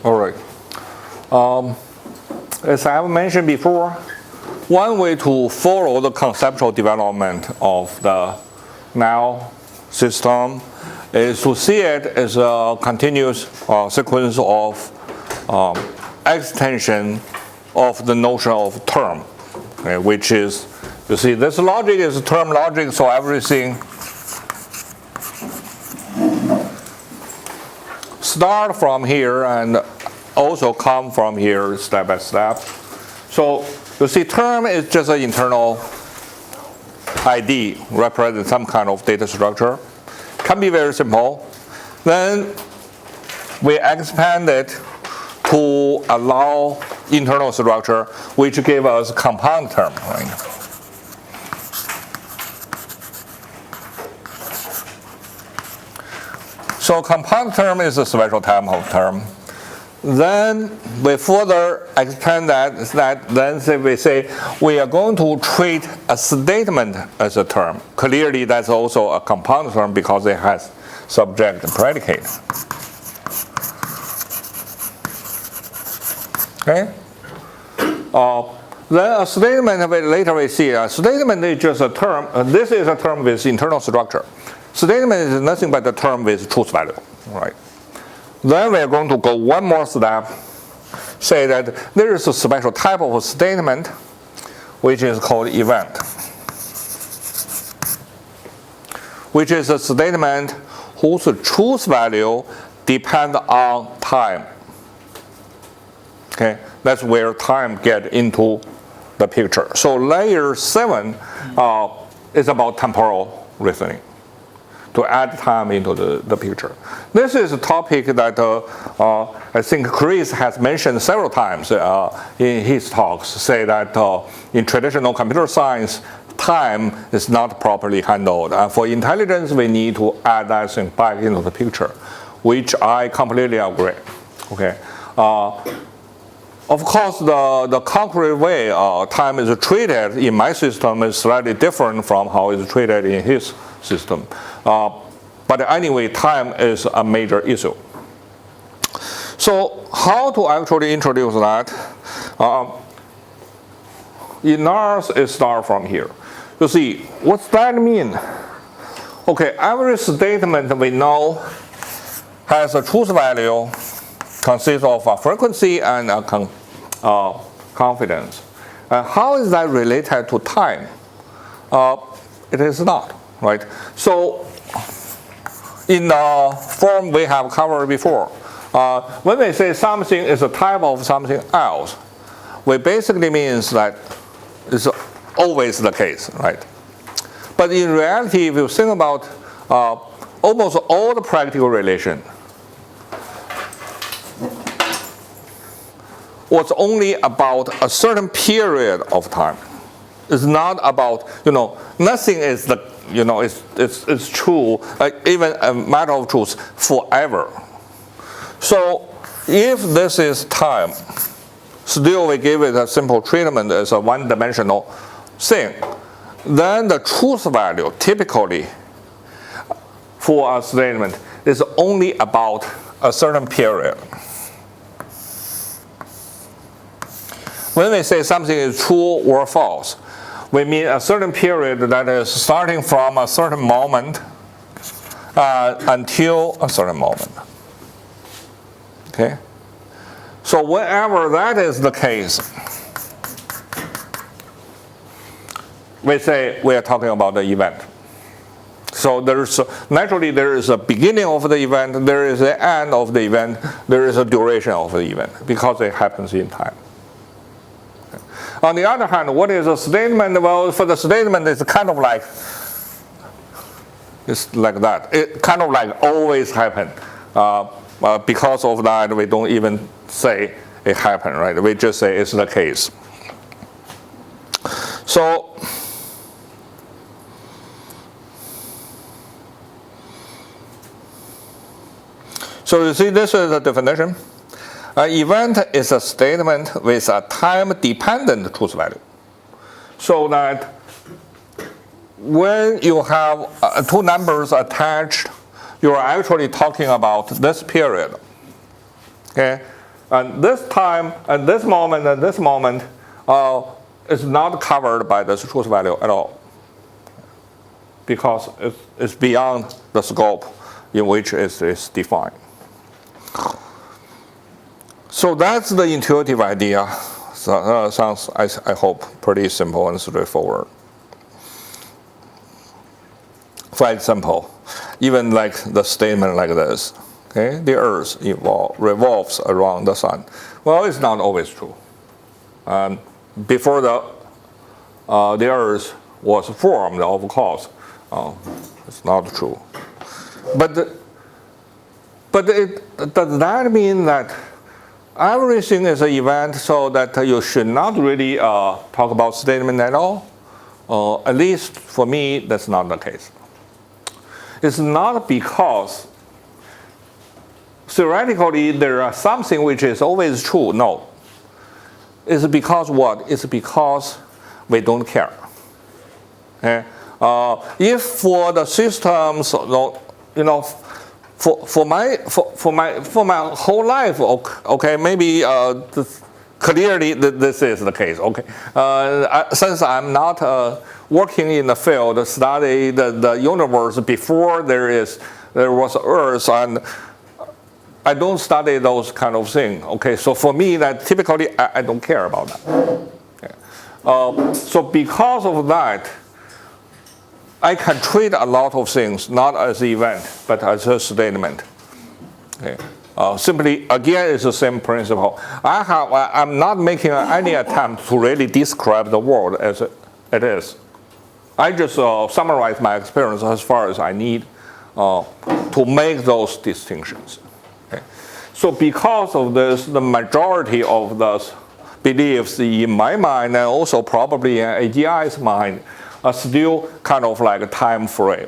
All right. As I have mentioned before, one way to follow the conceptual development of the now system is to see it as a continuous sequence of extension of the notion of term, okay, which is, you see, this logic is term logic, so everything start from here and also come from here step by step. So you see, term is just an internal ID, represent some kind of data structure. Can be very simple. Then we expand it to allow internal structure, which give us compound term. Right? So compound term is a special type of term. Then we further expand that then we say we are going to treat a statement as a term. Clearly, that's also a compound term because it has subject and predicate. Okay? Then a statement, later we see, a statement is just a term. This is a term with internal structure. Statement is nothing but a term with truth value, right? Then we are going to go one more step, say that there is a special type of statement, which is called event, which is a statement whose truth value depends on time. Okay, that's where time gets into the picture. So layer 7 is about temporal reasoning, to add time into the picture. This is a topic that I think Chris has mentioned several times in his talks, say that in traditional computer science, time is not properly handled. And for intelligence, we need to add that thing back into the picture, which I completely agree. Okay. Of course, the concrete way time is treated in my system is slightly different from how it's treated in his system. But anyway, time is a major issue. So how to actually introduce that? In NARS, it starts from here. You see, what's that mean? Okay, every statement we know has a truth value, consists of a frequency and a confidence. How is that related to time? It is not, right? So in the form we have covered before, when we say something is a type of something else, we basically means that it's always the case, right? But in reality, if you think about almost all the practical relation, was only about a certain period of time. It's not about, nothing is the, it's true, even a matter of truth forever. So if this is time, still we give it a simple treatment as a one-dimensional thing, then the truth value typically for a statement is only about a certain period. When we say something is true or false, we mean a certain period that is starting from a certain moment until a certain moment. Okay? So whenever that is the case, we say we are talking about the event. So naturally there is a beginning of the event, there is an end of the event, there is a duration of the event, because it happens in time. On the other hand, what is a statement? Well, for the statement, it's kind of like, it's like that. It kind of like always happen. Because of that, we don't even say it happened, right? We just say it's the case. So you see, this is the definition. An event is a statement with a time-dependent truth value. So that when you have two numbers attached, you are actually talking about this period. Okay? And this time, and this moment, and this moment is not covered by this truth value at all, because it's beyond the scope in which it is defined. So that's the intuitive idea. So, sounds, I hope, pretty simple and straightforward. For example, even like the statement like this, okay, the Earth revolves around the sun. Well, it's not always true. Before the Earth was formed, of course, it's not true. But does that mean that everything is an event, so that you should not really talk about statement at all? At least for me, that's not the case. It's not because theoretically there is something which is always true. No. It's because what? It's because we don't care. Okay? If for the systems, you know, for my whole life, okay, maybe clearly this is the case. Okay, since I'm not working in the field, study the universe before there was Earth, and I don't study those kind of things. Okay, so for me, that typically I don't care about that. Okay. So because of that, I can treat a lot of things not as an event, but as a statement. Okay. Simply, again, it's the same principle. I'm not making any attempt to really describe the world as it is. I just summarize my experience as far as I need to make those distinctions. Okay. So because of this, the majority of those beliefs in my mind, and also probably in AGI's mind, are still kind of like time-free.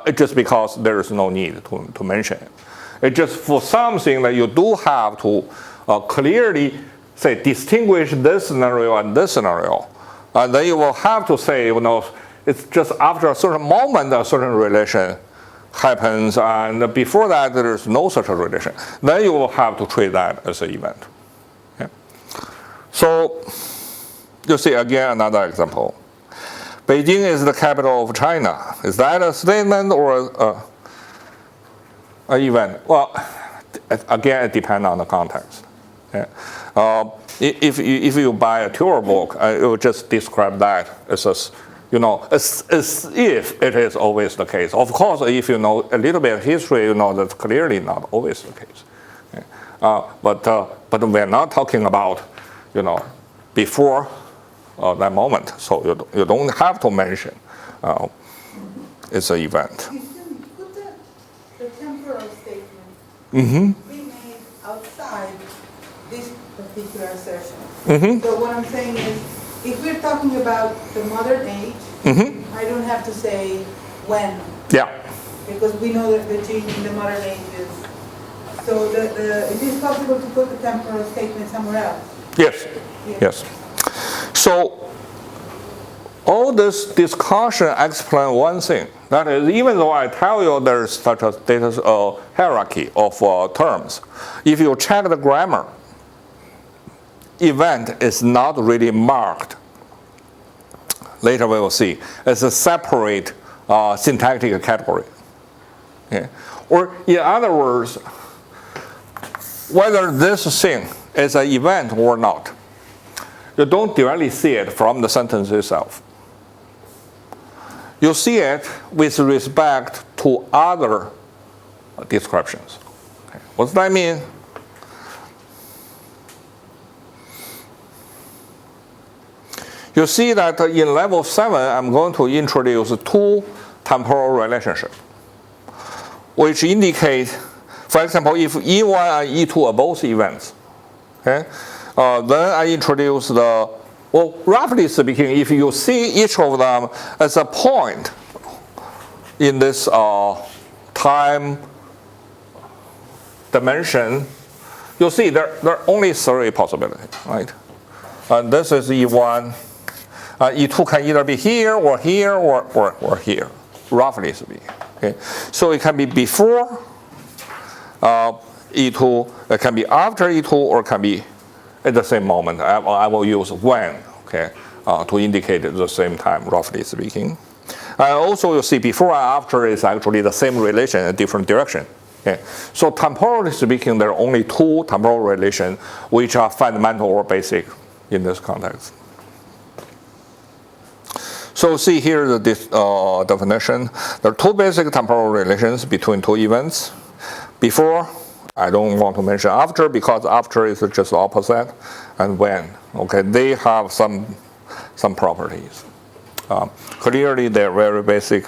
It's just because there is no need to mention it. It's just for something that you do have to clearly say, distinguish this scenario and this scenario. And then you will have to say, you know, it's just after a certain moment a certain relation happens, and before that there is no such a relation. Then you will have to treat that as an event. Okay? So you see again another example. Beijing is the capital of China. Is that a statement or an event? Well, again, it depends on the context. Okay? If you buy a tour book, it will just describe that as if it is always the case. Of course, if you know a little bit of history, you know that's clearly not always the case. Okay? But we're not talking about, before that moment. So you don't have to mention it's an event. Could the temporal statement be made outside this particular assertion? So what I'm saying is, if we're talking about the modern age, I don't have to say when. Yeah. Because we know that the gene in the modern age is. So it is possible to put the temporal statement somewhere else? Yes. Yes. So all this discussion explains one thing. That is, even though I tell you there's such a hierarchy of terms, if you check the grammar, event is not really marked. Later we will see. It's a separate syntactic category. Okay? Or in other words, whether this thing is an event or not, you don't directly see it from the sentence itself. You see it with respect to other descriptions. Okay. What does that mean? You see that in level 7, I'm going to introduce two temporal relationships, which indicate, for example, if E1 and E2 are both events, okay, then I introduce roughly speaking, if you see each of them as a point in this time dimension, you'll see there are only 3 possibilities, right? And this is E1. E2 can either be here or here or here, roughly speaking. Okay? So it can be before E2, it can be after E2 or can be at the same moment. I will use when, okay, to indicate at the same time, roughly speaking. Also, you see before and after is actually the same relation in a different direction. Okay. So temporally speaking, there are only two temporal relations which are fundamental or basic in this context. So see here the definition. There are two basic temporal relations between two events. Before, I don't want to mention after because after is just the opposite, and when. Okay, they have some properties. Clearly, they're very basic.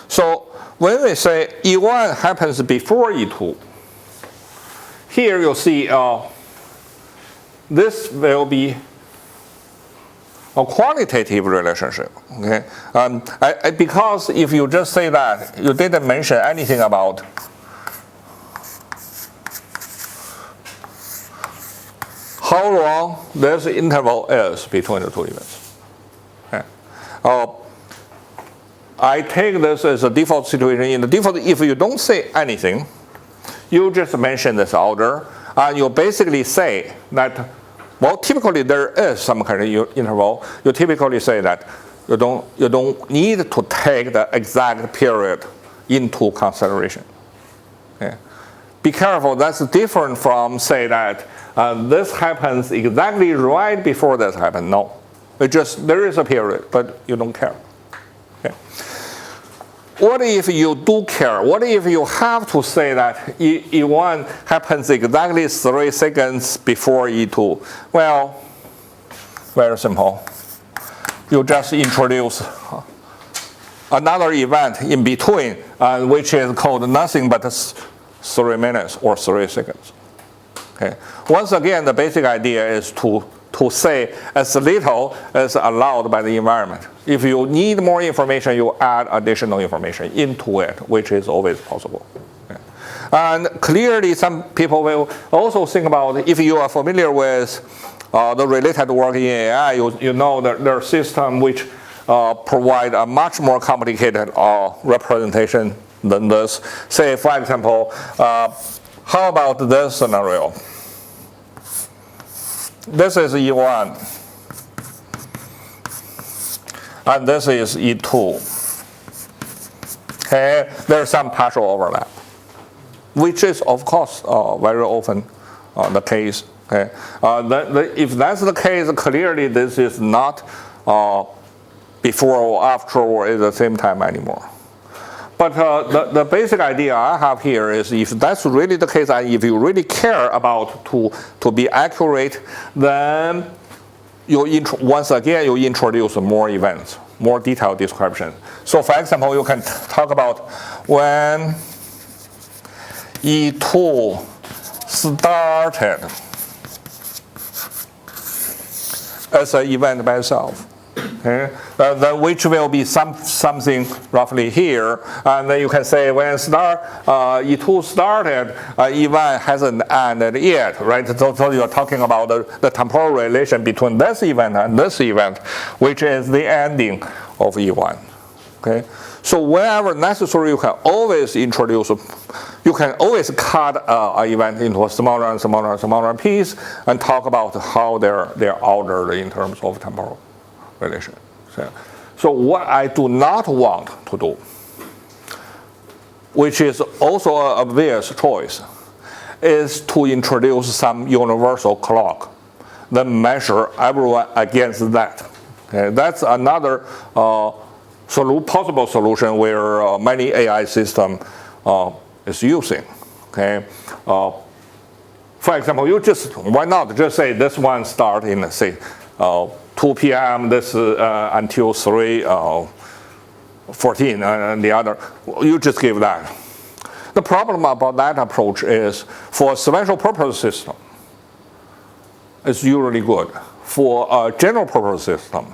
So when we say E1 happens before E2, here you'll see this will be a quantitative relationship. Okay, because if you just say that, you didn't mention anything about how long this interval is between the two events. Okay. I take this as a default situation. In the default, if you don't say anything, you just mention this order, and you basically say that, well, typically there is some kind of interval. You typically say that you don't need to take the exact period into consideration. Okay. Be careful. That's different from say that this happens exactly right before this happened. No, it just there is a period, but you don't care. Okay. What if you do care? What if you have to say that E1 happens exactly 3 seconds before E2? Well, very simple. You just introduce another event in between, which is called nothing but 3 minutes or 3 seconds. Okay. Once again, the basic idea is to say as little as allowed by the environment. If you need more information, you add additional information into it, which is always possible. Okay. And clearly, some people will also think about, if you are familiar with the related work in AI, you know that there are systems which provide a much more complicated representation than this. Say, for example, how about this scenario? This is E1, and this is E2. Okay, there's some partial overlap, which is, of course, very often the case. Okay, if that's the case, clearly this is not before or after or at the same time anymore. But the basic idea I have here is, if that's really the case, and if you really care about to be accurate, then once again you introduce more events, more detailed description. So for example, you can talk about when E2 started as an event by itself. Okay. Which will be something roughly here, and then you can say when E2 started, E1 hasn't ended yet, right? So you're talking about the temporal relation between this event and this event, which is the ending of E1. Okay. So whenever necessary, you can always cut an event into a smaller and smaller and smaller piece, and talk about how they're ordered in terms of temporal relation. So what I do not want to do, which is also an obvious choice, is to introduce some universal clock, then measure everyone against that. Okay, that's another possible solution where many AI system is using. Okay, for example, why not just say this one start in say 2 p.m. this until 3:14, and the other, you just give that. The problem about that approach is, for a special purpose system, it's usually good. For a general purpose system,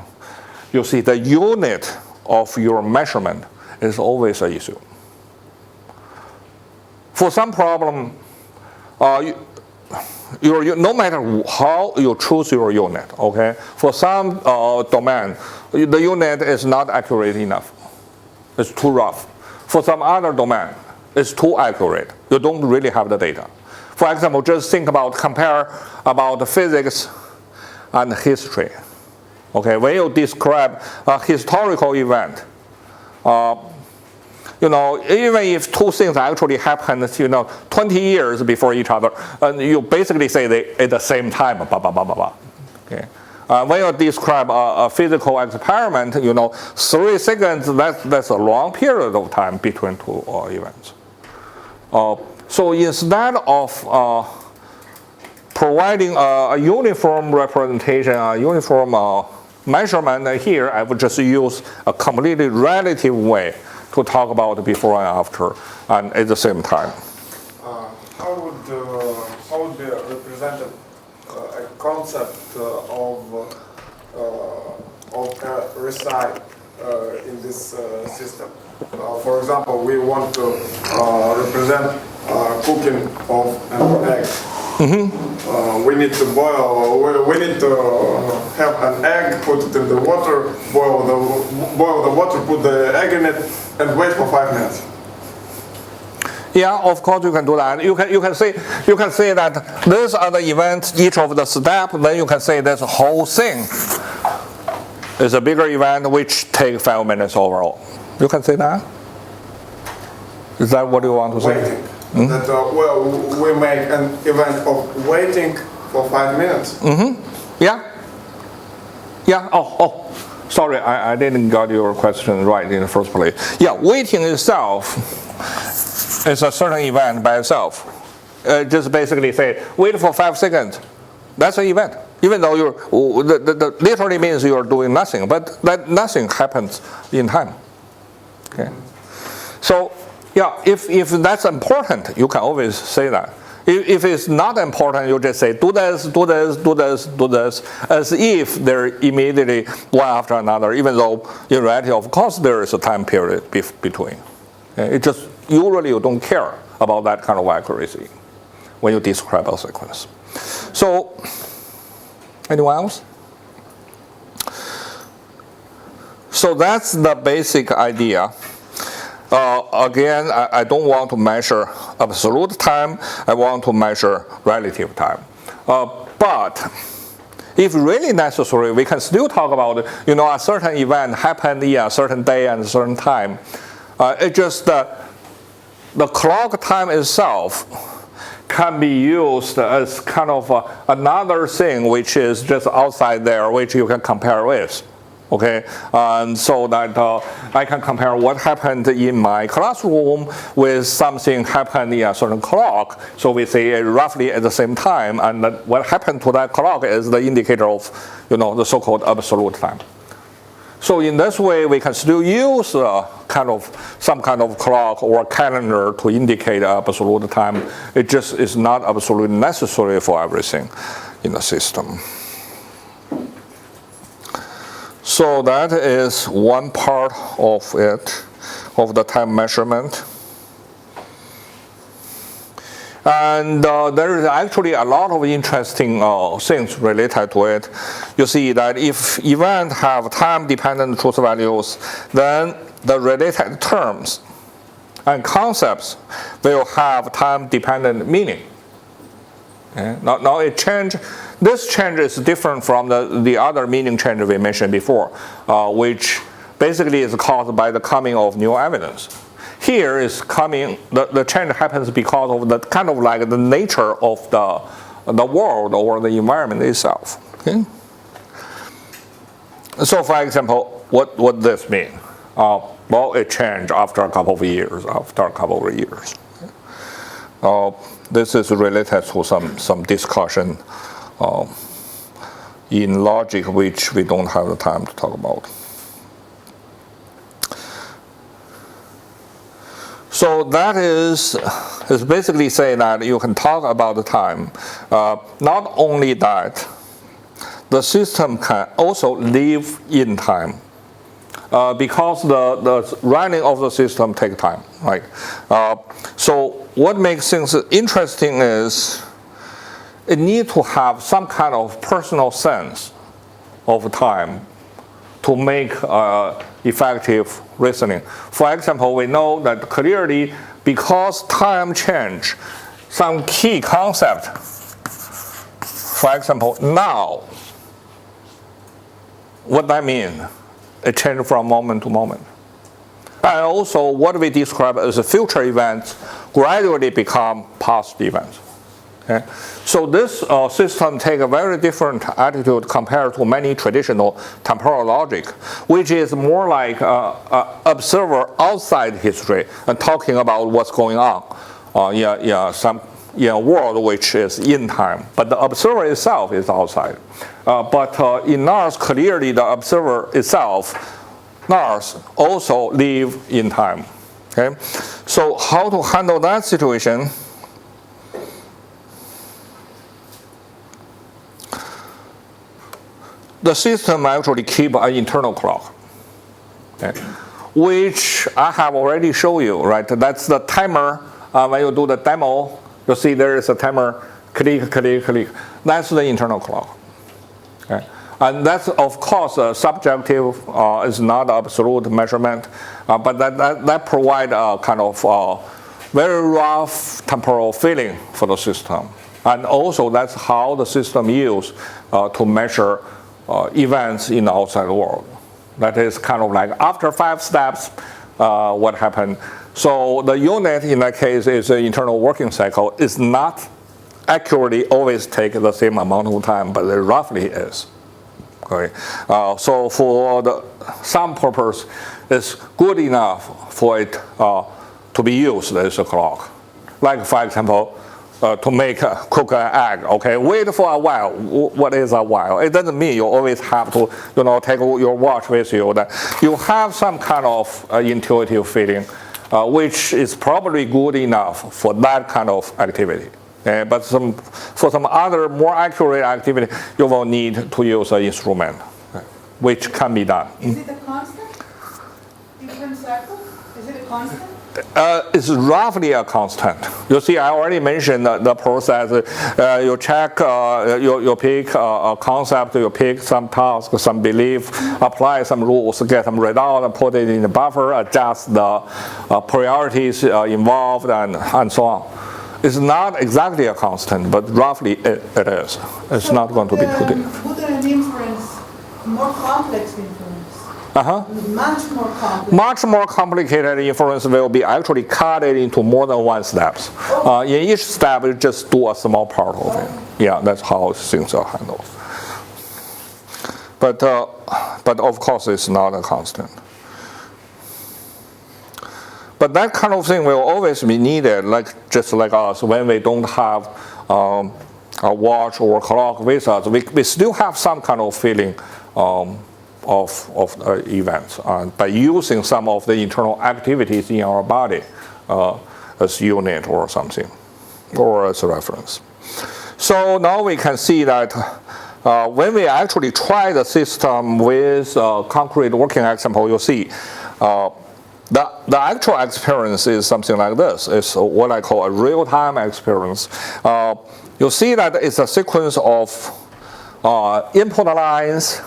you see the unit of your measurement is always an issue. For some problem, no matter how you choose your unit, okay, for some domain, the unit is not accurate enough. It's too rough. for some other domain, it's too accurate. You don't really have the data. For example, just think about, compare about physics and history. Okay, when you describe a historical event, even if two things actually happened, 20 years before each other, and you basically say they at the same time, blah, blah, blah, blah, blah. Okay. When you describe a physical experiment, 3 seconds, that's a long period of time between two events. So instead of providing a uniform representation, a uniform measurement here, I would just use a completely relative way to talk about before and after, and at the same time. How would be represented a concept of reside in this system? For example, we want to represent cooking of an egg. Mm-hmm. We need to boil. We need to have an egg, put it in the water, boil the water, put the egg in it, and wait for 5 minutes. Yeah, of course you can do that. You can say that these are the events, each of the steps. Then you can say this whole thing is a bigger event which takes 5 minutes overall. You can say that. Is that what you want to say? Waiting. Mm-hmm. That we make an event of waiting for 5 minutes. Mm-hmm. Yeah. Yeah. Oh. Sorry, I didn't get your question right in the first place. Yeah, waiting itself is a certain event by itself. Just basically say, wait for 5 seconds. That's an event. Even though that literally means you're doing nothing, but that nothing happens in time. Okay. So, yeah, if that's important, you can always say that. If it's not important, you just say, do this, do this, do this, do this, as if they're immediately one after another, even though in reality, of course, there is a time period between. Okay? It just, usually you don't care about that kind of accuracy when you describe a sequence. So, anyone else? So that's the basic idea. Again, I don't want to measure absolute time. I want to measure relative time. But if really necessary, we can still talk about, a certain event happened in a certain day and a certain time. It just the clock time itself can be used as kind of another thing which is just outside there, which you can compare with. Okay, and so that I can compare what happened in my classroom with something happened in a certain clock. So we say roughly at the same time, and that what happened to that clock is the indicator of, the so-called absolute time. So in this way, we can still use some kind of clock or calendar to indicate absolute time. It just is not absolutely necessary for everything in the system. So that is one part of it, of the time measurement. And there is actually a lot of interesting things related to it. You see that if events have time-dependent truth values, then the related terms and concepts will have time-dependent meaning. Okay? Now this change is different from the other meaning change we mentioned before, which basically is caused by the coming of new evidence. Here is coming, the change happens because of the kind of like the nature of the world or the environment itself. Okay? So for example, what this mean? Well, it changed after a couple of years, This is related to some discussion in logic, which we don't have the time to talk about. So that is basically saying that you can talk about the time. Not only that, the system can also live in time. Because the running of the system takes time, right? So what makes things interesting is it needs to have some kind of personal sense of time to make effective reasoning. For example, we know that clearly because time change, some key concept, for example, now, what that mean? It changes from moment to moment. And also what we describe as future events gradually become past events. Okay? So this system takes a very different attitude compared to many traditional temporal logic, which is more like an observer outside history and talking about what's going on in a world which is in time. But the observer itself is outside. But in NARS, clearly the observer itself, NARS, also live in time. Okay? So how to handle that situation? The system actually keeps an internal clock, okay, which I have already shown you, right? That's the timer. When you do the demo, you see there is a timer, click, click, click. That's the internal clock. Okay? And that's, of course, subjective, is not absolute measurement, but that provides a kind of very rough temporal feeling for the system. And also that's how the system used to measure events in the outside world. That is kind of like after 5 steps, what happened. So the unit in that case is the internal working cycle. It's not accurately always take the same amount of time, but it roughly is. Okay. So for some purpose, it's good enough for it to be used as a clock. Like for example, to cook an egg, okay? Wait for a while. What is a while? It doesn't mean you always have to, take your watch with you. That you have some kind of intuitive feeling, which is probably good enough for that kind of activity. Okay? But for some other more accurate activity, you will need to use an instrument, which can be done. Is it a constant? Different cycle? Is it a constant? It's roughly a constant. You see, I already mentioned the process. You check, you pick a concept, you pick some task, some belief, apply some rules, get some result, put it in the buffer, adjust the priorities involved, and so on. It's not exactly a constant, but roughly it is. It's not going to be too different. Put an inference, more complex inference. Much more complex. Much more complicated inference will be actually cut it into more than one steps. In each step, you just do a small part of it. Yeah, that's how things are handled. But of course, it's not a constant. But that kind of thing will always be needed, just like us, when we don't have a watch or a clock with us. We still have some kind of feeling of events by using some of the internal activities in our body as unit or something, or as a reference. So now we can see that when we actually try the system with concrete working example, you'll see the actual experience is something like this. It's what I call a real-time experience. You'll see that it's a sequence of input lines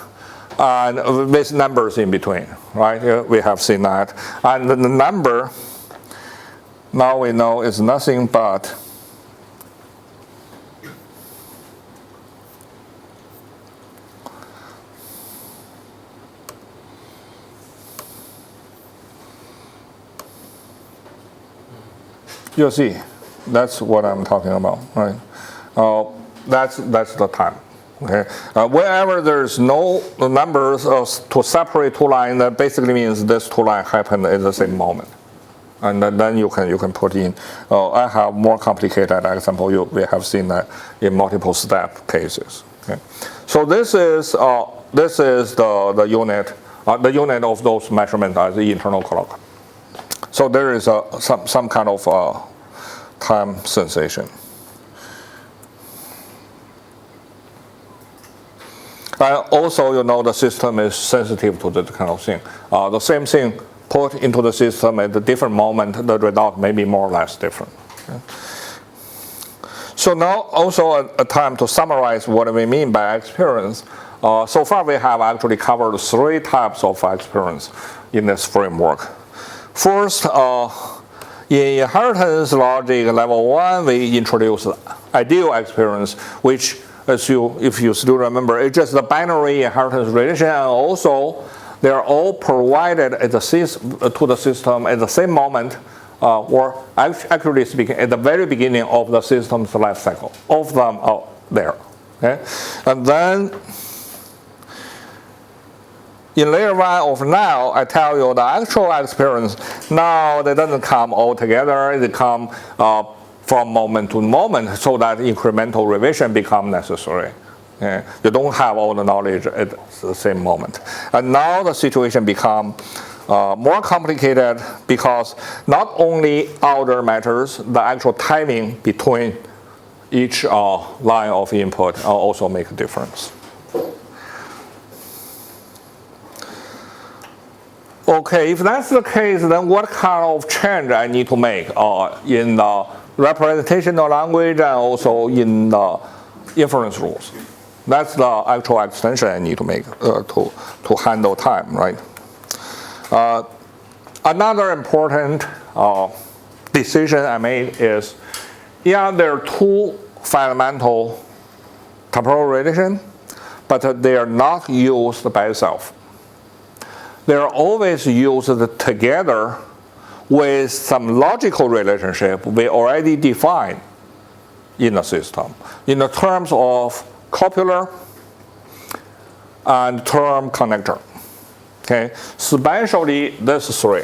and with numbers in between, right? We have seen that. And the number, now we know, is nothing but you'll see, that's what I'm talking about, right? That's the time. Okay. Wherever there's no numbers to separate two lines, that basically means this two lines happen at the same moment. And then you can put in. I have more complicated example. We have seen that in multiple step cases. Okay. So this is the unit of those measurements as the internal clock. So there is some kind of time sensation. And also, the system is sensitive to that kind of thing. The same thing put into the system at a different moment, the result may be more or less different. Okay. So now also a time to summarize what we mean by experience. So far we have actually covered 3 types of experience in this framework. First, in inheritance logic level 1, we introduce ideal experience, which, if you still remember, it's just the binary inheritance relation, and also they're all provided at the to the system at the same moment, or actually speaking, at the very beginning of the system's life cycle. All of them are there. Okay? And then in layer 1 of now, I tell you the actual experience, now they doesn't come all together, they come from moment to moment, so that incremental revision becomes necessary. Okay? You don't have all the knowledge at the same moment. And now the situation becomes more complicated because not only order matters, the actual timing between each line of input also make a difference. Okay, if that's the case, then what kind of change I need to make in the representational language and also in the inference rules? That's the actual extension I need to make to handle time, right? Another important decision I made is, yeah, there are 2 fundamental temporal relations, but they are not used by itself. They are always used together with some logical relationship we already define in the system, in the terms of copular and term connector. Okay, especially these 3.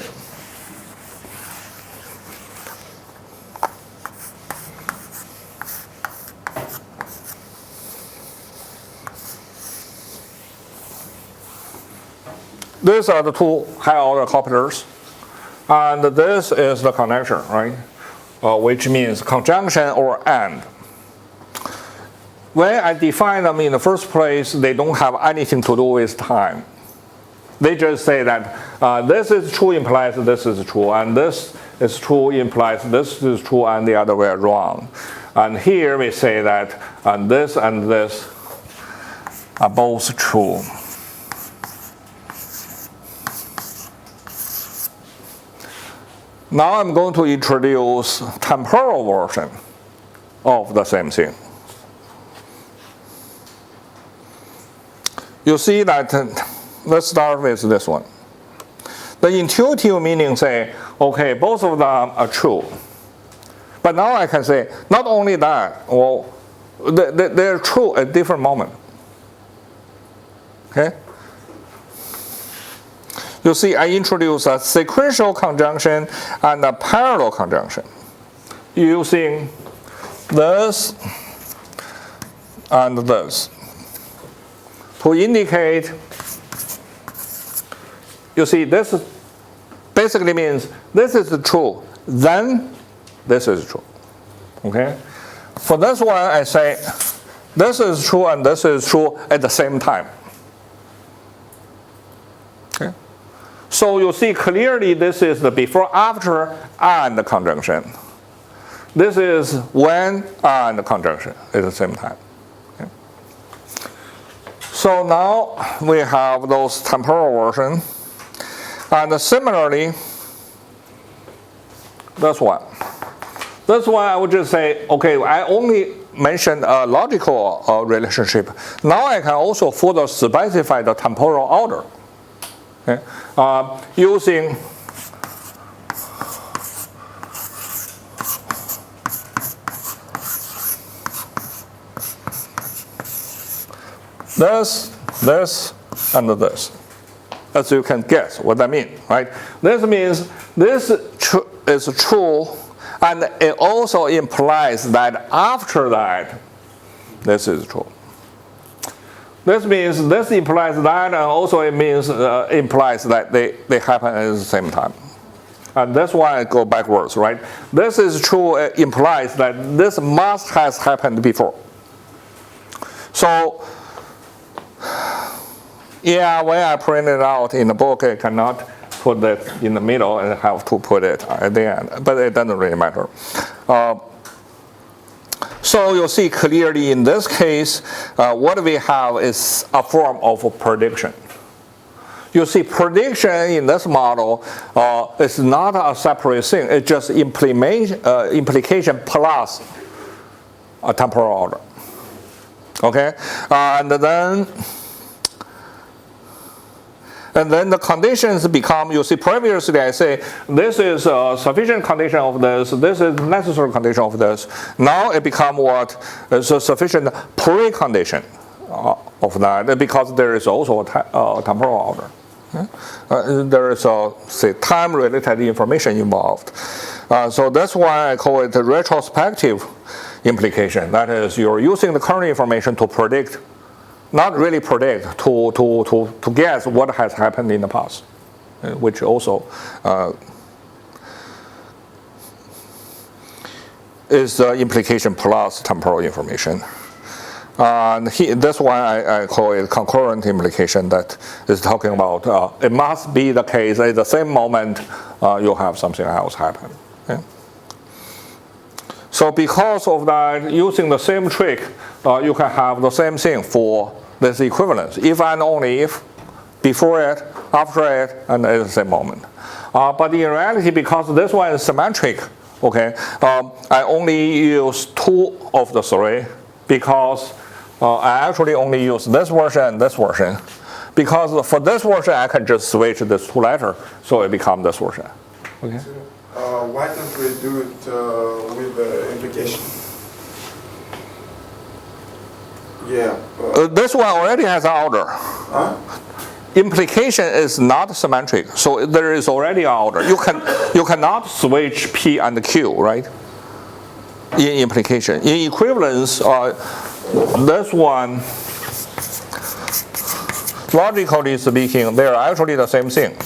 These are the 2 high-order copulars, and this is the connection, right? Which means conjunction or AND. When I define them in the first place, they don't have anything to do with time. They just say that this is true implies this is true, and this is true implies this is true, and the other way around. And here we say that this and this are both true. Now I'm going to introduce temporal version of the same thing. You see that, let's start with this one. The intuitive meaning say, okay, both of them are true. But now I can say, not only that, well, they're true at different moments. Okay? You see, I introduce a sequential conjunction and a parallel conjunction using this and this to indicate, you see, this basically means this is true, then this is true. Okay? For this one, I say this is true and this is true at the same time. Okay? So you see clearly this is the before, after, and conjunction. This is when and conjunction at the same time. Okay. So now we have those temporal versions. And similarly, this one. This one I would just say, okay, I only mentioned a logical relationship. Now I can also further specify the temporal order. Okay. Using this, and this. As you can guess what that means, right? This means this is true, and it also implies that after that, this is true. This means this implies that, and also it means implies that they happen at the same time. And that's why I go backwards, right? This is true, it implies that this must has happened before. So, yeah, when I print it out in the book, I cannot put it in the middle and have to put it at the end, but it doesn't really matter. So you'll see clearly in this case, what we have is a form of prediction. You see, prediction in this model is not a separate thing. It's just implication plus a temporal order. Okay, and then the conditions become, you see, previously I say this is a sufficient condition of this is necessary condition of this. Now it becomes what is a sufficient precondition of that, because there is also a temporal order. There is a, say, time-related information involved. So that's why I call it a retrospective implication. That is, you're using the current information to predict, not really predict, to guess what has happened in the past, which also is implication plus temporal information. That's why I call it concurrent implication, that is talking about it must be the case at the same moment you have something else happen. Okay? So because of that, using the same trick, you can have the same thing for this equivalence, if and only if, before it, after it, and at the same moment. But in reality, because this one is symmetric, okay, I only use 2 of the 3, because I actually only use this version and this version. Because for this version, I can just switch this 2 letters, so it becomes this version. Okay. Why don't we do it with the implication? Yeah. This one already has an order. Huh? Implication is not symmetric, so there is already an order. You cannot switch P and Q, right? In implication. In equivalence, this one, logically speaking, they are actually the same thing.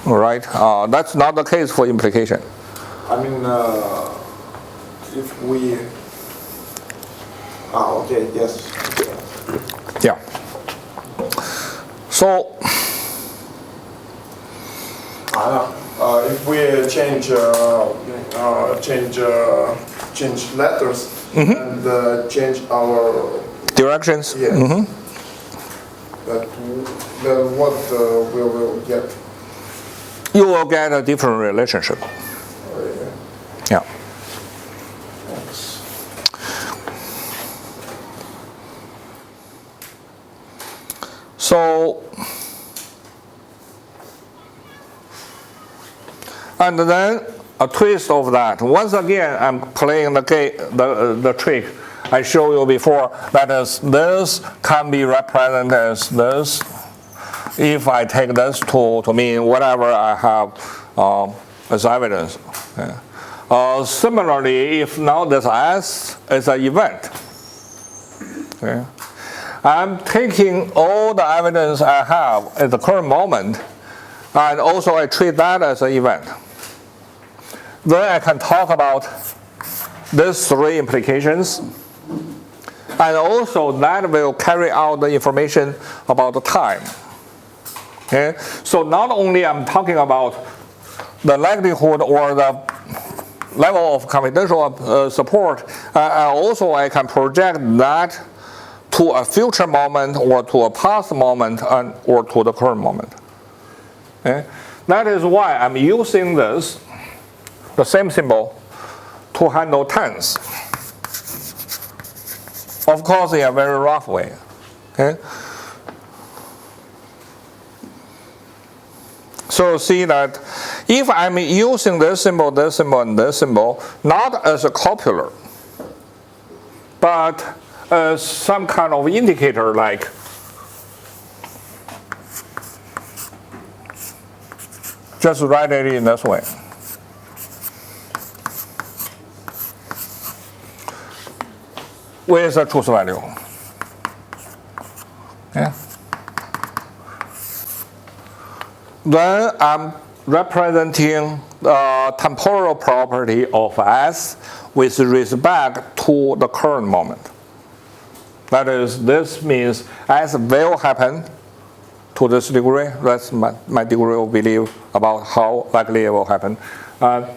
Right? That's not the case for implication. I mean, if we... okay, yes. Yeah. So, if we change letters and change our directions? Yes. Then what we will get? You will get a different relationship. Yeah. Thanks. So, and then a twist of that. Once again, I'm playing the trick I showed you before. That is, this can be represented as this. If I take this to mean whatever I have as evidence. Yeah. Similarly, if now this S is an event, okay, I'm taking all the evidence I have at the current moment, and also I treat that as an event. Then I can talk about these 3 implications, and also that will carry out the information about the time. Okay? So not only I'm talking about the likelihood or the level of confidential support, also I can project that to a future moment or to a past moment or to the current moment. Okay? That is why I'm using this, the same symbol, to handle tense. Of course, in a very rough way. Okay? So see that if I'm using this symbol, and this symbol, not as a copular, but as some kind of indicator, like just write it in this way. With a truth value. Yeah. Then I'm representing the temporal property of S with respect to the current moment. That is, this means S will happen to this degree. That's my degree of belief about how likely it will happen.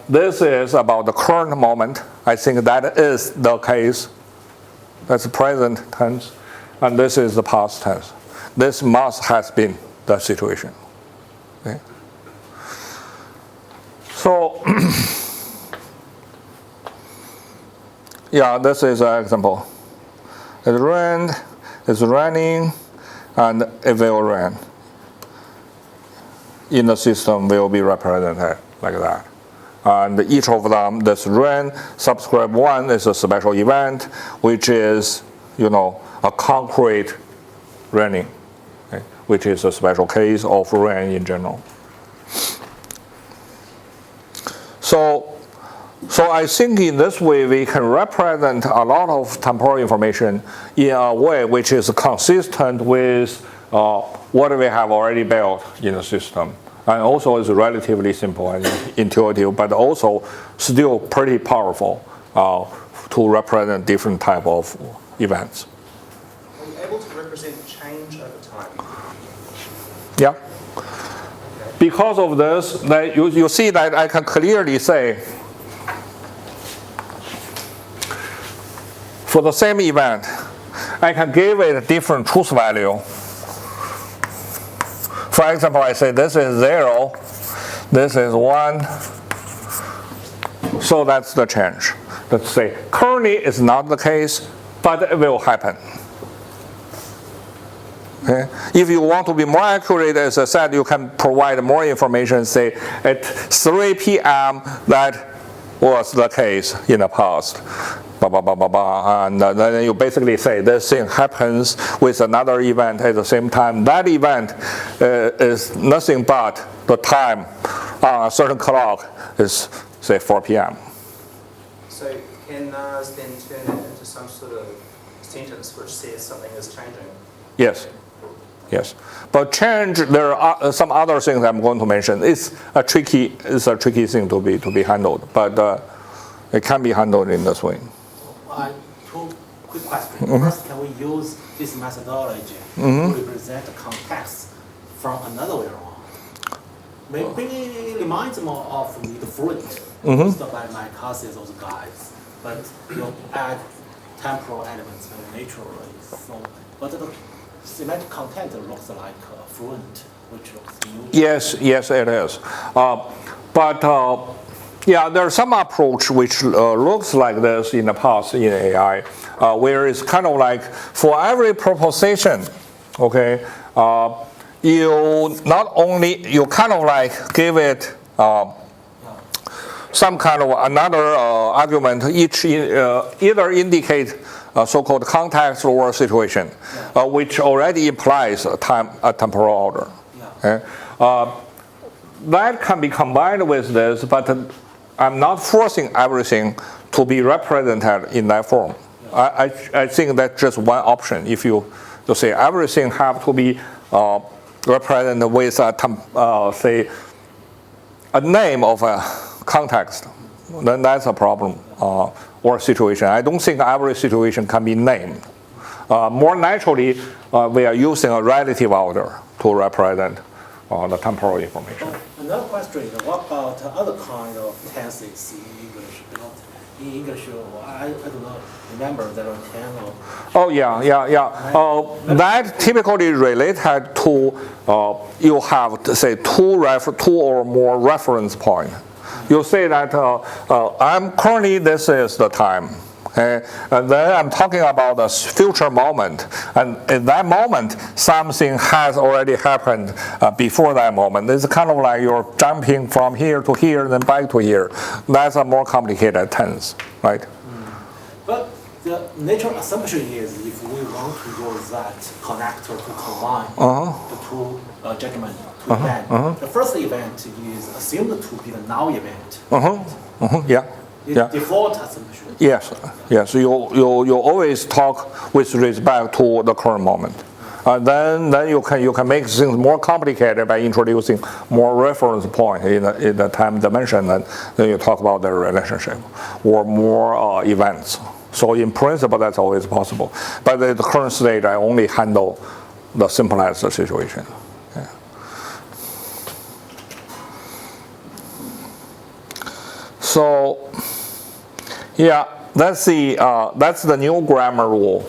This is about the current moment. I think that is the case. That's the present tense. And this is the past tense. This must have been the situation. Okay? So, yeah, this is an example. It rained, it's raining, and it will rain. In the system will be represented like that. And each of them, this rain, subscript 1 is a special event, which is, a concrete raining, okay, which is a special case of rain in general. So I think in this way we can represent a lot of temporal information in a way which is consistent with what we have already built in the system. And also is relatively simple and intuitive, but also still pretty powerful to represent different type of events. Are you able to represent change over time? Yeah. Because of this, you see that I can clearly say for the same event, I can give it a different truth value. For example, I say this is 0, this is 1, so that's the change. Let's say currently it's not the case, but it will happen. Okay? If you want to be more accurate, as I said, you can provide more information, say at 3 p.m. that was the case in the past. And then you basically say this thing happens with another event at the same time. That event is nothing but the time on a certain clock is, say, 4 p.m. So can NARS then turn that into some sort of sentence which says something is changing? Yes. Yes. But change, there are some other things I'm going to mention. It's a tricky thing to be handled, but it can be handled in this way. Two quick questions. First, can we use this methodology to represent the context from another way around? Maybe it reminds more of the fluent, stuff like my classes, those guys. But you add temporal elements naturally. So, but the semantic content looks like fluent, which looks new. Yes, it is. Yeah, there's some approach which looks like this in the past in AI, where it's kind of like for every proposition, okay, you kind of like give it some kind of another argument, each either indicate so-called context or situation, which already implies a temporal order. Okay? That can be combined with this, but I'm not forcing everything to be represented in that form. I think that's just one option. If you say everything have to be represented with say a name of a context, then that's a problem or situation. I don't think every situation can be named. More naturally, we are using a relative order to represent the temporal information. Another question is, what about other kind of tenses in English? In English, I do not remember there are 10 or... Oh, yeah. That typically related to you have, say, two or more reference point. You say that I'm currently, this is the time. Okay? And then I'm talking about the future moment. And in that moment, something has already happened before that moment. It's kind of like you're jumping from here to here, then back to here. That's a more complicated tense, right? But the natural assumption is if we want to use that connector to combine the two judgment to event, the first event is assumed to be the now event. Yeah. Default assumption. Yes. You always talk with respect to the current moment. Then you can make things more complicated by introducing more reference point in the time dimension, and then you talk about the relationship or more events. So in principle, that's always possible. But at the current stage, I only handle the simplest situation. Yeah. So, yeah, that's the new grammar rule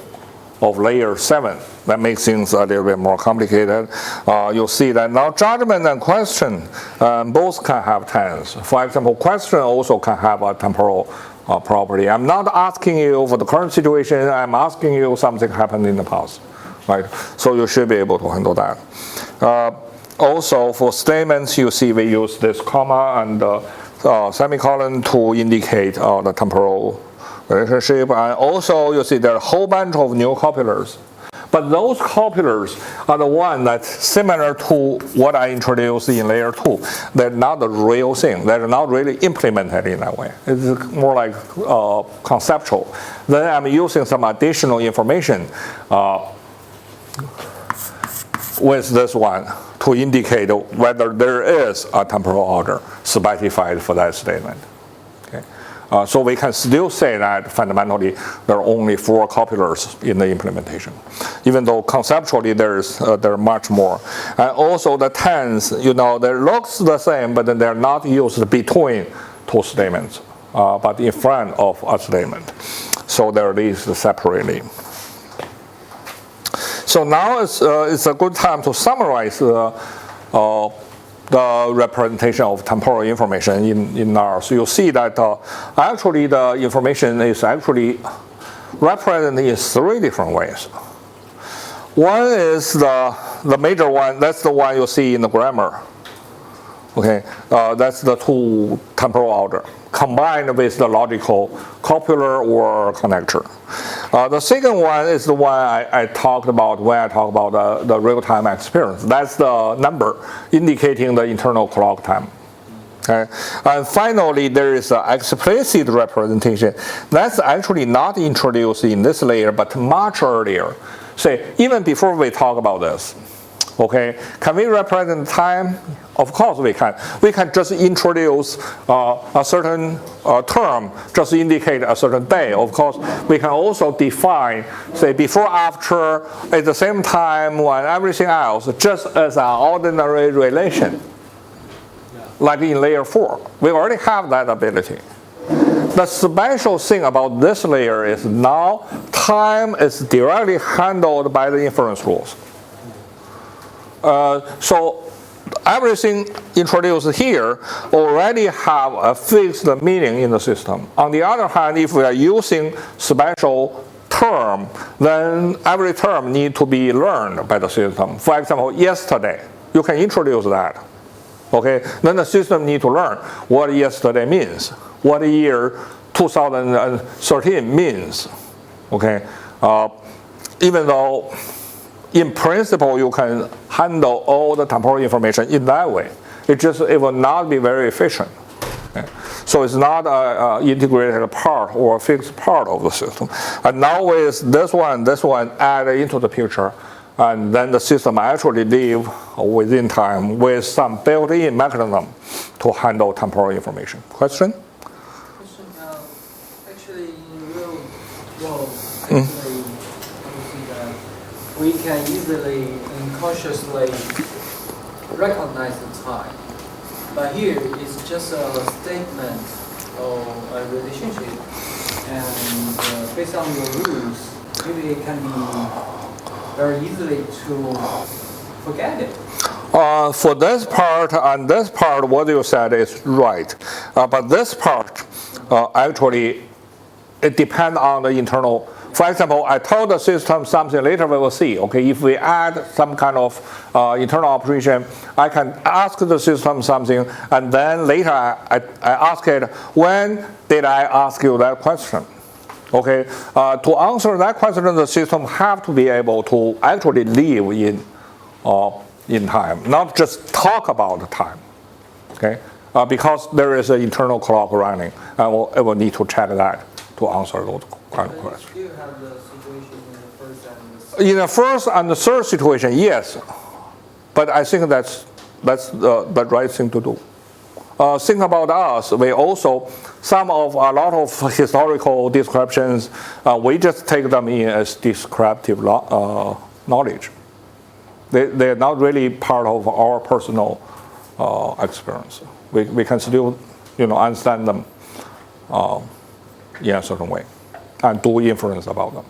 of layer 7. That makes things a little bit more complicated. You'll see that now judgment and question both can have tense. For example, question also can have a temporal property. I'm not asking you for the current situation, I'm asking you something happened in the past. Right? So you should be able to handle that. Also, for statements, you see we use this comma and semicolon to indicate the temporal relationship. And also, you see there are a whole bunch of new copulars. But those copulars are the one that's similar to what I introduced in layer 2. They're not the real thing. They're not really implemented in that way. It's more like conceptual. Then I'm using some additional information with this one to indicate whether there is a temporal order specified for that statement. Okay? So we can still say that fundamentally there are only 4 copulars in the implementation, even though conceptually there are much more. And also the tense, they looks the same, but then they're not used between 2 statements, but in front of a statement. So they're used separately. So now it's a good time to summarize the representation of temporal information in NARS. So you'll see that actually the information is actually represented in 3 different ways. One is the major one, that's the one you see in the grammar. Okay, that's the 2 temporal order combined with the logical copular or connector. The second one is the one I talked about when I talked about the real-time experience. That's the number indicating the internal clock time. Okay? And finally, there is an explicit representation. That's actually not introduced in this layer, but much earlier. Say, even before we talk about this. Okay, can we represent time? Of course we can. We can just introduce a certain term, just indicate a certain day. Of course, we can also define, say, before, after, at the same time, when everything else, just as an ordinary relation, like in layer 4. We already have that ability. The special thing about this layer is now time is directly handled by the inference rules. So everything introduced here already have a fixed meaning in the system. On the other hand, if we are using special term, then every term needs to be learned by the system. For example, yesterday, you can introduce that. Okay, then the system needs to learn what yesterday means, what year 2013 means. Okay, even though in principle, you can handle all the temporal information in that way. It will not be very efficient. Okay? So it's not an integrated part or a fixed part of the system. And now with this one added into the picture, and then the system actually live within time with some built-in mechanism to handle temporal information. Question? Actually, in real world, we can easily and consciously recognize the time. But here, it's just a statement or a relationship. And based on your rules, maybe it can be very easily to forget it. For this part and this part, what you said is right. But this part, actually, it depends on the internal. For example, I told the system something, later we will see. Okay, if we add some kind of internal operation, I can ask the system something, and then later I ask it, when did I ask you that question? Okay, to answer that question, the system have to be able to actually live in time, not just talk about time. Okay, because there is an internal clock running, and it will need to check that to answer those kind of questions. Do you have the situation in the first and the second? In the first and the third situation, yes, but I think that's the right thing to do. Think about us. We also a lot of historical descriptions. We just take them in as descriptive knowledge. They're not really part of our personal experience. We can still, understand them in a certain way and do inference about them.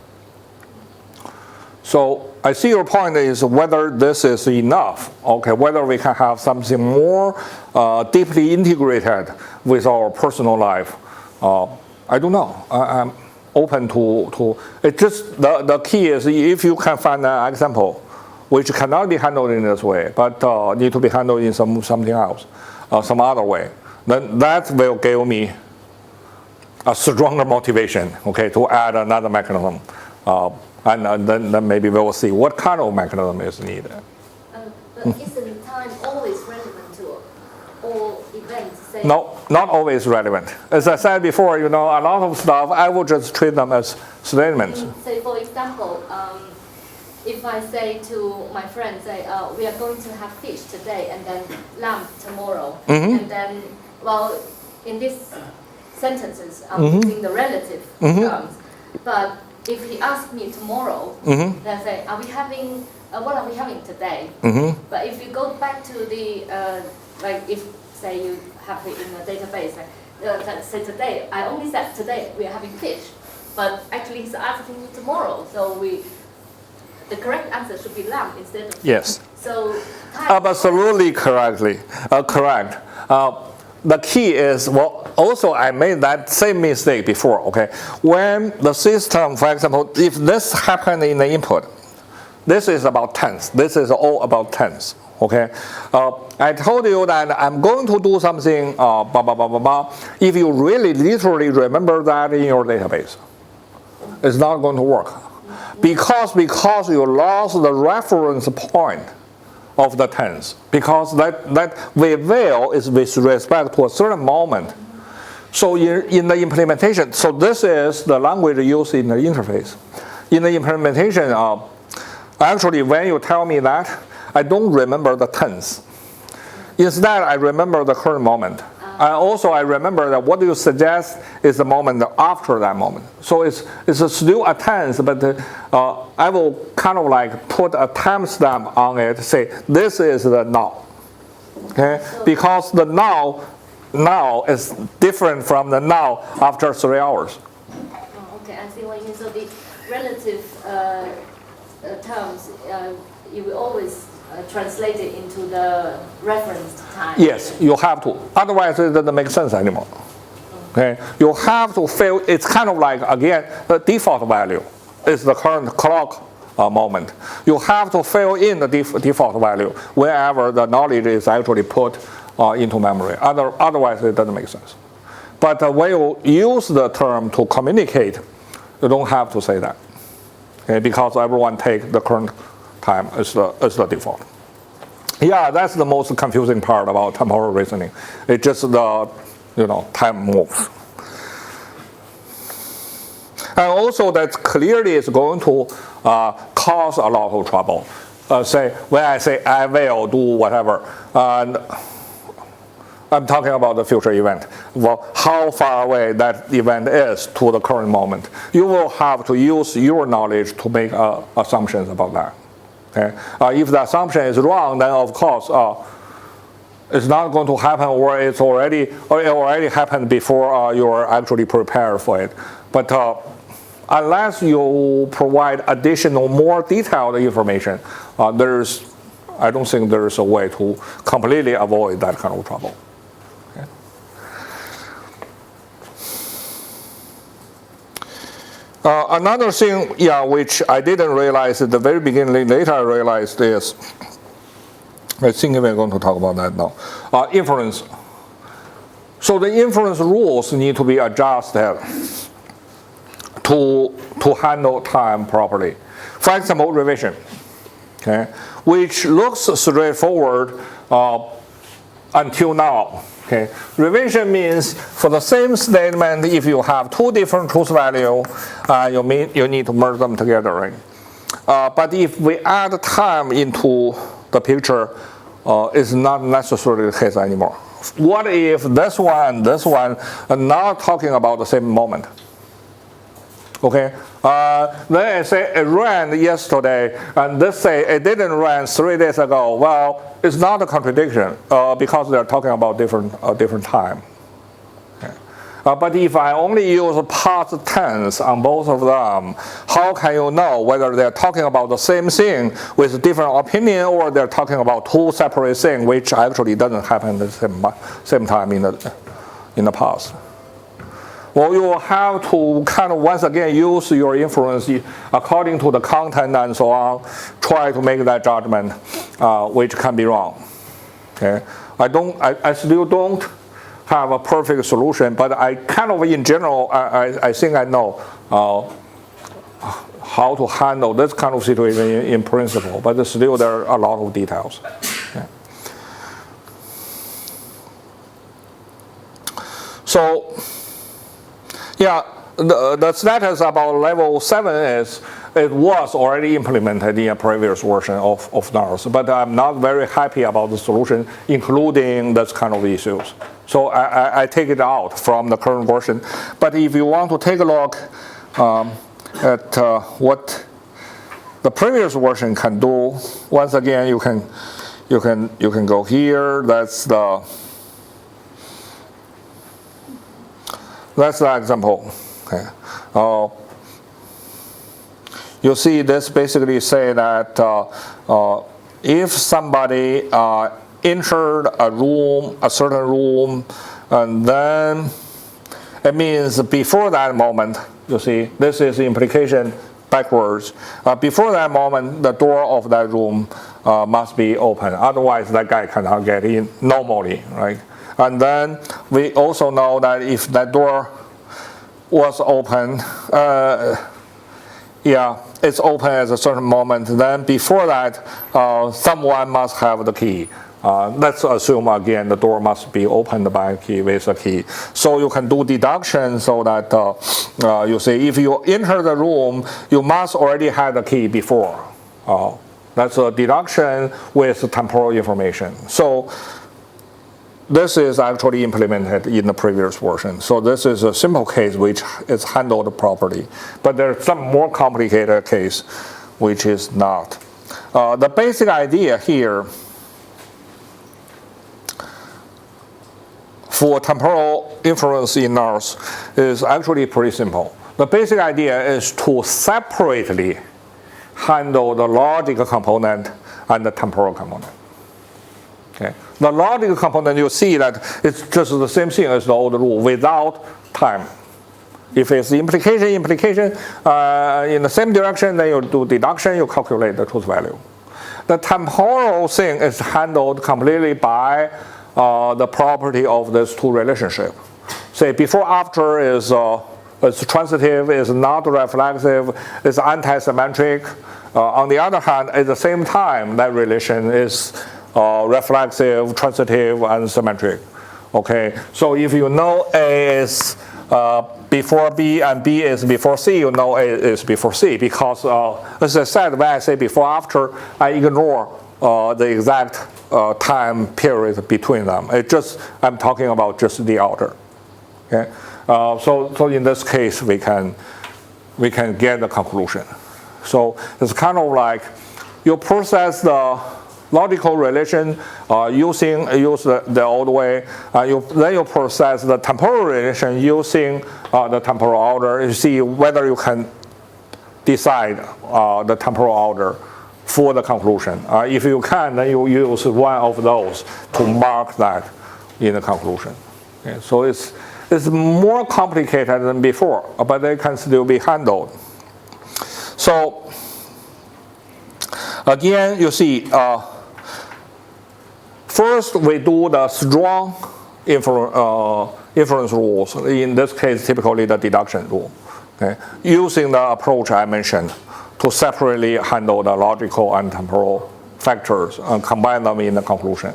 So I see your point is whether this is enough, okay, whether we can have something more deeply integrated with our personal life. I don't know. I'm open to it. Just the key is if you can find an example which cannot be handled in this way, but need to be handled in something else, some other way, then that will give me a stronger motivation, okay, to add another mechanism. And then maybe we will see what kind of mechanism is needed. But isn't time always relevant to all events? Say No, not always relevant. As I said before, a lot of stuff, I will just treat them as statements. Say, for example, if I say to my friend, say, we are going to have fish today and then lamb tomorrow, and then, well, in these sentences, I'm using the relative terms, but if he asks me tomorrow, then say, are we having, what are we having today? But if you go back to the, like if, say you have it in a database, say today, I only said today we are having fish, but actually he's asking me tomorrow, so the correct answer should be lamb instead of fish. Yes. So time Absolutely correct. The key is, well, also I made that same mistake before, okay? When the system, for example, if this happened in the input, this is about tense. This is all about tense, okay? I told you that I'm going to do something, blah, blah, blah, blah, blah. If you really literally remember that in your database, it's not going to work. Because you lost the reference point of the tense, because that we will is with respect to a certain moment. So in the implementation, so this is the language used in the interface. In the implementation, actually when you tell me that, I don't remember the tense. Instead, I remember the current moment. And also I remember that what you suggest is the moment after that moment. So it's still a tense, but I will kind of like put a timestamp on it, say this is the now. Okay? Because the now is different from the now after 3 hours. Oh, okay, I see what you mean. So the relative terms, you will always translate it into the reference time. Yes, you have to. Otherwise, it doesn't make sense anymore. Okay? You have to fill. It's kind of like, again, the default value is the current clock moment. You have to fill in the default value wherever the knowledge is actually put into memory. Otherwise, it doesn't make sense. But when you use the term to communicate, you don't have to say that. Okay? Because everyone takes the current time as the default. Yeah, that's the most confusing part about temporal reasoning. It's just the, time moves. And also that clearly is going to cause a lot of trouble. When I say I will do whatever, and I'm talking about the future event. Well, how far away that event is to the current moment. You will have to use your knowledge to make assumptions about that. Okay? If the assumption is wrong, then of course it's not going to happen, or it already happened before you are actually prepared for it. But unless you provide additional, more detailed information, I don't think there is a way to completely avoid that kind of trouble. Okay? Another thing, which I didn't realize at the very beginning, later I realized is, I think we're going to talk about that now. Inference. So the inference rules need to be adjusted to handle time properly. For example, revision, okay, which looks straightforward until now. Okay. Revision means for the same statement, if you have two different truth values, you need to merge them together. Right? But if we add time into the picture, it's not necessarily the case anymore. What if this one and this one are not talking about the same moment? Okay, then I say it ran yesterday, and this say it didn't run 3 days ago. Well, it's not a contradiction because they're talking about different time. Okay. But if I only use past tense on both of them, how can you know whether they're talking about the same thing with different opinion, or they're talking about two separate things which actually doesn't happen at the same time in the past? Well, you will have to kind of once again use your inference according to the content and so on, try to make that judgment, which can be wrong. Okay, I still don't have a perfect solution, but I kind of in general, I think I know how to handle this kind of situation in principle, but still there are a lot of details. Okay. So, yeah, the status about level 7 is it was already implemented in a previous version of NARS, but I'm not very happy about the solution, including this kind of issues. So I take it out from the current version. But if you want to take a look at what the previous version can do, once again you can go here. That's the example. Okay. You see this basically say that if somebody entered a certain room, and then it means before that moment, you see, this is the implication backwards. Before that moment, the door of that room must be open. Otherwise, that guy cannot get in normally, right? And then we also know that if that door was open, it's open at a certain moment, then before that, someone must have the key. Let's assume again the door must be opened by a key with a key. So you can do deduction so that you say if you enter the room, you must already have the key before. That's a deduction with temporal information. So this is actually implemented in the previous version. So this is a simple case which is handled properly. But there's some more complicated case which is not. The basic idea here for temporal inference in NARS is actually pretty simple. The basic idea is to separately handle the logical component and the temporal component. Okay. The logical component, you see that it's just the same thing as the old rule without time. If it's implication in the same direction, then you do deduction, you calculate the truth value. The temporal thing is handled completely by the property of these two relationships. Say before after is transitive, is not reflexive, is anti-symmetric. On the other hand, at the same time, that relation is reflexive, transitive, and symmetric. Okay, so if you know A is before B and B is before C, you know A is before C, because as I said, when I say before after, I ignore the exact time period between them. I'm talking about just the outer. Okay, so in this case we can get the conclusion. So it's kind of like you process the logical relation use the old way. Then you process the temporal relation using the temporal order. You see whether you can decide the temporal order for the conclusion. If you can, then you use one of those to mark that in the conclusion. Okay, so it's more complicated than before, but they can still be handled. So again, you see, first we do the strong inference rules. In this case, typically the deduction rule. Okay, using the approach I mentioned to separately handle the logical and temporal factors and combine them in the conclusion.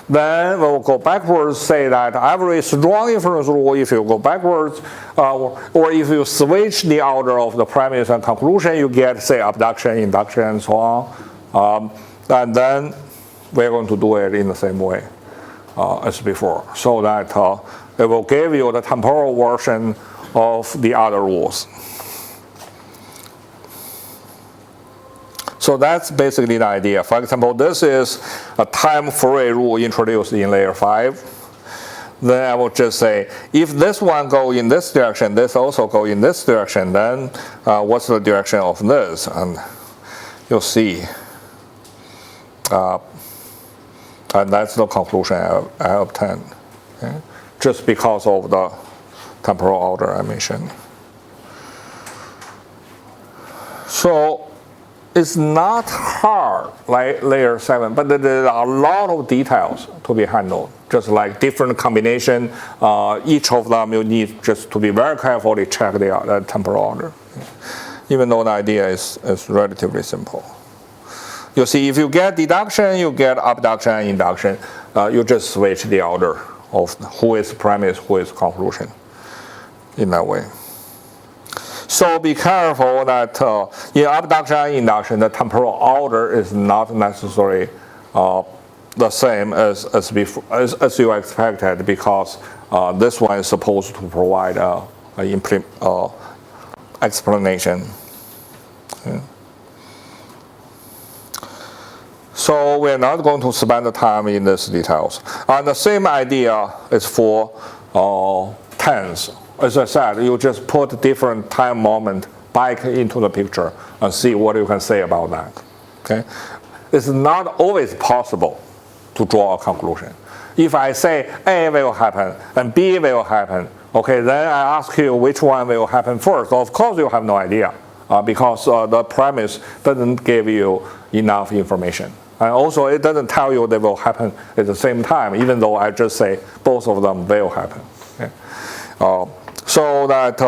Then we'll go backwards, say that every strong inference rule, if you go backwards, or if you switch the order of the premise and conclusion, you get, say, abduction, induction, and so on. And then we're going to do it in the same way as before, so that it will give you the temporal version of the other rules. So that's basically the idea. For example, this is a time-free rule introduced in layer 5. then I will just say, if this one go in this direction, this also go in this direction, then what's the direction of this? And you'll see. And that's the conclusion I obtained, okay? Just because of the temporal order I mentioned. So it's not hard like layer 7, but there are a lot of details to be handled. Just like different combination, each of them you need just to be very carefully check the temporal order. Even though the idea is relatively simple. You see, if you get deduction, you get abduction and induction. You just switch the order of who is premise, who is conclusion in that way. So be careful that in abduction and induction, the temporal order is not necessarily the same as you expected, because this one is supposed to provide an explanation. Okay. So we're not going to spend the time in these details. And the same idea is for tense. As I said, you just put different time moment back into the picture and see what you can say about that. Okay? It's not always possible to draw a conclusion. If I say A will happen and B will happen, okay, then I ask you which one will happen first. Of course, you have no idea because the premise doesn't give you enough information. And also, it doesn't tell you they will happen at the same time, even though I just say both of them will happen. Okay? So that,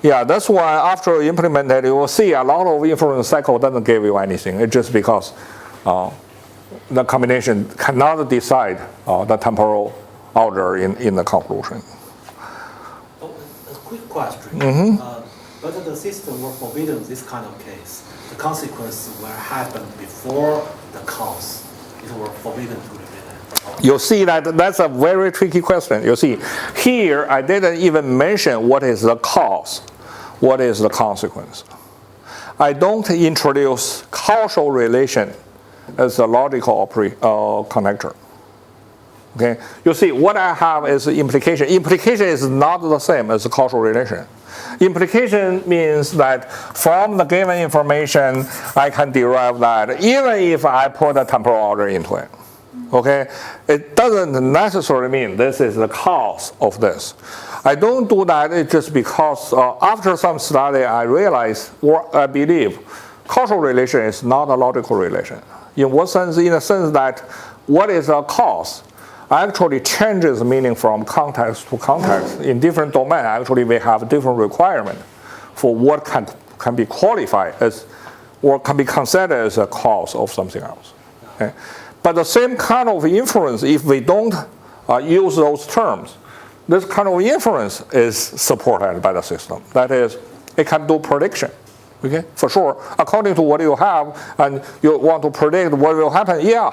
yeah, that's why after you implement it, you will see a lot of inference cycle doesn't give you anything. It's just because the combination cannot decide the temporal order in the conclusion. Oh, a quick question. Whether the system were forbidden this kind of case, the consequence will happen before the cause. It were forbidden to reveal it. You see that's a very tricky question. You see, here I didn't even mention what is the cause, what is the consequence. I don't introduce causal relation as a logical connector. Okay, you see, what I have is implication. Implication is not the same as causal relation. Implication means that from the given information, I can derive that even if I put a temporal order into it. Okay, it doesn't necessarily mean this is the cause of this. I don't do that. It's just because after some study, I realize or I believe causal relation is not a logical relation. In what sense? In the sense that what is a cause actually changes meaning from context to context. In different domains, actually we have different requirements for what can be qualified as or can be considered as a cause of something else. Okay? But the same kind of inference, if we don't use those terms, this kind of inference is supported by the system. That is, it can do prediction. Okay, for sure. According to what you have, and you want to predict what will happen, yeah.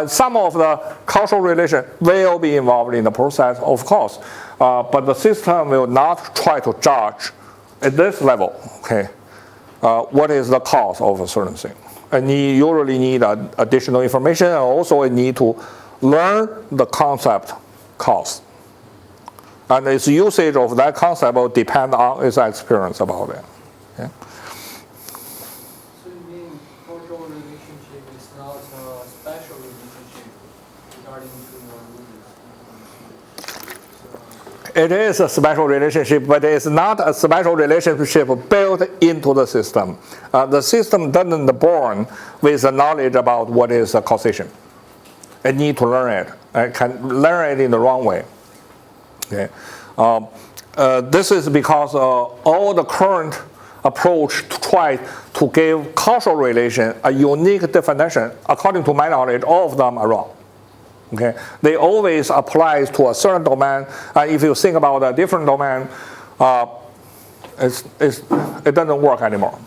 Some of the causal relation will be involved in the process, of course, but the system will not try to judge at this level, okay, what is the cause of a certain thing. And you usually need additional information, and also it need to learn the concept cause. And its usage of that concept will depend on its experience about it. Okay? So you mean causal relationship is not a special relationship regarding to your It is a special relationship, but it's not a special relationship built into the system. The system doesn't born with the knowledge about what is a causation. It needs to learn it. It can learn it in the wrong way. Okay. This is because all the current approach to try to give causal relation a unique definition, according to my knowledge, all of them are wrong. Okay, they always apply to a certain domain. If you think about a different domain, it doesn't work anymore.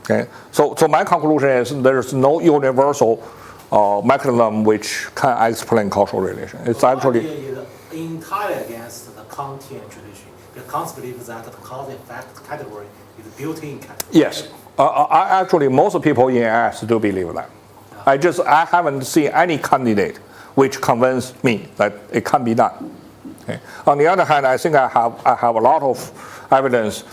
Okay, so my conclusion is there's no universal mechanism which can explain causal relation. It's actually entirely against the Kantian tradition. The Kant believes that the cause-effect category is built-in category. Yes, actually most people in AS do believe that. I haven't seen any candidate which convince me that it can be done. Okay. On the other hand, I think I have a lot of evidence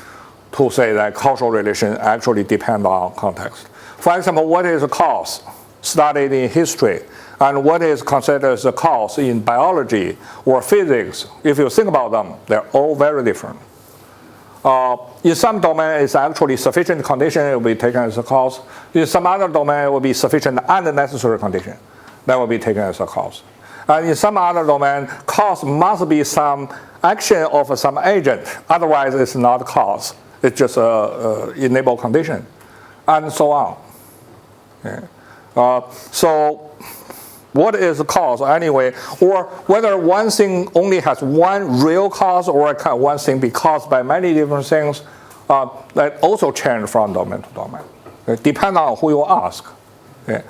to say that causal relations actually depend on context. For example, what is a cause studied in history, and what is considered as a cause in biology or physics? If you think about them, they're all very different. In some domain, it's actually sufficient condition, it will be taken as a cause. In some other domain, it will be sufficient and necessary condition that will be taken as a cause. And in some other domain, cause must be some action of some agent. Otherwise, it's not cause. It's just an enable condition, and so on. Okay. So what is the cause anyway? Or whether one thing only has one real cause, or can one thing be caused by many different things, that also change from domain to domain. Okay. Depends on who you ask. Okay.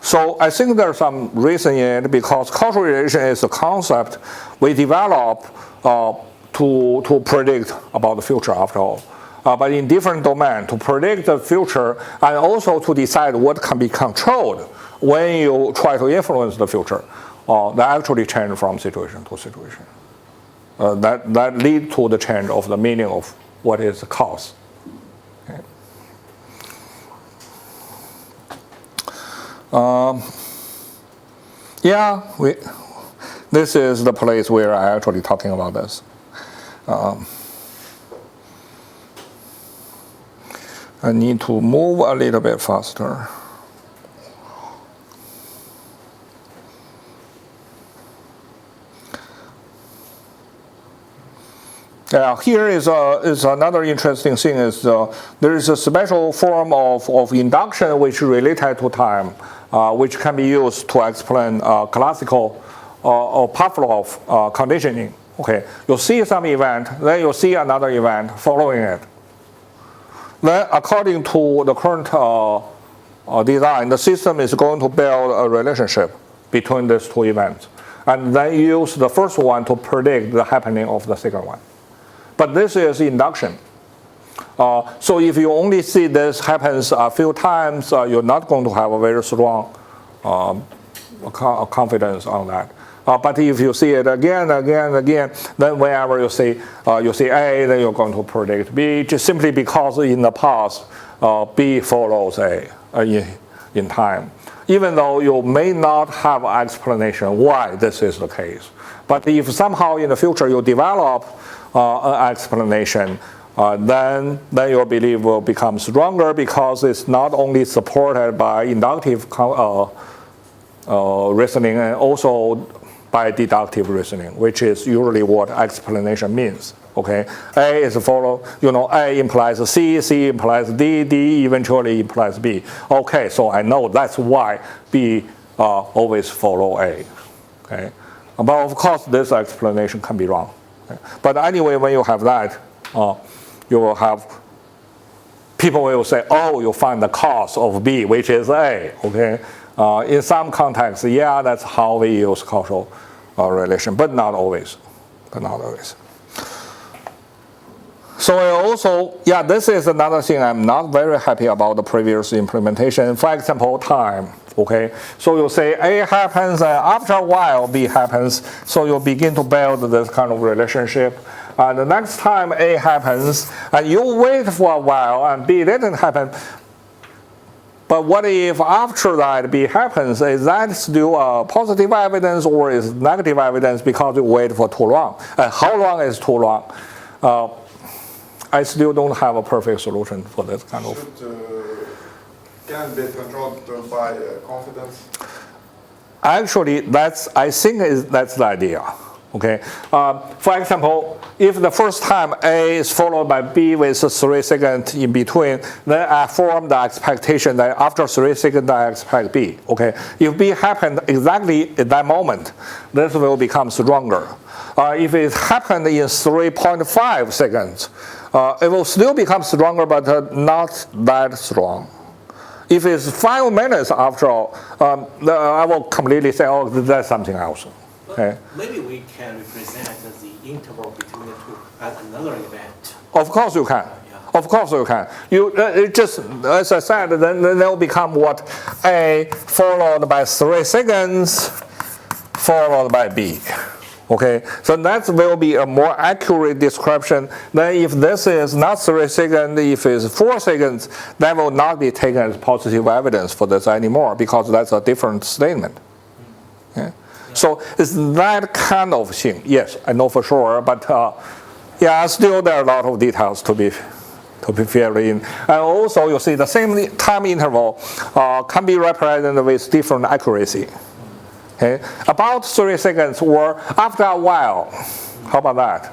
So I think there's some reason in it, because causal relation is a concept we develop to predict about the future after all. But in different domains, to predict the future and also to decide what can be controlled when you try to influence the future, that actually change from situation to situation. That lead to the change of the meaning of what is the cause. Okay. This is the place where I actually talking about this. I need to move a little bit faster. Here is another interesting thing is there is a special form of induction which is related to time, which can be used to explain classical or Pavlov conditioning. Okay, you see some event, then you see another event following it. Then according to the current design, the system is going to build a relationship between these two events, and then use the first one to predict the happening of the second one. But this is induction. So if you only see this happens a few times, you're not going to have a very strong confidence on that. But if you see it again, then whenever you see A, then you're going to predict B, just simply because in the past, B follows A in time. Even though you may not have an explanation why this is the case. But if somehow in the future you develop an explanation, then your belief will become stronger, because it's not only supported by inductive reasoning and also by deductive reasoning, which is usually what explanation means. Okay, A is follow, A implies C, C implies D, D eventually implies B. Okay, so I know that's why B always follow A. Okay, but of course this explanation can be wrong. Okay? But anyway, when you have that, you will have people will say, oh, you find the cause of B, which is A. Okay. In some contexts, that's how we use causal relation, but not always. So also, this is another thing I'm not very happy about the previous implementation. For example, time. Okay, so you say A happens, and after a while B happens. So you begin to build this kind of relationship. And the next time A happens, and you wait for a while, and B didn't happen. But what if after that B happens? Is that still positive evidence or is negative evidence because you wait for too long? How long is too long? I still don't have a perfect solution for this kind of. Can be controlled by confidence? Actually, I think that's the idea. Okay. For example, if the first time A is followed by B with 3 seconds in between, then I form the expectation that after 3 seconds I expect B. Okay. If B happened exactly at that moment, this will become stronger. If it happened in 3.5 seconds, it will still become stronger, but not that strong. If it's 5 minutes after all, I will completely say, oh, that's something else. Okay. Maybe we can represent the interval between the two as another event. Of course you can. Of course you can. It just, as I said, then will become what A followed by 3 seconds, followed by B. Okay, so that will be a more accurate description than if this is not 3 seconds, if it's 4 seconds, that will not be taken as positive evidence for this anymore because that's a different statement. Okay? So it's that kind of thing. Yes, I know for sure, but yeah, still there are a lot of details to be filled in. And also, you see the same time interval can be represented with different accuracy. Okay? About 3 seconds or after a while. How about that?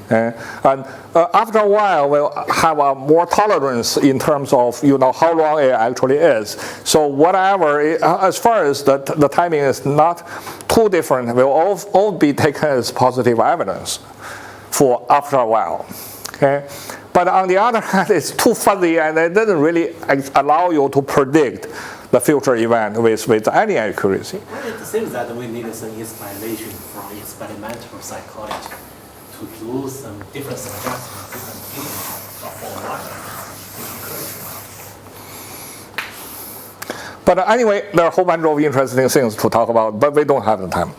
Okay? And after a while, we'll have a more tolerance in terms of how long it actually is. So whatever, as far as the timing is not too different, will all be taken as positive evidence for after a while. Okay? But on the other hand, it's too fuzzy and it doesn't really allow you to predict the future event with any accuracy. Well, it seems that we need some inspiration from experimental psychology to do some different suggestions, different for But anyway, there are a whole bunch of interesting things to talk about, but we don't have the time.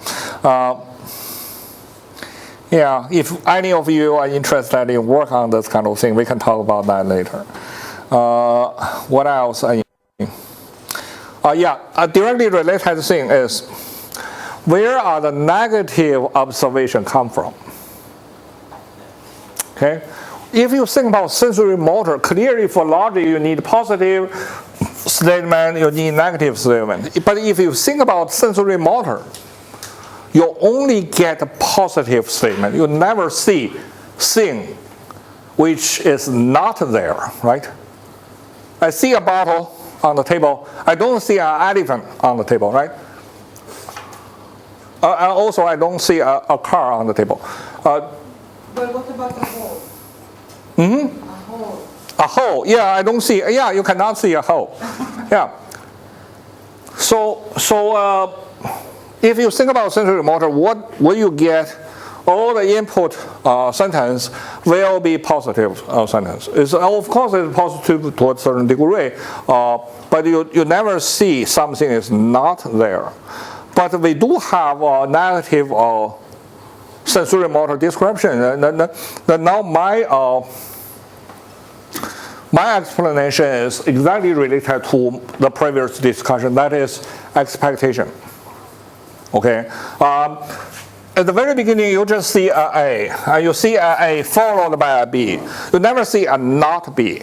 Yeah, if any of you are interested in work on this kind of thing, we can talk about that later. What else? Yeah, a directly related thing is, where are the negative observations come from? Okay, if you think about sensory motor, clearly for logic you need positive statement, you need negative statement. But if you think about sensory motor, you only get a positive statement. You never see thing which is not there, right? I see a bottle on the table. I don't see an elephant on the table, right? And also, I don't see a car on the table. But what about the hole? Mm-hmm. A hole. A hole. Yeah, I don't see. Yeah, you cannot see a hole. Yeah. So if you think about sensory motor, what will you get? All the input sentence will be positive sentence. Of course, it's positive to a certain degree, but you never see something is not there. But we do have a negative sensory motor description. Now my explanation is exactly related to the previous discussion. That is expectation. Okay. At the very beginning, you just see a A, and you see a A followed by a B. You never see a not B.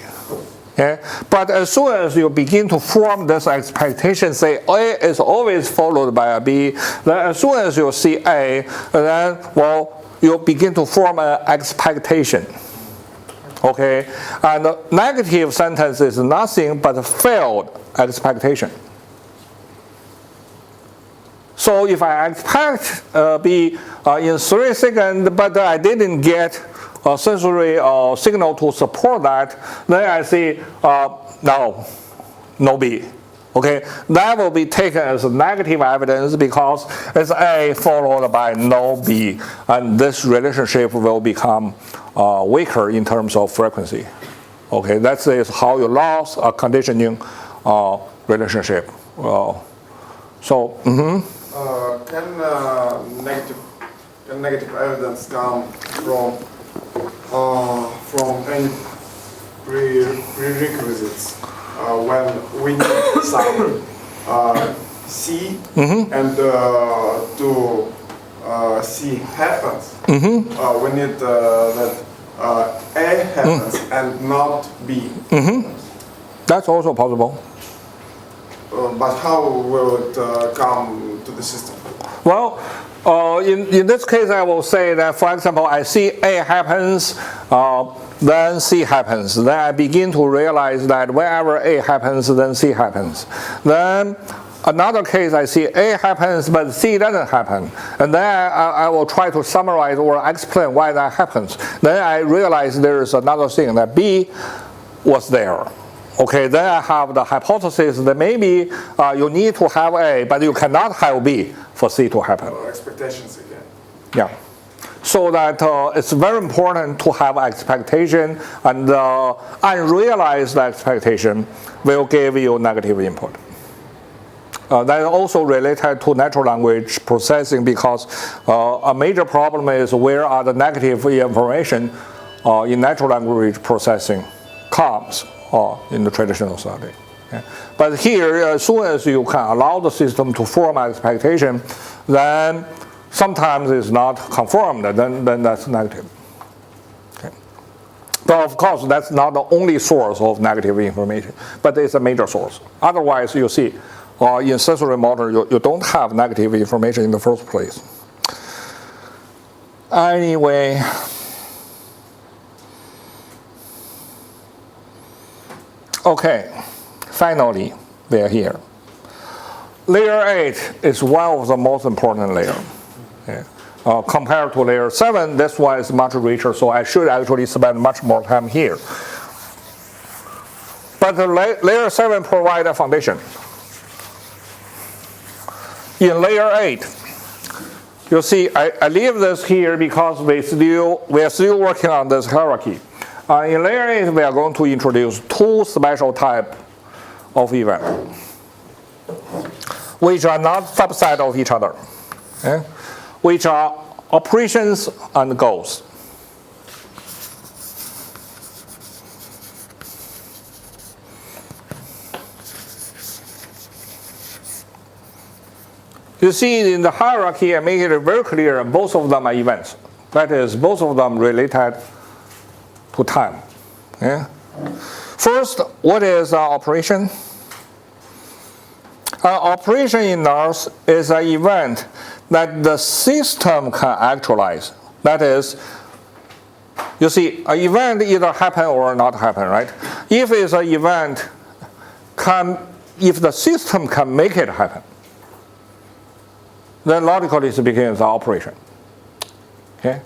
Okay? But as soon as you begin to form this expectation, say A is always followed by a B, then as soon as you see A, then, well, you begin to form an expectation. Okay? And the negative sentence is nothing but failed expectation. So if I expect B in 3 seconds, but I didn't get a sensory signal to support that, then I say no B. Okay, that will be taken as negative evidence because it's A followed by no B, and this relationship will become weaker in terms of frequency. Okay, that is how you lost a conditioning relationship. So. Mm-hmm. Can negative evidence come from any prerequisites when we need some C and to C happens? We need that A happens and not B. That's also possible. But how will it come to the system? Well, in this case, I will say that, for example, I see A happens, then C happens. Then I begin to realize that wherever A happens, then C happens. Then another case, I see A happens, but C doesn't happen. And then I will try to summarize or explain why that happens. Then I realize there is another thing, that B was there. Okay, then I have the hypothesis that maybe you need to have A, but you cannot have B for C to happen. Expectations again. Yeah. So that it's very important to have expectation, and unrealized expectation will give you negative input. That is also related to natural language processing because a major problem is where are the negative information in natural language processing comes in the traditional study. Okay. But here, as soon as you can allow the system to form expectation, then sometimes it's not confirmed, then that's negative. Okay. But of course, that's not the only source of negative information, but it's a major source. Otherwise, you see, in sensory motor, you don't have negative information in the first place. Anyway, okay, finally, we are here. Layer 8 is one of the most important layers. Okay. Compared to layer 7, this one is much richer, so I should actually spend much more time here. But the layer 7 provides a foundation. In layer 8, you see, I leave this here because we are still working on this hierarchy. In layer 8, we are going to introduce two special types of events, which are not subset of each other, okay? Which are operations and goals. You see in the hierarchy, I make it very clear both of them are events. That is, both of them related to time. Okay? First, what is an operation? An operation in NARS is an event that the system can actualize. That is, you see, an event either happen or not happen, right? If it's an event, if the system can make it happen, then logically speaking, it's an operation. Okay?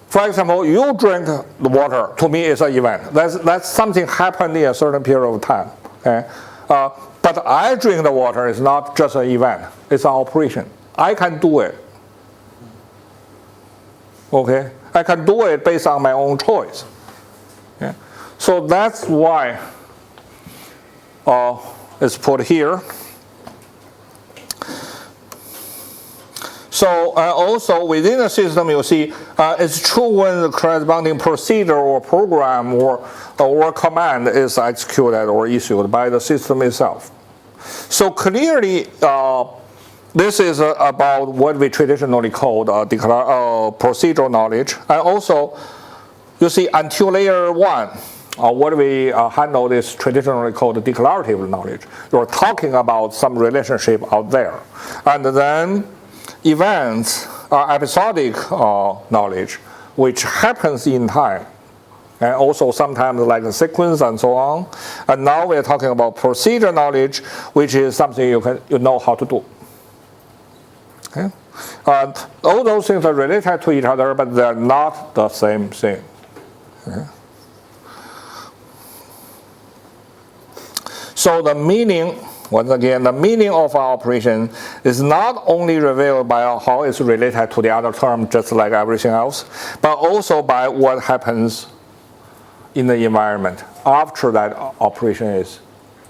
For example, you drink the water, to me it's an event. That's something happened in a certain period of time. Okay? But I drink the water is not just an event, it's an operation. I can do it. Okay? I can do it based on my own choice. Okay? So that's why it's put here. So also within the system, you see, it's true when the corresponding procedure or program or command is executed or issued by the system itself. So clearly, this is about what we traditionally call procedural knowledge. And also, you see, until layer 1, what we handle is traditionally called declarative knowledge. You're talking about some relationship out there. And then events are episodic knowledge, which happens in time. And also sometimes like a sequence and so on. And now we're talking about procedure knowledge, which is something you know how to do. Okay? All those things are related to each other, but they're not the same thing. Okay? So the meaning, once again, the meaning of our operation is not only revealed by how it's related to the other term, just like everything else, but also by what happens in the environment after that operation is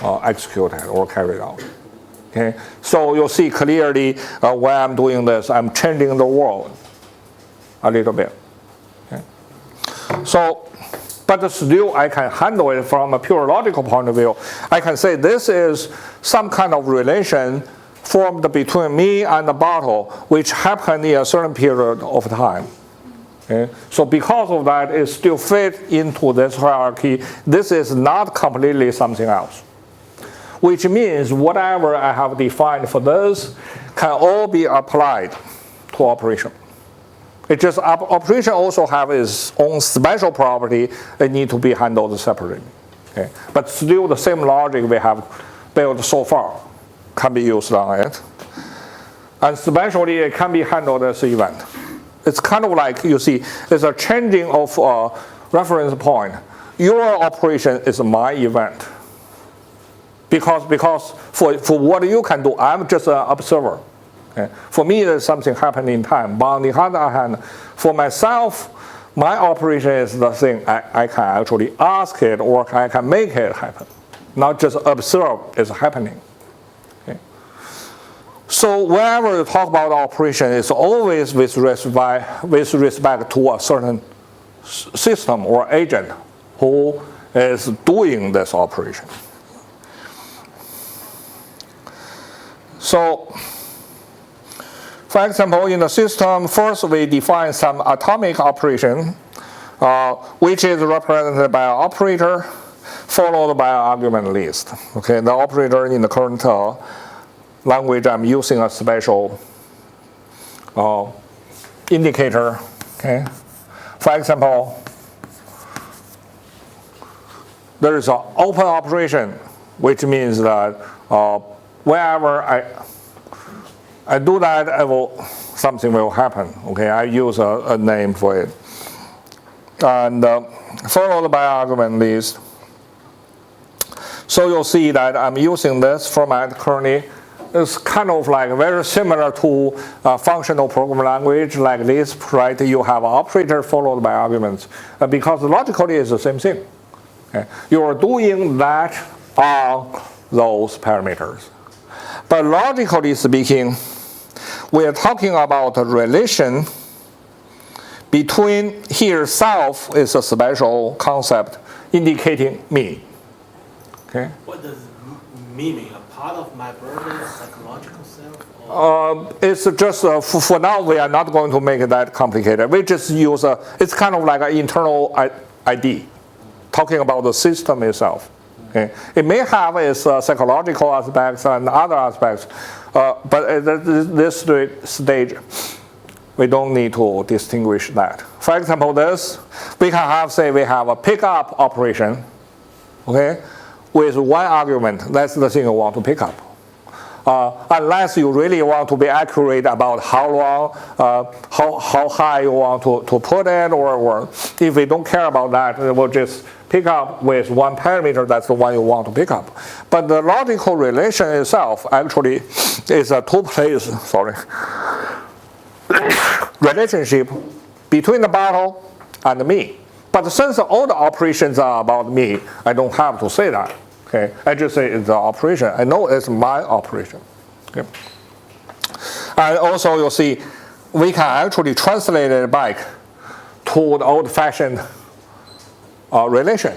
executed or carried out. Okay? So you'll see clearly when I'm doing this, I'm changing the world a little bit. Okay? So, but still I can handle it from a pure logical point of view. I can say this is some kind of relation formed between me and the bottle, which happened in a certain period of time. Okay? So because of that, it still fits into this hierarchy. This is not completely something else. Which means whatever I have defined for this can all be applied to operation. It just operation also have its own special property that need to be handled separately. Okay? But still the same logic we have built so far can be used on it. And especially it can be handled as an event. It's kind of like, you see, it's a changing of reference point. Your operation is my event. Because for what you can do, I'm just an observer. Okay? For me, there's something happening in time. But on the other hand, for myself, my operation is the thing I can actually ask it or I can make it happen. Not just observe it's happening. So whenever you talk about operation, it's always with respect to a certain system or agent who is doing this operation. So, for example, in the system, first we define some atomic operation, which is represented by an operator followed by an argument list. Okay, the operator in the current language, I'm using a special indicator. Okay, for example, there is an open operation, which means that whenever I do that, something will happen. Okay, I use a name for it, and followed by argument list. So you'll see that I'm using this format currently. It's kind of like very similar to a functional programming language like this, right? You have an operator followed by arguments, because logically it's the same thing. Okay? You are doing that on those parameters. But logically speaking, we are talking about a relation between here self is a special concept indicating me. Okay? What does me mean? A part of my broader psychological self? Or? It's just, for now, we are not going to make it that complicated. We just use it's kind of like an internal ID, talking about the system itself. Okay? It may have its psychological aspects and other aspects, but at this stage, we don't need to distinguish that. For example, this, we can have, say, we have a pickup operation, okay, with one argument. That's the thing you want to pick up. Unless you really want to be accurate about how long, how high you want to put it, or if we don't care about that, we'll just pick up with one parameter, that's the one you want to pick up. But the logical relation itself actually is a two-place, relationship between the bottle and me. But since all the operations are about me, I don't have to say that. Okay, I just say it's the operation. I know it's my operation. Okay. And also you'll see we can actually translate it back to the old-fashioned relation.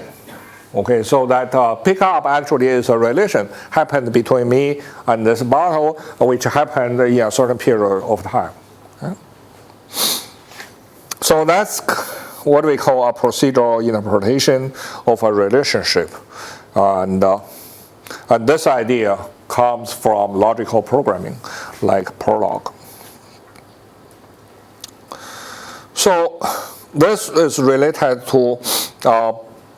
Okay, so that pickup actually is a relation happened between me and this bottle, which happened in a certain period of time. Okay. So that's what we call a procedural interpretation of a relationship. And this idea comes from logical programming, like Prolog. So this is related to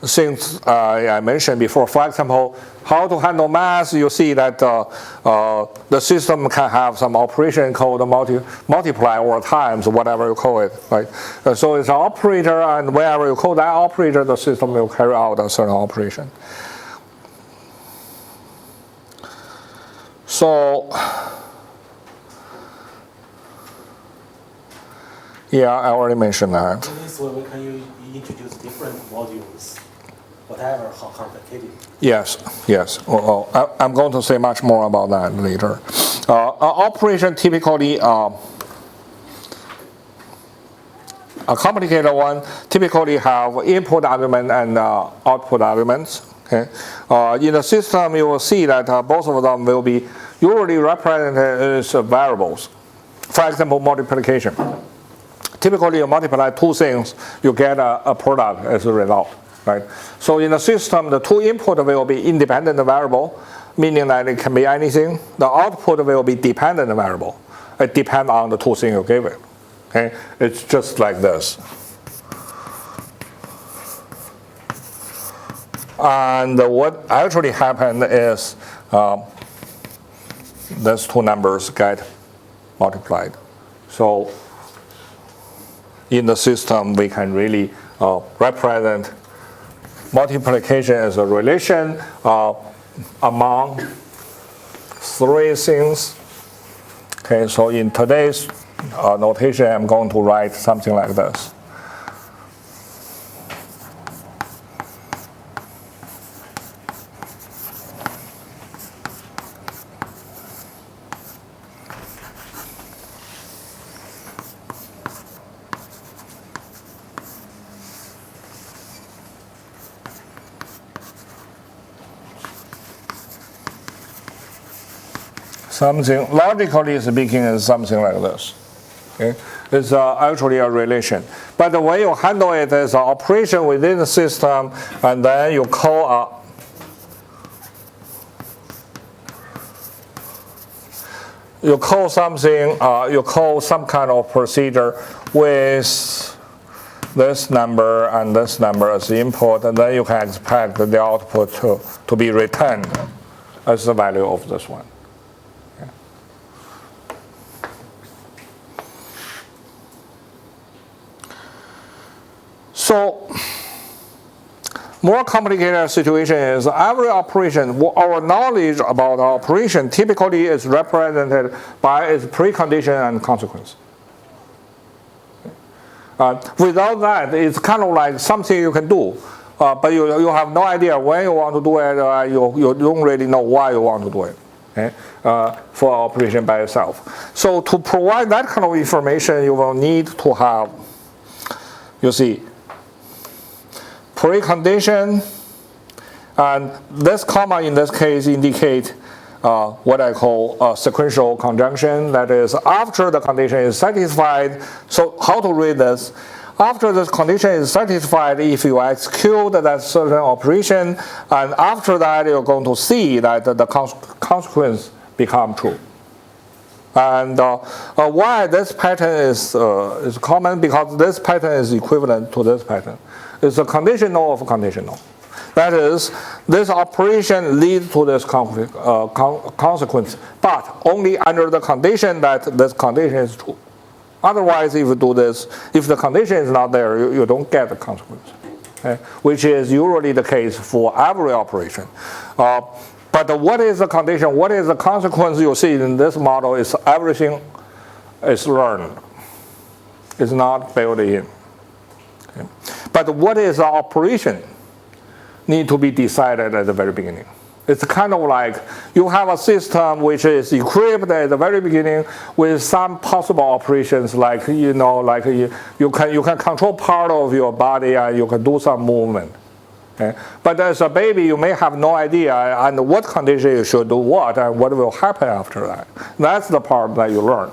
things I mentioned before. For example, how to handle math. You see that the system can have some operation called multiply or times, whatever you call it. Right? So it's an operator, and whenever you call that operator, the system will carry out a certain operation. So, yeah, I already mentioned that. In this way, can you introduce different modules, whatever, how complicated? Yes. I'm going to say much more about that later. Operation typically, a complicated one, typically have input argument and output arguments. Okay. In the system, you will see that both of them will be usually represented as variables. For example, multiplication. Typically, you multiply two things, you get a product as a result. Right? So in the system, the two input will be independent variable, meaning that it can be anything. The output will be dependent variable. It depends on the two things you give it. Okay? It's just like this. And what actually happened is these two numbers get multiplied. So in the system, we can really represent multiplication as a relation among three things. Okay, so in today's notation, I'm going to write something like this. something, logically speaking, is something like this. Okay? It's actually a relation. But the way you handle it is an operation within the system, and then you call something, you call some kind of procedure with this number and this number as input, and then you can expect the output to be returned as the value of this one. Okay. So, more complicated situation is every operation, our knowledge about our operation typically is represented by its precondition and consequence. Without that, it's kind of like something you can do, but you have no idea when you want to do it, you don't really know why you want to do it, okay? For operation by itself. So to provide that kind of information, you will need to have, you see, precondition, and this comma in this case indicate what I call a sequential conjunction. That is, after the condition is satisfied. So how to read this? After this condition is satisfied, if you execute that certain operation, and after that you're going to see that the consequence become true. And why this pattern is common? Because this pattern is equivalent to this pattern. It's a conditional of conditional. That is, this operation leads to this consequence, but only under the condition that this condition is true. Otherwise, if you do this, if the condition is not there, you don't get the consequence, okay? Which is usually the case for every operation. But what is the condition? What is the consequence you see in this model is everything is learned. It's not built in. Okay? But what is the operation need to be decided at the very beginning. It's kind of like you have a system which is equipped at the very beginning with some possible operations, like you can control part of your body and you can do some movement. Okay? But as a baby, you may have no idea and what condition you should do what and what will happen after that. That's the part that you learn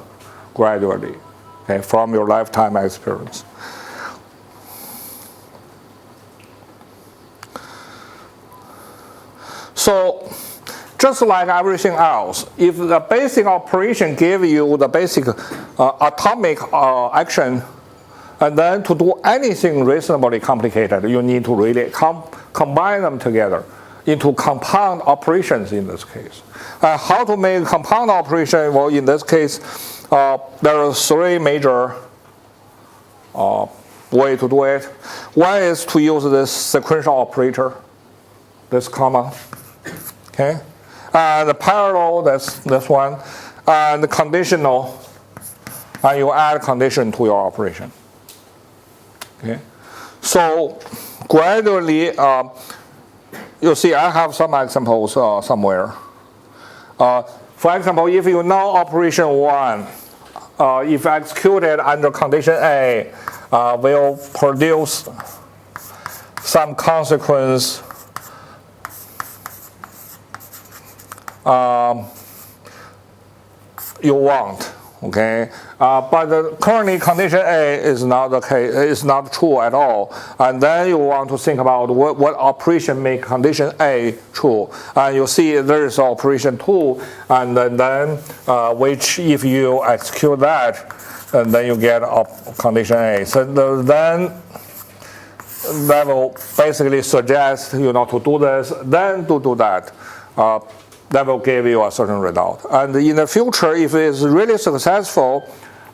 gradually, okay, from your lifetime experience. So, just like everything else, if the basic operation gave you the basic atomic action, and then to do anything reasonably complicated, you need to really combine them together into compound operations in this case. How to make compound operation? Well, in this case, there are three major ways to do it. One is to use this sequential operator, this comma. Okay, the parallel, that's this one, and the conditional, and you add condition to your operation. Okay, so gradually, you see, I have some examples somewhere. For example, if you know operation 1, if executed under condition A, will produce some consequence you want, okay? But currently condition A is not the case, is not true at all. And then you want to think about what operation make condition A true. And you see there is operation 2, and then which if you execute that, and then you get condition A. So then that will basically suggest to do this, then to do that. That will give you a certain result. And in the future, if it's really successful,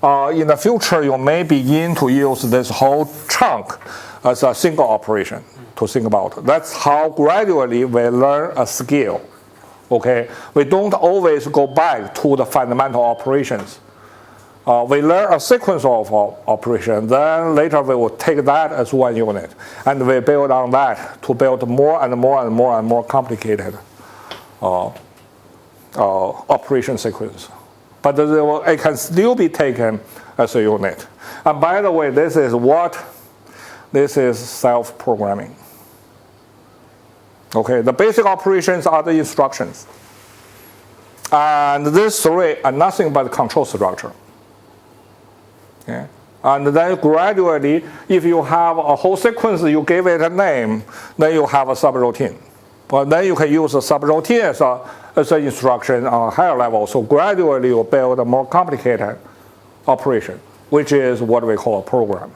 in the future you may begin to use this whole chunk as a single operation to think about. That's how gradually we learn a skill. Okay, we don't always go back to the fundamental operations. We learn a sequence of operations, then later we will take that as one unit, and we build on that to build more and more and more and more complicated operation sequence. But it can still be taken as a unit. And by the way, this is self-programming. Okay, the basic operations are the instructions. And these three are nothing but control structure. Okay? And then gradually, if you have a whole sequence, you give it a name, then you have a subroutine. But then you can use a subroutine as an instruction on a higher level. So gradually you build a more complicated operation, which is what we call a program,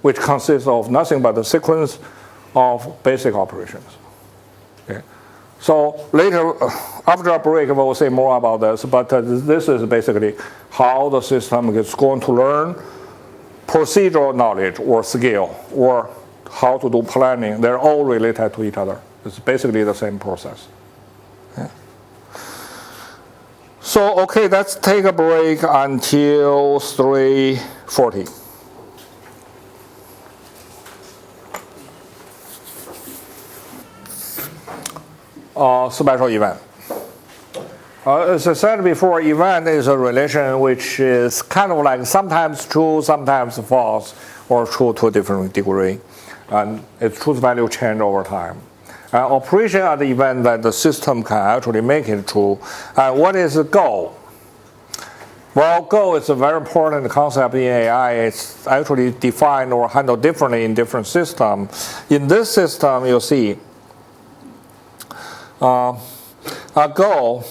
which consists of nothing but a sequence of basic operations. Okay? So later, after a break, we'll say more about this, but this is basically how the system is going to learn procedural knowledge or skill or how to do planning. They're all related to each other. It's basically the same process. Yeah. So, okay, let's take a break until 3:40. Special event. As I said before, event is a relation which is kind of like sometimes true, sometimes false, or true to a different degree. And its truth value change over time. Operation are the event that the system can actually make it true. What is the goal? Well, goal is a very important concept in AI. It's actually defined or handled differently in different systems. In this system, you'll see a goal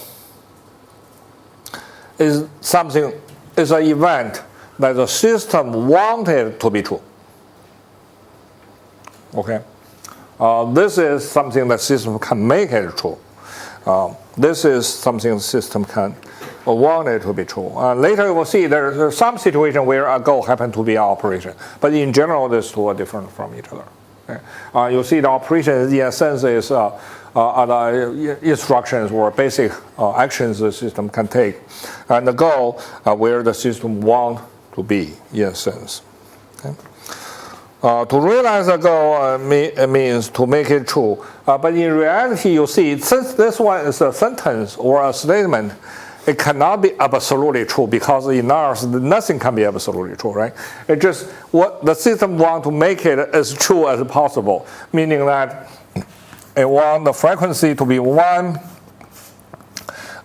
is something, is an event that the system wanted to be true. Okay? This is something the system can make it true. This is something the system can want it to be true. Later you will see there's some situation where a goal happens to be an operation. But in general, these two are different from each other. Okay? You'll see the operation in a sense is other instructions or basic actions the system can take. And the goal where the system wants to be in a sense. Okay? To realize a goal means to make it true. But in reality, you see, since this one is a sentence or a statement, it cannot be absolutely true because in NARS, nothing can be absolutely true, right? It just what the system wants to make it as true as possible, meaning that it wants the frequency to be 1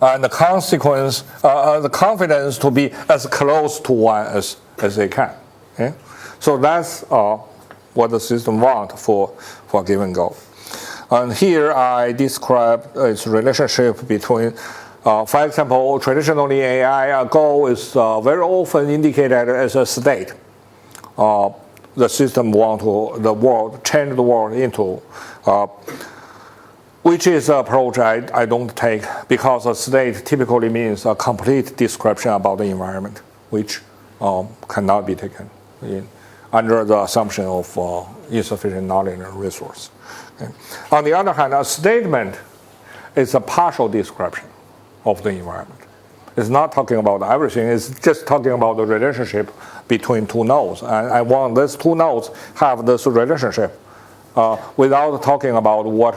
and the consequence, the confidence to be as close to 1 as they can. Okay? So that's what the system wants for a given goal. And here I describe its relationship between, for example, traditionally AI, a goal is very often indicated as a state. The system wants to change the world into, which is an approach I don't take because a state typically means a complete description about the environment, which cannot be taken under the assumption of insufficient knowledge and resource. Okay. On the other hand, a statement is a partial description of the environment. It's not talking about everything, it's just talking about the relationship between two nodes. And I want these two nodes have this relationship without talking about what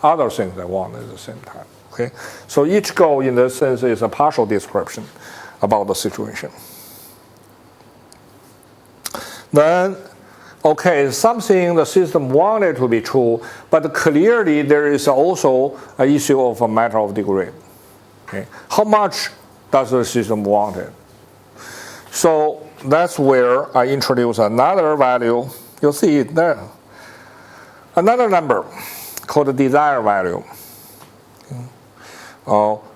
other things I want at the same time. Okay? So each goal in this sense is a partial description about the situation. Then, okay, something the system wanted to be true, but clearly there is also an issue of a matter of degree. Okay? How much does the system want it? So that's where I introduce another value. You'll see it there. Another number called the desire value,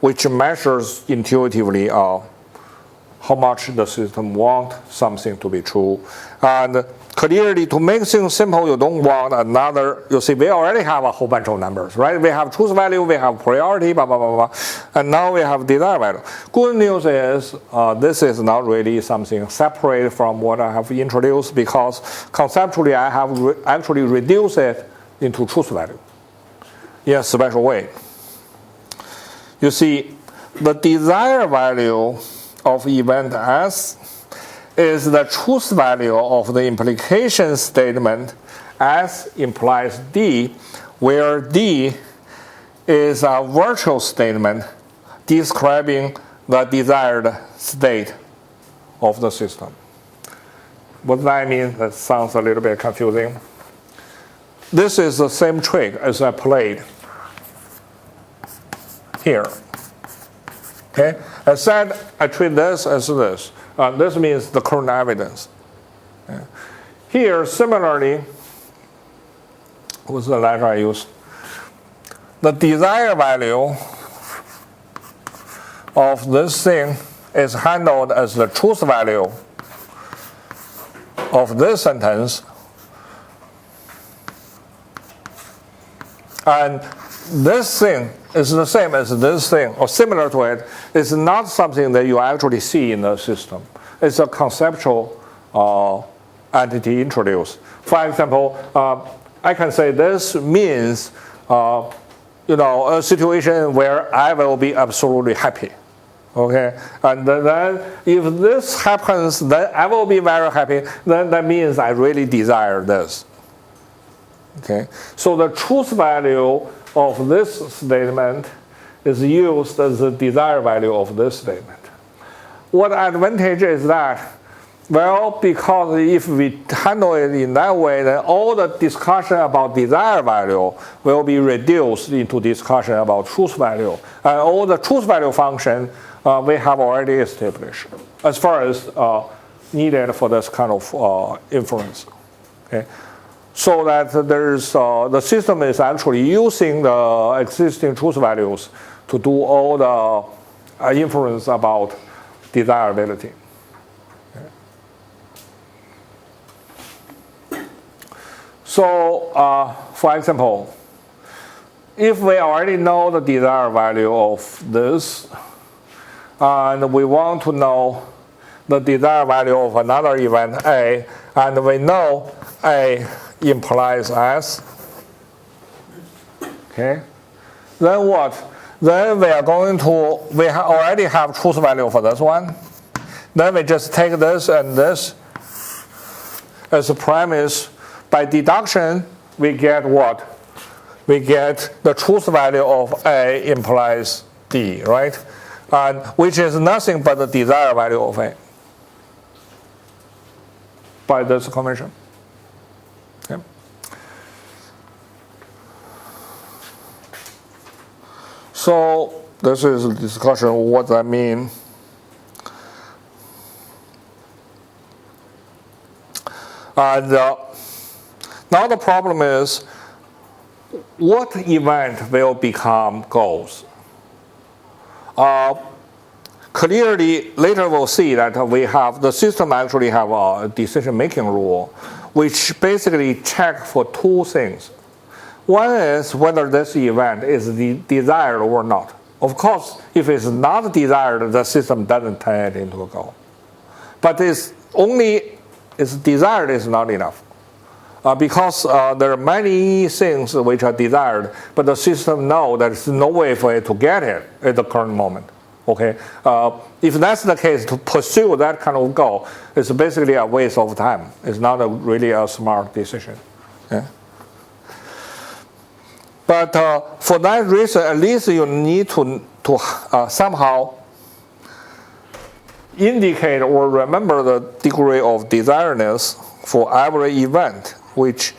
which measures intuitively how much the system wants something to be true. And clearly, to make things simple, you don't want another. You see, we already have a whole bunch of numbers, right? We have truth value, we have priority, blah, blah, blah, blah. And now we have desire value. Good news is this is not really something separate from what I have introduced because conceptually I have actually reduced it into truth value in a special way. You see, the desire value of event S is the truth value of the implication statement S implies D, where D is a virtual statement describing the desired state of the system. What does that mean? That sounds a little bit confusing. This is the same trick as I played here. Okay, I said I treat this as this. This means the current evidence. Okay. Here, similarly, what's the letter I use? The desired value of this thing is handled as the truth value of this sentence. And this thing is the same as this thing, or similar to it. It's not something that you actually see in the system. It's a conceptual entity introduced. For example, I can say this means a situation where I will be absolutely happy. Okay, and then if this happens, then I will be very happy. Then that means I really desire this. Okay, so the truth value of this statement is used as the desired value of this statement. What advantage is that? Well, because if we handle it in that way, then all the discussion about desired value will be reduced into discussion about truth value. And all the truth value function we have already established as far as needed for this kind of inference. Okay? So that there's, the system is actually using the existing truth values to do all the inference about desirability. So, for example, if we already know the desired value of this, and we want to know the desired value of another event A, and we know A implies S, okay, then what? Then we are going to, we already have truth value for this one. Then we just take this and this as a premise. By deduction, we get what? We get the truth value of A implies D, right? And which is nothing but the desired value of A by this convention. Okay. So this is a discussion of what that means. And now the problem is, what event will become goals? Clearly, later we'll see that we have, the system actually have a decision-making rule, which basically check for two things. One is whether this event is desired or not. Of course, if it's not desired, the system doesn't turn it into a goal. But it's desired is not enough. Because there are many things which are desired, but the system knows there's no way for it to get it at the current moment. Okay, if that's the case, to pursue that kind of goal is basically a waste of time. It's not really a smart decision. Yeah? But for that reason, at least you need to somehow indicate or remember the degree of desiredness for every event which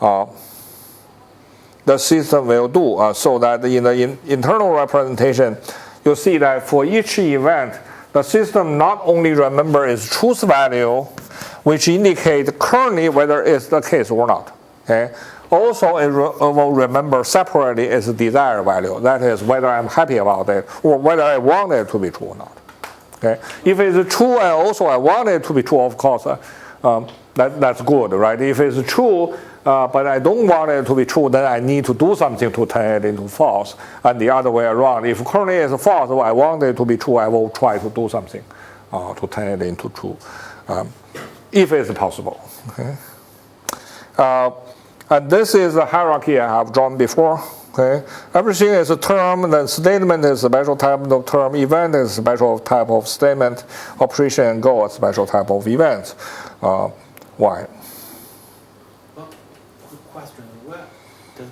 the system will do, so that in the internal representation, you'll see that for each event, the system not only remembers its truth value, which indicates currently whether it's the case or not. Okay? Also, it will remember separately its desired value. That is, whether I'm happy about it or whether I want it to be true or not. Okay? If it's true and also I want it to be true, of course, that's good, right? If it's true, but I don't want it to be true, then I need to do something to turn it into false. And the other way around, if currently it's false, I want it to be true, I will try to do something to turn it into true, if it's possible. Okay? And this is the hierarchy I have drawn before. Okay? Everything is a term, then statement is a special type of term, event is a special type of statement, operation and goal is a special type of event. Why? Well, quick question, where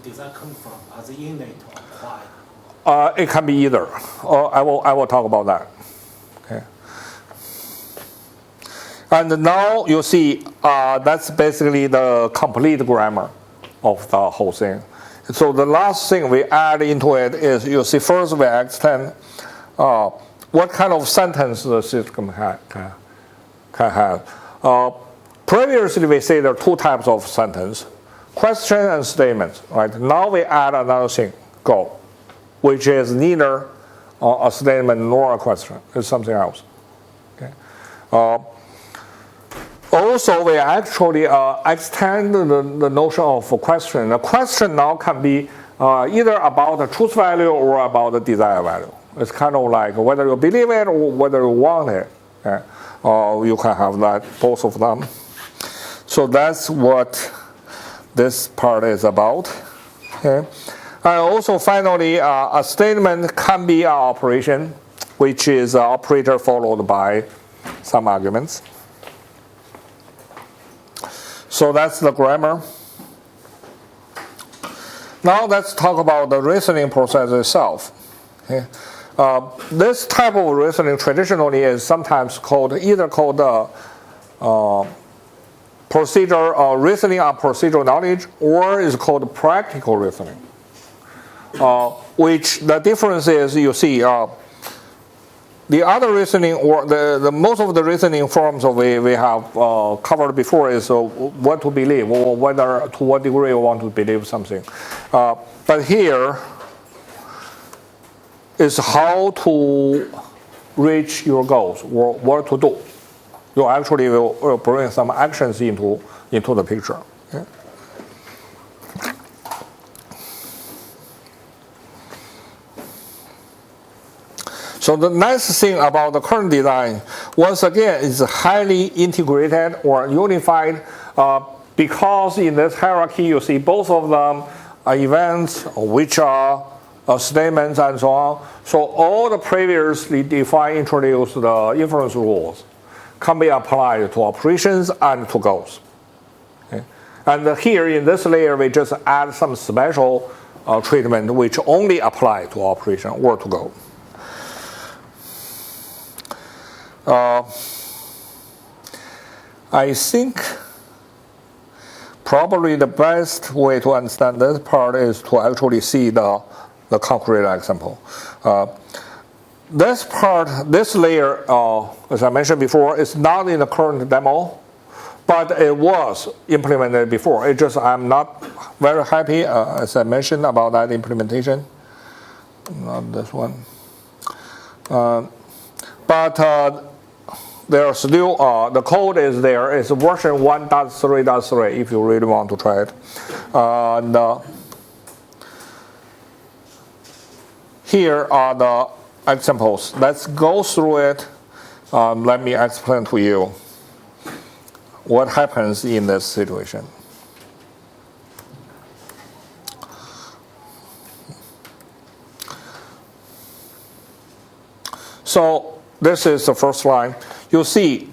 does that come from? As innate or applied? It can be either. I will talk about that. Okay. And now you see that's basically the complete grammar of the whole thing. So the last thing we add into it is, you see, first we extend what kind of sentence the system can have. Previously, we say there are two types of sentence, question and statement. Right? Now we add another thing, go, which is neither a statement nor a question. It's something else. Okay? Also, we actually extend the notion of a question. A question now can be either about the truth value or about the desired value. It's kind of like whether you believe it or whether you want it. Okay? You can have that, both of them. So that's what this part is about. Okay? And also, finally, a statement can be an operation, which is an operator followed by some arguments. So that's the grammar. Now let's talk about the reasoning process itself. Okay? This type of reasoning traditionally is sometimes either called procedural reasoning on procedural knowledge, or is called practical reasoning. Which the difference is, you see, the other reasoning, or the most of the reasoning forms we have covered before is what to believe, or whether to what degree you want to believe something. But here is how to reach your goals, or what to do. You actually will bring some actions into the picture. Okay? So the nice thing about the current design, once again, is highly integrated or unified because in this hierarchy you see both of them are events, which are statements and so on. So all the previously defined introduced inference rules can be applied to operations and to goals. Okay? And here in this layer we just add some special treatment which only apply to operation or to goal. I think probably the best way to understand this part is to actually see the concrete example. This part, this layer, as I mentioned before, is not in the current demo, but it was implemented before. It just I'm not very happy, as I mentioned, about that implementation. Not this one. But there are still, the code is there. It's version 1.3.3 if you really want to try it. And here are the examples. Let's go through it. Let me explain to you what happens in this situation. So this is the first line. You see,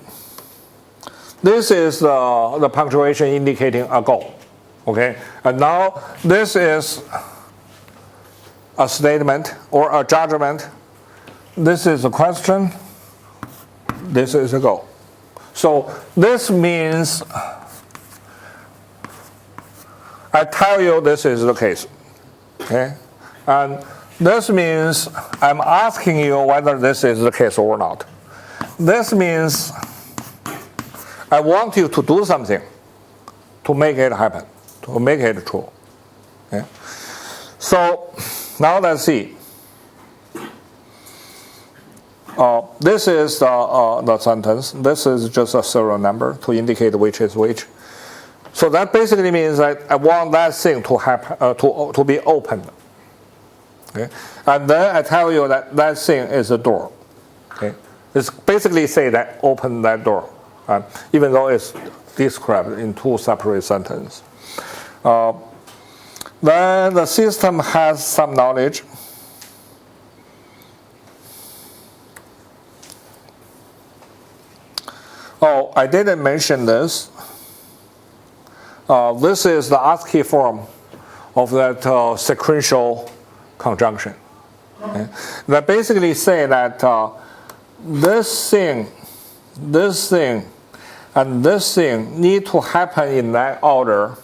this is the punctuation indicating a goal. Okay, and now this is a statement or a judgment. This is a question. This is a goal. So this means I tell you this is the case. Okay, and this means I'm asking you whether this is the case or not. This means I want you to do something to make it happen, to make it true. Okay? So now let's see. This is the sentence. This is just a serial number to indicate which is which. So that basically means that I want that thing to happen, to be opened. Okay? And then I tell you that that thing is a door. Okay? It's basically say that open that door, even though it's described in two separate sentences. Then the system has some knowledge. Oh, I didn't mention this. This is the ASCII form of that sequential conjunction. Okay? That basically say that this thing, and this thing need to happen in that order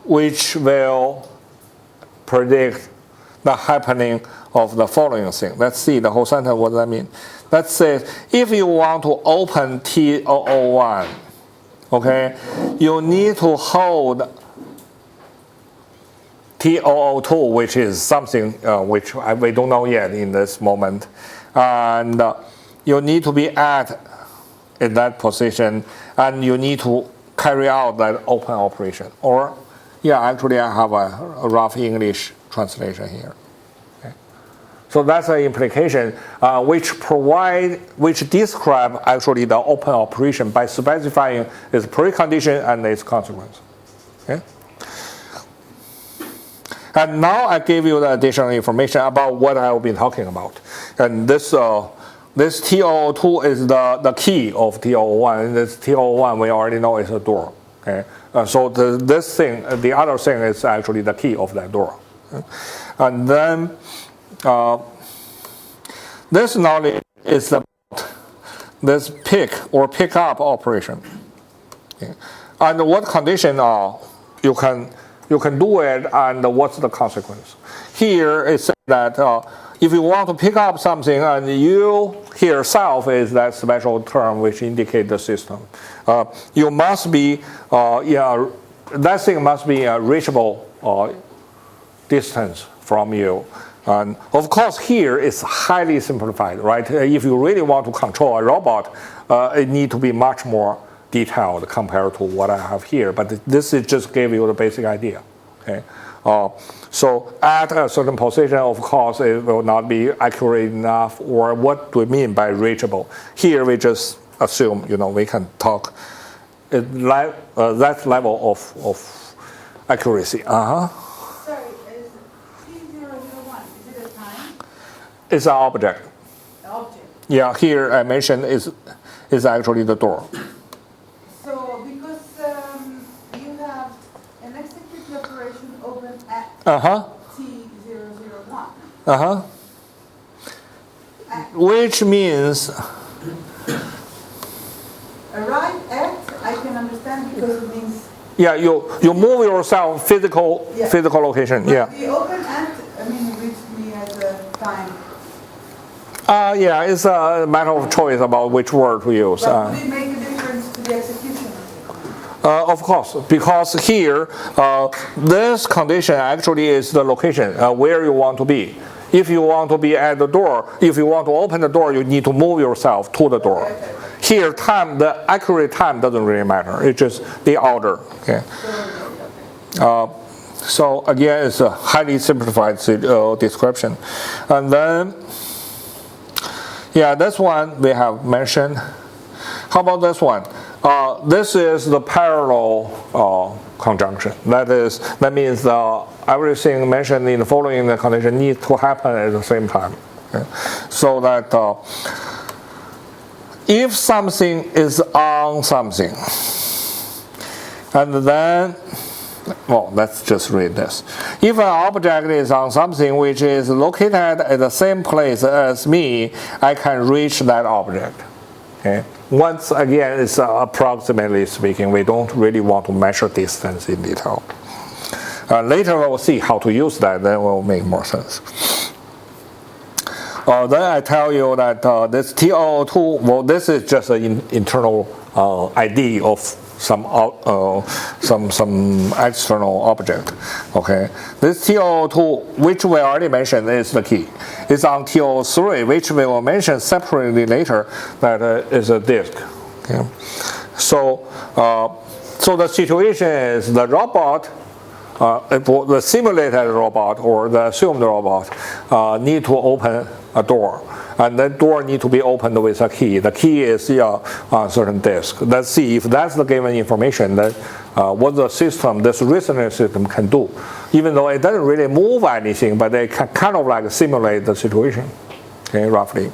which will predict the happening of the following thing. Let's see the whole sentence, what does that mean? Let's say if you want to open T001, okay, you need to hold T002, which is something which we don't know yet in this moment. And you need to be in that position, and you need to carry out that open operation. Or, yeah, actually I have a rough English translation here. Okay. So that's an implication which describe actually the open operation by specifying its precondition and its consequence. Okay. And now I give you the additional information about what I will be talking about. And this T002 is the key of T001. And this T001 we already know is a door. Okay? So this thing, the other thing is actually the key of that door. Okay? And then this knowledge is about this pick or pick up operation. Okay? And what condition you can do it, and what's the consequence? Here it says that if you want to pick up something, and you here self is that special term which indicates the system, you must be that thing must be a reachable distance from you. And of course, here it's highly simplified, right? If you really want to control a robot, it needs to be much more detailed compared to what I have here, but this is just give you the basic idea. Okay, so at a certain position, of course, it will not be accurate enough. Or what do we mean by reachable? Here we just assume we can talk that level of accuracy. Sorry, is T001, is it a time? It's an object. The object. Yeah, here I mentioned is actually the door. So because you have an executed operation open at T001. Which means Arrive at, I can understand because it means. yeah, you move yourself physical location. But Yeah. the open at, reached me as a time. Yeah, it's a matter of choice about which word to use. But would it make a difference to the execution? Of course, because here, this condition actually is the location where you want to be. If you want to be at the door, if you want to open the door, you need to move yourself to the door. Okay. Here, the accurate time doesn't really matter. It's just the order. Okay. So again, it's a highly simplified description. And then, yeah, this one we have mentioned. How about this one? This is the parallel conjunction. That means everything mentioned in the following condition needs to happen at the same time. Okay? So that if something is on something, and then, well, let's just read this. If an object is on something which is located at the same place as me, I can reach that object. Okay. Once again, it's approximately speaking. We don't really want to measure distance in detail. Later we'll see how to use that. Then it will make more sense. Then I tell you that this T002, well, this is just an internal ID of some external object. Okay, this T002, which we already mentioned, is the key. It's on T003, which we will mention separately later, that is a disk. Okay, so the situation is the robot. The simulated robot or the assumed robot need to open a door, and that door need to be opened with a key. The key is a certain disk. Let's see if that's the given information, that what the system, this reasoning system, can do, even though it doesn't really move anything, but it can kind of like simulate the situation, okay, roughly.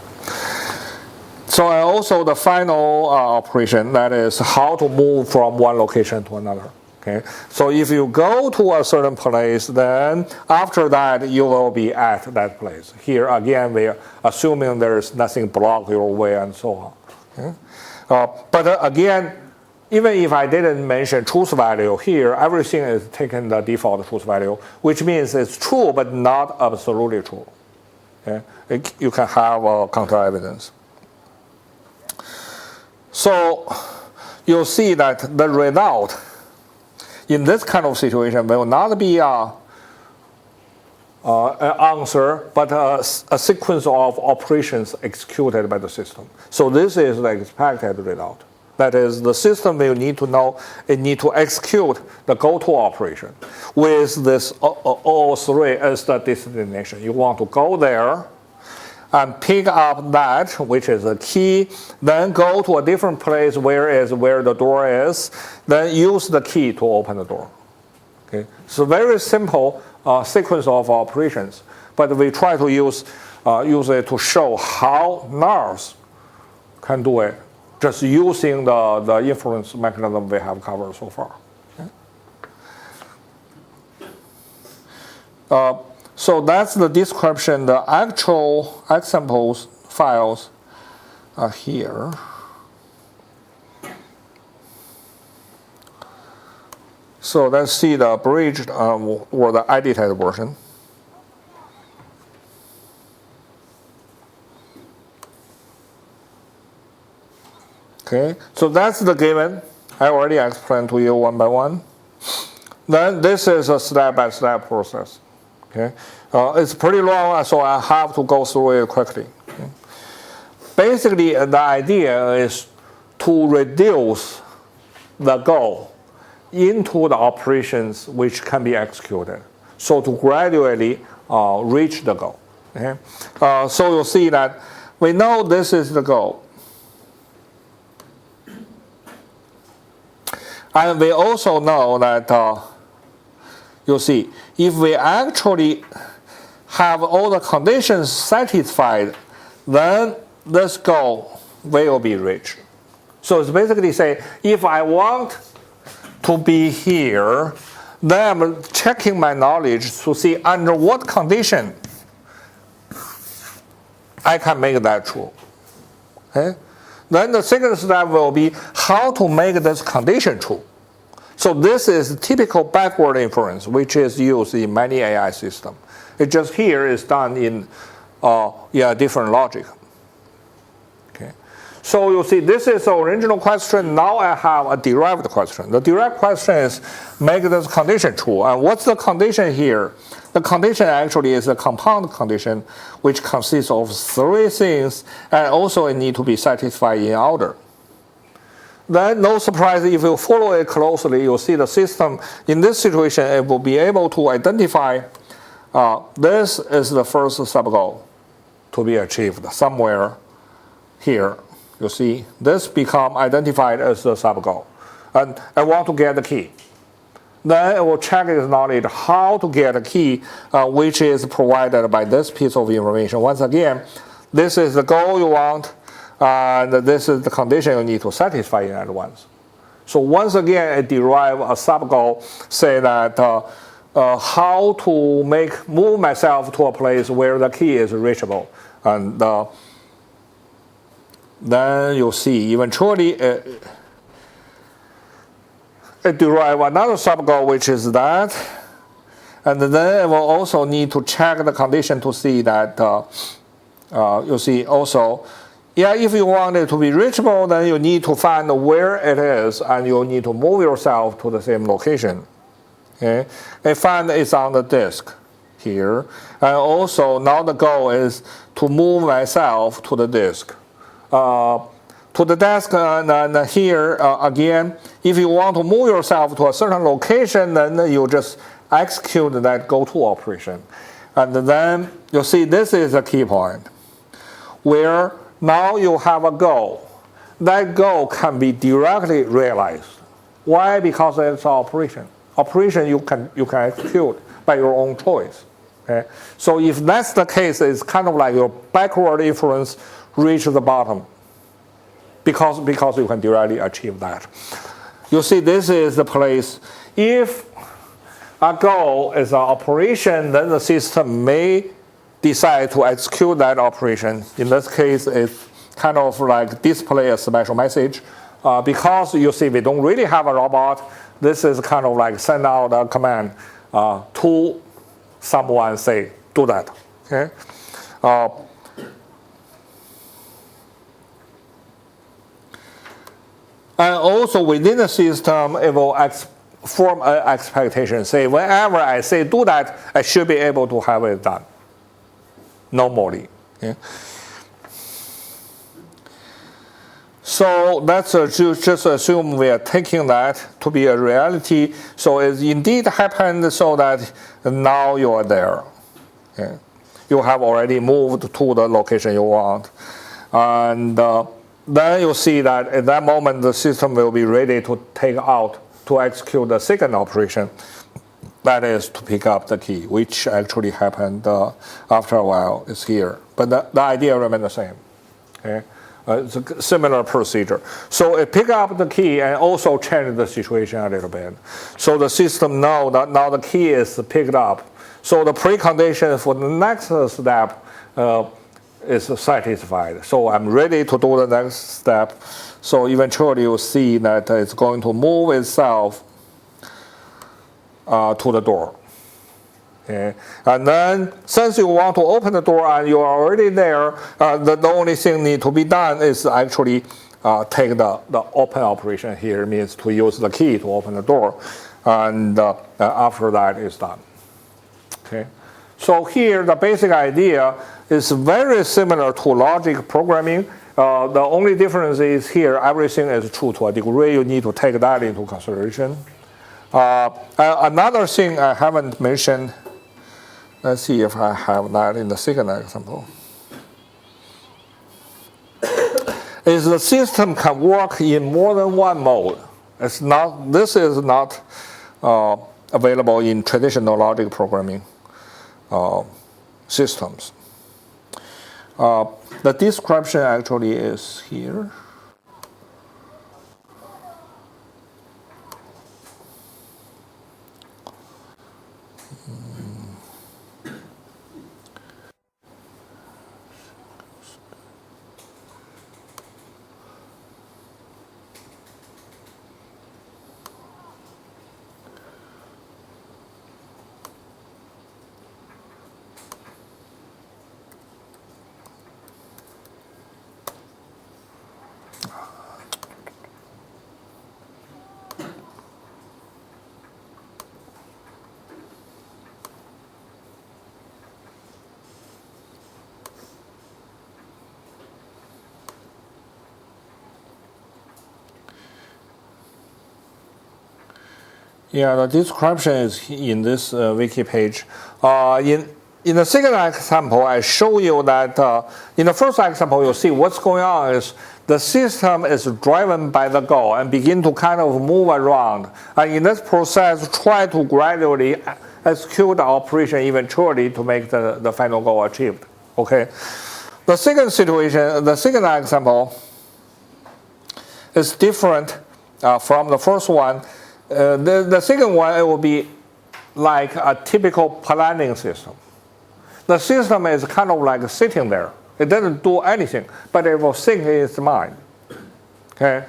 So also the final operation, that is how to move from one location to another. Okay, so if you go to a certain place, then after that you will be at that place. Here again, we are assuming there is nothing block your way and so on. Okay? But again, even if I didn't mention truth value here, everything is taking the default truth value, which means it's true but not absolutely true. Okay? You can have counter evidence. So you'll see that the result in this kind of situation will not be an answer, but a sequence of operations executed by the system. So this is the expected result. That is, the system will need to know it need to execute the go-to operation with this all three as the destination. You want to go there and pick up that, which is a key, then go to a different place where the door is, then use the key to open the door. Okay? So very simple sequence of operations, but we try to use it to show how NARS can do it, just using the inference mechanism we have covered so far. Okay? So that's the description. The actual examples files are here. So let's see the abridged or the edited version. Okay, so that's the given. I already explained to you one by one. Then this is a step-by-step process. Okay, it's pretty long, so I have to go through it quickly. Okay? Basically, the idea is to reduce the goal into the operations which can be executed, so to gradually reach the goal. Okay? So you'll see that we know this is the goal. And we also know that, you'll see, if we actually have all the conditions satisfied, then this goal will be reached. So it's basically saying, if I want to be here, then I'm checking my knowledge to see under what condition I can make that true. Okay? Then the second step will be how to make this condition true. So this is typical backward inference, which is used in many AI systems. It just here is done in different logic. Okay. So you see, this is the original question. Now I have a derived question. The derived question is make this condition true. And what's the condition here? The condition actually is a compound condition, which consists of three things, and also it needs to be satisfied in order. Then, no surprise, if you follow it closely, you'll see the system in this situation, it will be able to identify this is the first sub-goal to be achieved somewhere here. You see, this become identified as the sub-goal. And I want to get the key. Then it will check its knowledge how to get a key, which is provided by this piece of information. Once again, this is the goal you want, and this is the condition you need to satisfy in advance. So once again, it derives a sub-goal, say that how to move myself to a place where the key is reachable. And then you'll see eventually it derives another sub-goal, which is that. And then it will also need to check the condition to see that, you'll see also, if you want it to be reachable, then you need to find where it is, and you need to move yourself to the same location. Okay? I find it's on the disk here. And also, now the goal is to move myself to the disk. To the desk, and here, again, if you want to move yourself to a certain location, then you just execute that go-to operation. And then you'll see this is a key point, where now you have a goal. That goal can be directly realized. Why? Because it's an operation. Operation you can execute by your own choice. Okay? So if that's the case, it's kind of like your backward inference reaches the bottom. Because you can directly achieve that. You see, this is the place. If a goal is an operation, then the system may decide to execute that operation. In this case, it's kind of like display a special message because you see we don't really have a robot, this is kind of like send out a command to someone, say, do that. Okay? And also within the system, it will form an expectation. Say, whenever I say do that, I should be able to have it done normally. Okay? So let's just assume we are taking that to be a reality. So it indeed happened so that now you are there. Okay? You have already moved to the location you want. And then you see that at that moment the system will be ready to take out, to execute the second operation. That is to pick up the key, which actually happened after a while. It's here. But the idea remains the same. Okay? It's a similar procedure. So it pick up the key and also change the situation a little bit. So the system knows that now the key is picked up. So the precondition for the next step is satisfied. So I'm ready to do the next step. So eventually you'll see that it's going to move itself to the door. Okay. And then, since you want to open the door and you are already there, the only thing need to be done is actually take the open operation here, means to use the key to open the door. And after that is done. Okay. So here, the basic idea is very similar to logic programming. The only difference is here, everything is true to a degree. You need to take that into consideration. Another thing I haven't mentioned, let's see if I have that in the second example, is the system can work in more than one mode. This is not available in traditional logic programming systems. The description actually is here. Yeah, the description is in this wiki page. In the second example, I show you that in the first example, you'll see what's going on is the system is driven by the goal and begin to kind of move around. And in this process, try to gradually execute the operation eventually to make the final goal achieved. Okay. The second situation, the second example is different from the first one. The second one, it will be like a typical planning system. The system is kind of like sitting there. It doesn't do anything, but it will think in its mind. Okay.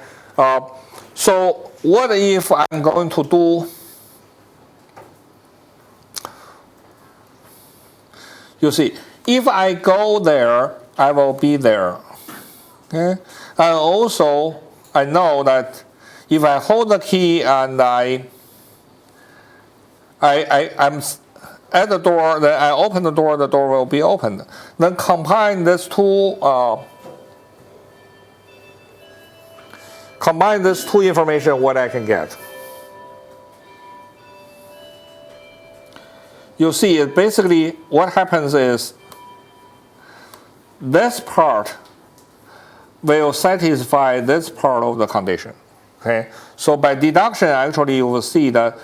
So what if I'm going to do? You see, if I go there, I will be there. Okay. And also, I know that if I hold the key and I'm at the door, then I open the door will be opened. Then combine these two information, what I can get. You see, it basically what happens is this part will satisfy this part of the condition. Okay, so by deduction, actually, you will see that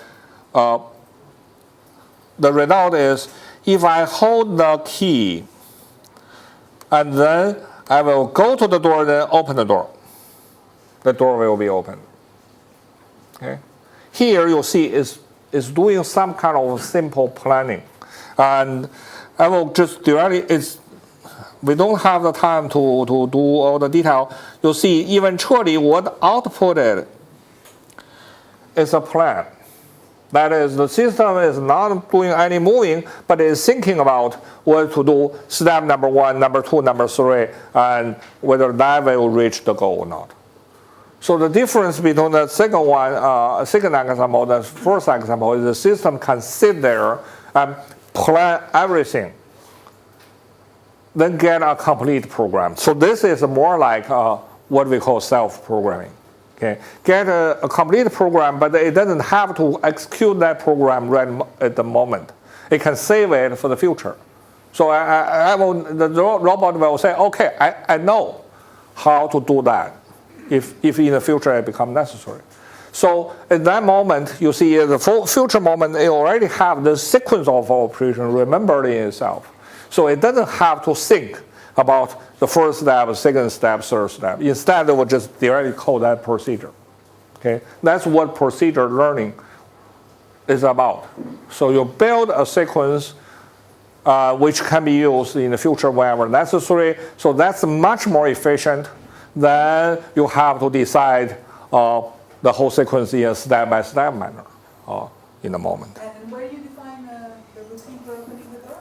the result is if I hold the key and then I will go to the door, then open the door will be open. Okay, here you'll see is doing some kind of simple planning, and I will just directly We don't have the time to do all the detail. You see, eventually what outputted is a plan. That is, the system is not doing any moving, but is thinking about what to do, step number 1, number 2, number 3, and whether that will reach the goal or not. So the difference between the second one, second example, and the first example is the system can sit there and plan everything, then get a complete program. So this is more like what we call self-programming. Okay, get a complete program, but it doesn't have to execute that program right at the moment. It can save it for the future. So the robot will say, okay, I know how to do that if in the future it becomes necessary. So at that moment, you see the future moment, it already have the sequence of operation remembered in itself. So it doesn't have to think about the first step, second step, third step. Instead, it will just directly code that procedure. Okay, that's what procedure learning is about. So you build a sequence which can be used in the future whenever necessary. So that's much more efficient than you have to decide the whole sequence in a step-by-step manner in the moment. And where do you define the routine for opening the door?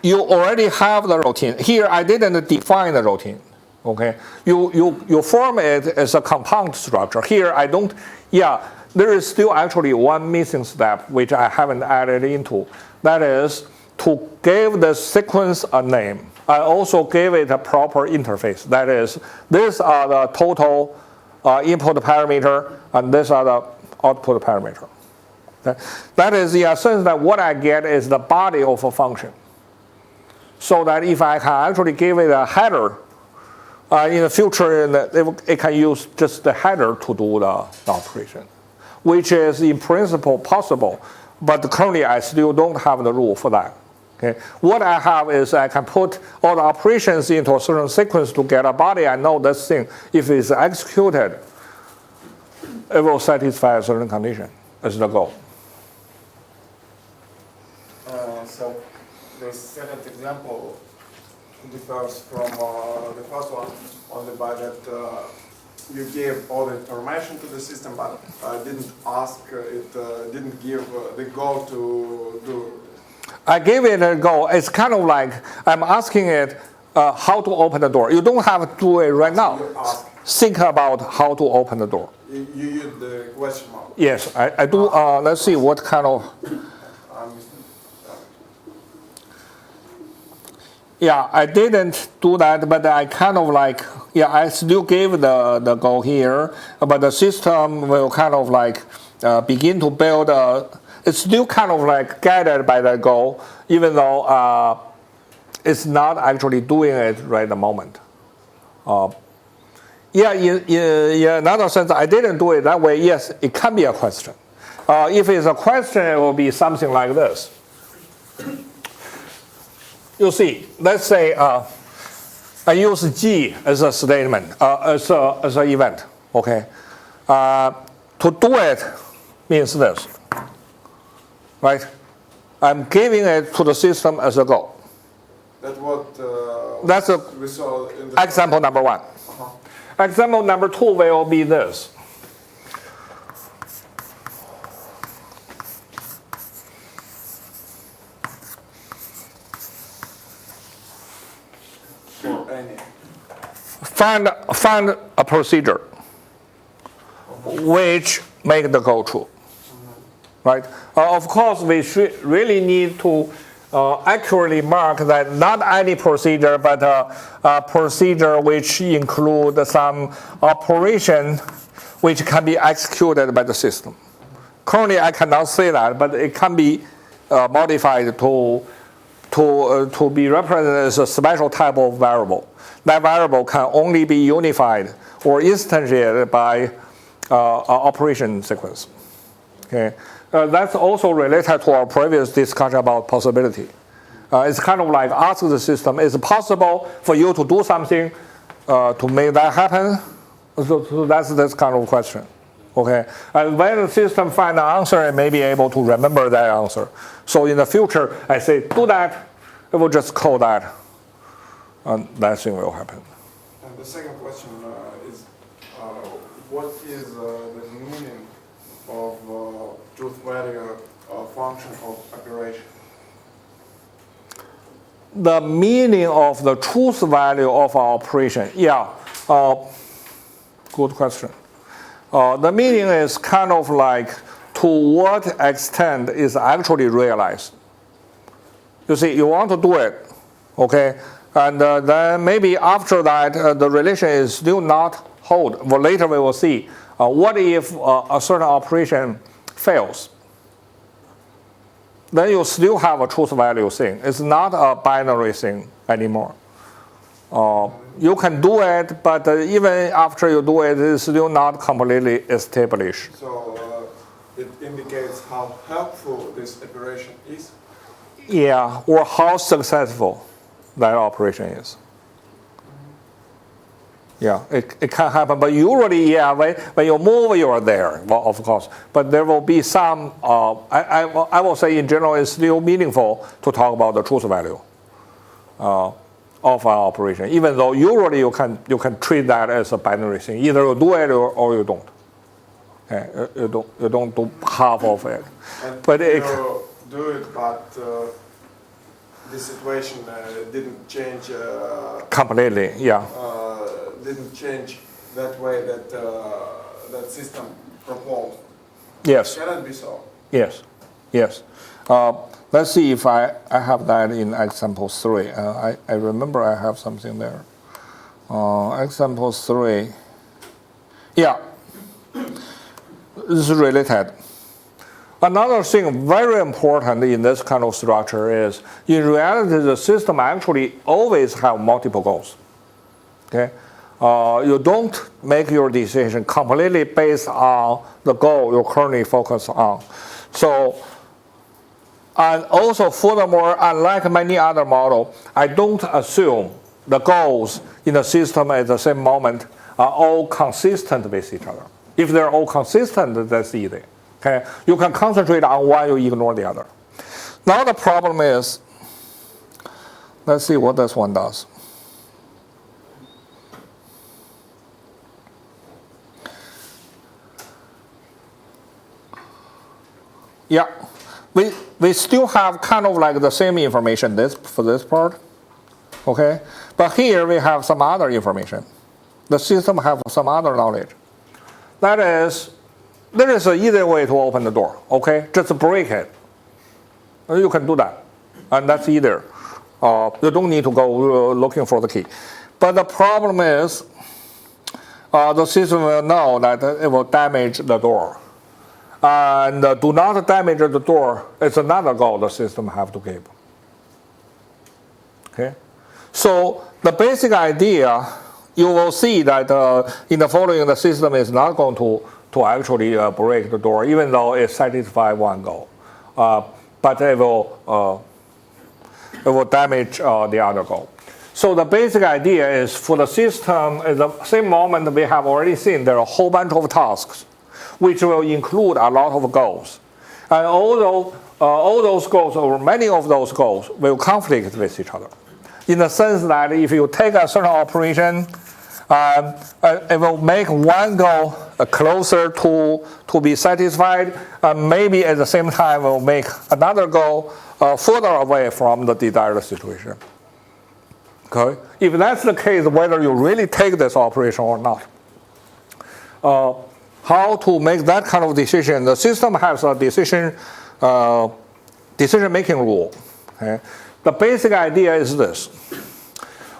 You already have the routine. Here, I didn't define the routine. Okay, you form it as a compound structure. Here, I don't. Yeah, there is still actually one missing step which I haven't added into. That is to give the sequence a name. I also gave it a proper interface. That is, these are the total input parameter, and these are the output parameter. That is in a sense that what I get is the body of a function. So that if I can actually give it a header, in the future it can use just the header to do the operation, which is in principle possible, but currently I still don't have the rule for that. Okay. What I have is I can put all the operations into a certain sequence to get a body. I know this thing, if it's executed, it will satisfy a certain condition as the goal. So the second example differs from the first one only by that you gave all the information to the system, but didn't ask it, didn't give the goal to do. I gave it a goal. It's kind of like I'm asking it how to open the door. You don't have to do it right now. Think about how to open the door. You use the question mark. Yes, I do. Let's see what kind of. Yeah, I didn't do that, but I kind of like, yeah, I still gave the goal here, but the system will kind of like begin to build it's still kind of like guided by the goal, even though it's not actually doing it right at the moment. Yeah, in another sense, I didn't do it that way. Yes, it can be a question. If it's a question, it will be something like this. You see, let's say I use G as a statement, as an event. Okay, to do it means this. Right? I'm giving it to the system as a goal. That's what That's we saw in the example number 1. Example number 2 will be this. for any. Find a procedure which make the goal true. Right? Of course, we should really need to accurately mark that not any procedure, but a procedure which include some operation which can be executed by the system. Currently, I cannot say that, but it can be modified to be represented as a special type of variable. That variable can only be unified or instantiated by an operation sequence. Okay. That's also related to our previous discussion about possibility. It's kind of like ask the system, is it possible for you to do something to make that happen? So that's this kind of question. Okay, and when the system finds an answer, it may be able to remember that answer. So in the future, I say do that, it will just call that, and that thing will happen. And the second question is, what is the meaning of truth value function of operation? The meaning of the truth value of our operation, yeah, good question. The meaning is kind of like to what extent is actually realized. You see, you want to do it, okay, and then maybe after that the relation is still not hold. Well, later we will see. What if a certain operation fails? Then you still have a truth value thing. It's not a binary thing anymore. You can do it, but even after you do it, it's still not completely established. So it indicates how helpful this operation is? Yeah, or how successful that operation is. Yeah, it can happen, but usually, yeah, when you move, you are there, well, of course. But there will be some, I will say in general, it's still meaningful to talk about the truth value of our operation, even though usually you can treat that as a binary thing. Either you do it or you don't. Okay? You don't do half of it. And but you do it, but the situation didn't change. Completely, yeah. Didn't change that way that that system proposed. Yes. Can it be so? Yes. Yes. Let's see if I have that in example 3. I remember I have something there. Example 3. Yeah. This is related. Another thing very important in this kind of structure is, in reality, the system actually always have multiple goals. Okay? You don't make your decision completely based on the goal you currently focus on. So, and also furthermore, unlike many other models, I don't assume the goals in the system at the same moment are all consistent with each other. If they're all consistent, that's easy. Okay? You can concentrate on one, you ignore the other. Now the problem is, let's see what this one does. Yeah, we still have kind of like the same information for this part, okay? But here we have some other information. The system have some other knowledge. That is, there is an easy way to open the door, okay? Just break it. You can do that, and that's either. You don't need to go looking for the key. But the problem is, the system will know that it will damage the door. And do not damage the door. It's another goal the system have to give. Okay, so the basic idea, you will see that in the following, the system is not going to actually break the door, even though it satisfies one goal, but it will damage the other goal. So the basic idea is, for the system, at the same moment we have already seen there are a whole bunch of tasks, which will include a lot of goals. And all those goals, or many of those goals, will conflict with each other. In the sense that if you take a certain operation, it will make one goal closer to be satisfied, and maybe at the same time will make another goal further away from the desired situation. Okay? If that's the case, whether you really take this operation or not, how to make that kind of decision? The system has a decision-making rule. Okay? The basic idea is this.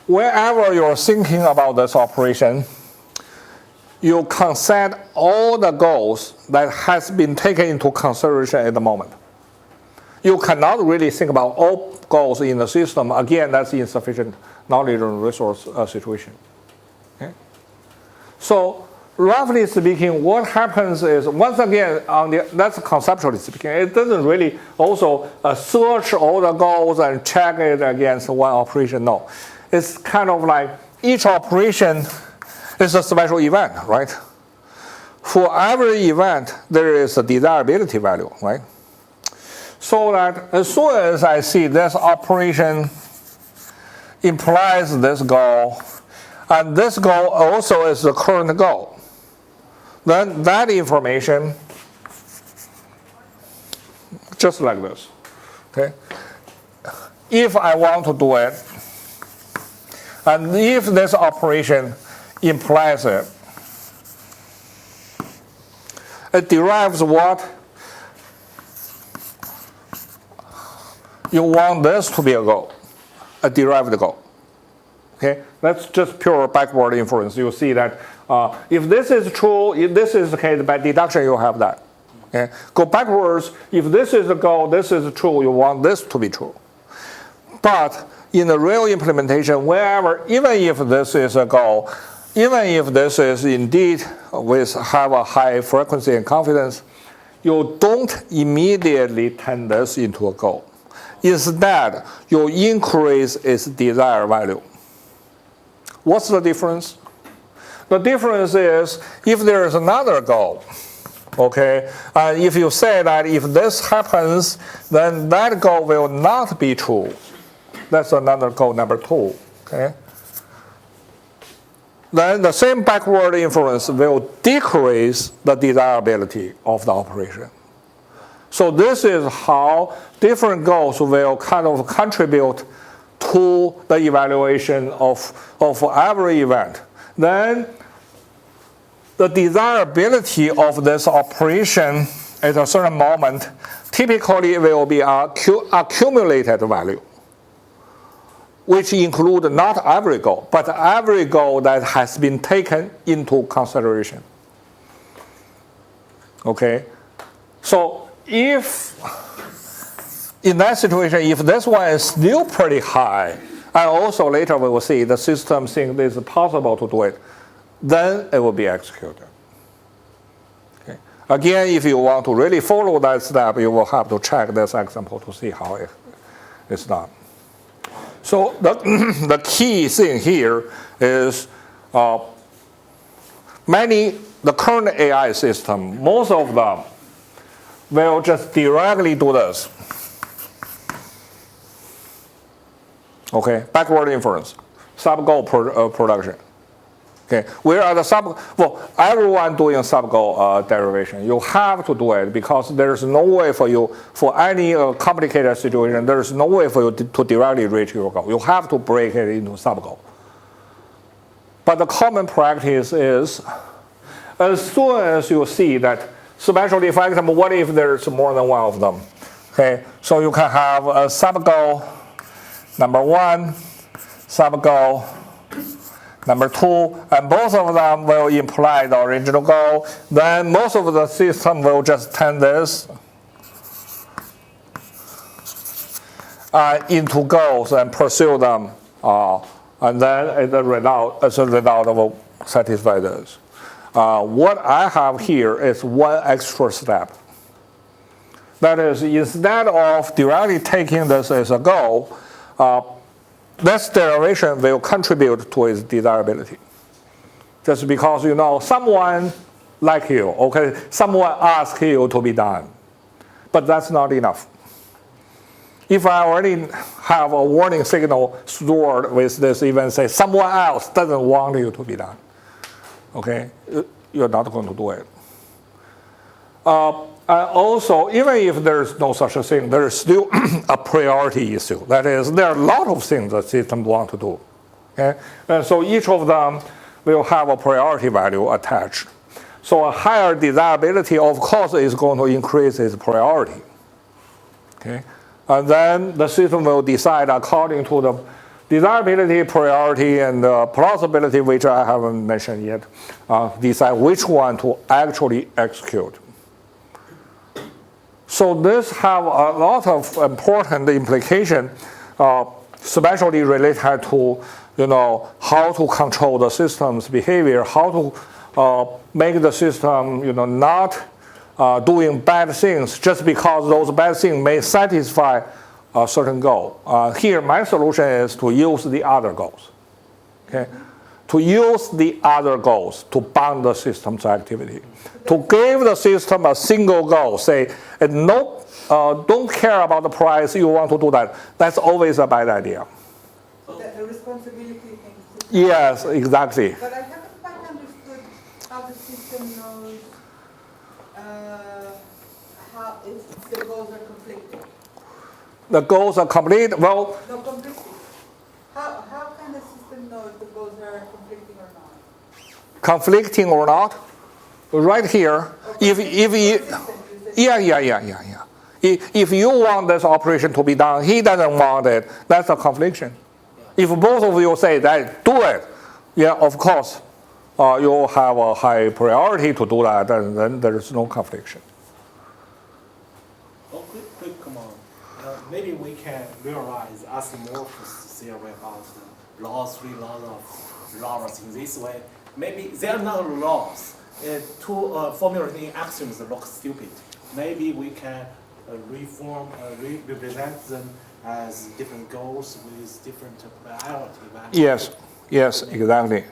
Wherever you're thinking about this operation, you consider all the goals that has been taken into consideration at the moment. You cannot really think about all goals in the system. Again, that's insufficient knowledge and resource situation. Okay? So, roughly speaking, what happens is, once again, that's conceptually speaking, it doesn't really also search all the goals and check it against one operation. No. It's kind of like each operation is a special event, right? for every event, there is a desirability value, right? So that as soon as I see this operation implies this goal, and this goal also is the current goal, then that information, just like this, okay? If I want to do it, and if this operation implies it, it derives what? You want this to be a goal, a derived goal. Okay, that's just pure backward inference. You see that if this is true, if this is the case, by deduction you have that. Okay, go backwards. If this is a goal, this is true. You want this to be true. But in the real implementation, wherever, even if this is a goal, even if this is indeed have a high frequency and confidence, you don't immediately turn this into a goal. Instead, you increase its desired value. What's the difference? The difference is if there is another goal, okay, and if you say that if this happens, then that goal will not be true. That's another goal number 2, okay? Then the same backward inference will decrease the desirability of the operation. So this is how different goals will kind of contribute to the evaluation of every event. Then the desirability of this operation at a certain moment typically will be accumulated value, which include not every goal, but every goal that has been taken into consideration. Okay? So if in that situation, if this one is still pretty high, and also later we will see the system thinks it is possible to do it, then it will be executed. Okay. Again, if you want to really follow that step, you will have to check this example to see how it is done. So the key thing here is the current AI system, most of them will just directly do this. Okay, backward inference, sub-goal production. Okay, where are the everyone doing sub-goal derivation. You have to do it because there's no way for you, for any complicated situation, there's no way for you to directly reach your goal. You have to break it into sub-goal. But the common practice is, as soon as you see that, especially for example, what if there's more than one of them? Okay, so you can have a sub-goal number 1, sub-goal number 2, and both of them will imply the original goal. Then most of the system will just turn this into goals and pursue them, and then as a result will satisfy this. What I have here is one extra step. That is, instead of directly taking this as a goal, this derivation will contribute to its desirability. Just because someone like you, okay, someone asked you to be done. But that's not enough. If I already have a warning signal stored with this event, say someone else doesn't want you to be done, okay, you're not going to do it. Also, even if there's no such a thing, there is still a priority issue. That is, there are a lot of things the system want to do. Okay? And so each of them will have a priority value attached. So a higher desirability, of course, is going to increase its priority. Okay? And then the system will decide according to the desirability, priority, and plausibility, which I haven't mentioned yet, decide which one to actually execute. So this have a lot of important implication, especially related to how to control the system's behavior, how to make the system not doing bad things just because those bad things may satisfy a certain goal. Here, my solution is to use the other goals. Okay, to use the other goals to bound the system's activity. To give the system a single goal, say, no, don't care about the price, you want to do that. That's always a bad idea. The responsibility thing. Yes, exactly. But I haven't quite understood how the system knows how if the goals are conflicting. The goals are complete. Well, No, conflicting. How can the system know if the goals are conflicting or not? conflicting or not, right here, if you, yeah. If you want this operation to be done, he doesn't want it, that's a confliction. If both of you say that, do it, yeah, of course, you have a high priority to do that, and then there is no confliction. Oh, quick command. Maybe we can realize Asimov's theory about the laws, three laws of Lawrence in this way. Maybe they are not laws. Two formulating axioms look stupid. Maybe we can represent them as different goals with different priority values. Yes, exactly.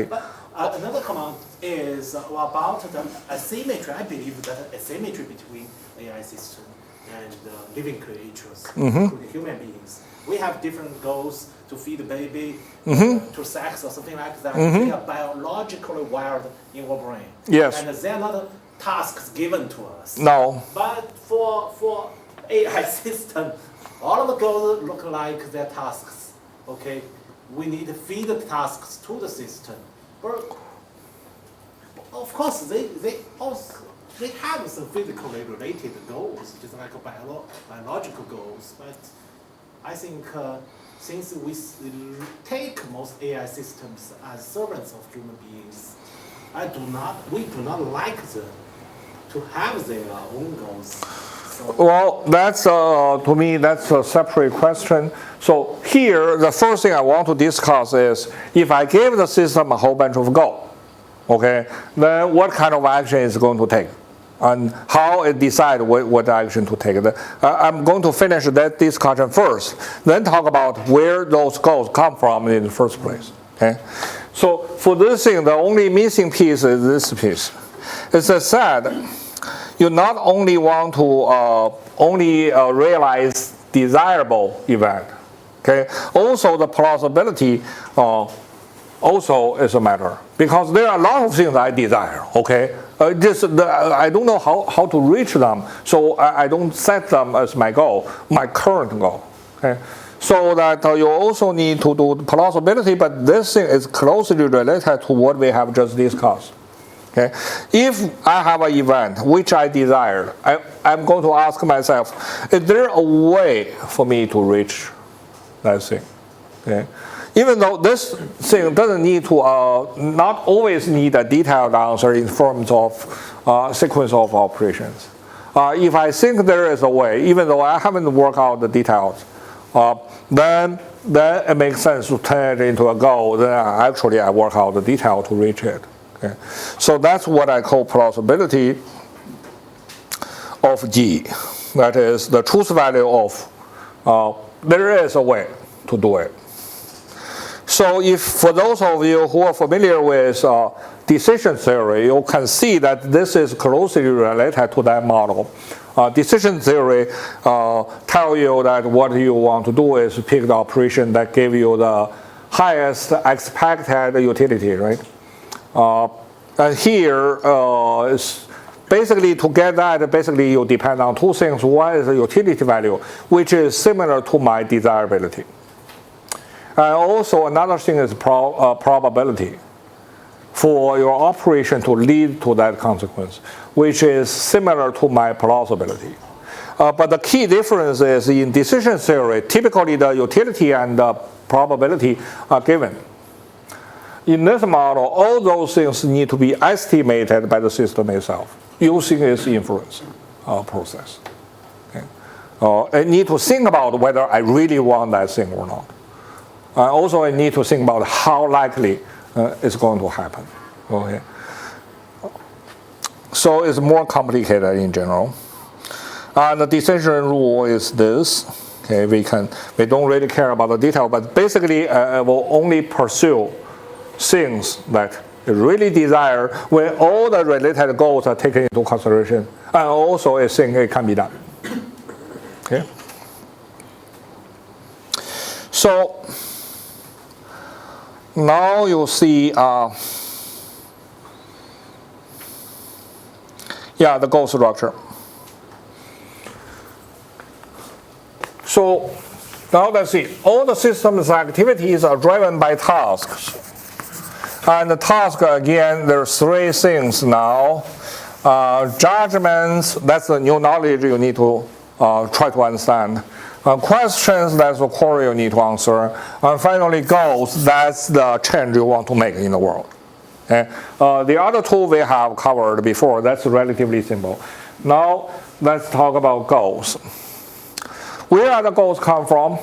But another command is about the asymmetry. I believe that asymmetry between AI system and living creatures, including human beings. We have different goals to feed a baby, to sex or something like that. They are biologically wired in our brain. Yes. And they are not tasks given to us. No. But for AI system, all of the goals look like their tasks. Okay, we need to feed the tasks to the system. But of course, they have some physically related goals, just like biological goals. But I think since we take most AI systems as servants of human beings, we do not like them to have their own goals. So, well, that's to me that's a separate question. So here, the first thing I want to discuss is if I give the system a whole bunch of goals, okay, then what kind of action is it going to take, and how it decides what action to take. I'm going to finish that discussion first, then talk about where those goals come from in the first place. Okay, so for this thing, the only missing piece is this piece. It's said you not only want to realize desirable event, okay, also the plausibility also is a matter, because there are a lot of things I desire, okay? I don't know how to reach them, so I don't set them as my goal, my current goal, okay? So that you also need to do plausibility, but this thing is closely related to what we have just discussed. Okay? If I have an event which I desire, I'm going to ask myself, is there a way for me to reach that thing? Okay? Even though this thing doesn't need to, not always need a detailed answer in terms of sequence of operations. If I think there is a way, even though I haven't worked out the details, then it makes sense to turn it into a goal. Then actually I work out the detail to reach it. Okay. So that's what I call plausibility of G. That is the truth value of there is a way to do it. So if for those of you who are familiar with decision theory, you can see that this is closely related to that model. Decision theory tell you that what you want to do is pick the operation that give you the highest expected utility, right? And here is basically to get that, basically you depend on two things. One is the utility value, which is similar to my desirability. And also another thing is probability for your operation to lead to that consequence, which is similar to my plausibility. But the key difference is in decision theory, typically the utility and the probability are given. In this model, all those things need to be estimated by the system itself using its inference process. Okay? I need to think about whether I really want that thing or not. Also, I need to think about how likely it's going to happen. Okay? So it's more complicated in general. And the decision rule is this. Okay, we don't really care about the detail, but basically, I will only pursue things that you really desire when all the related goals are taken into consideration, and also a thing it can be done. Okay? So now you see, the goal structure. So now let's see. All the system's activities are driven by tasks. And the task, again, there are three things now. Judgments, that's the new knowledge you need to try to understand. Questions, that's the query you need to answer. And finally, goals, that's the change you want to make in the world. Okay? The other two we have covered before, that's relatively simple. Now, let's talk about goals. Where the goals come from?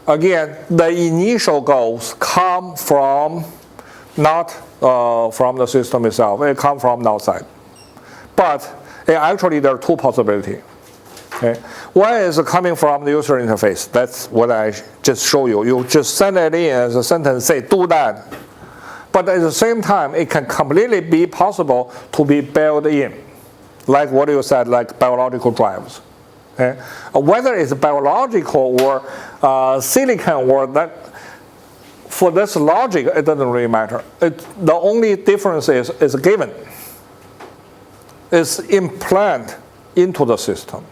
Again, the initial goals come from not from the system itself. It comes from the outside. But actually, there are two possibilities. Okay? One is coming from the user interface. That's what I just showed you. You just send it in as a sentence, say, do that. But at the same time, it can completely be possible to be built in. Like what you said, like biological drives. Okay? Whether it's biological or silicon or that, for this logic, it doesn't really matter. The only difference is given. It's implanted into the system.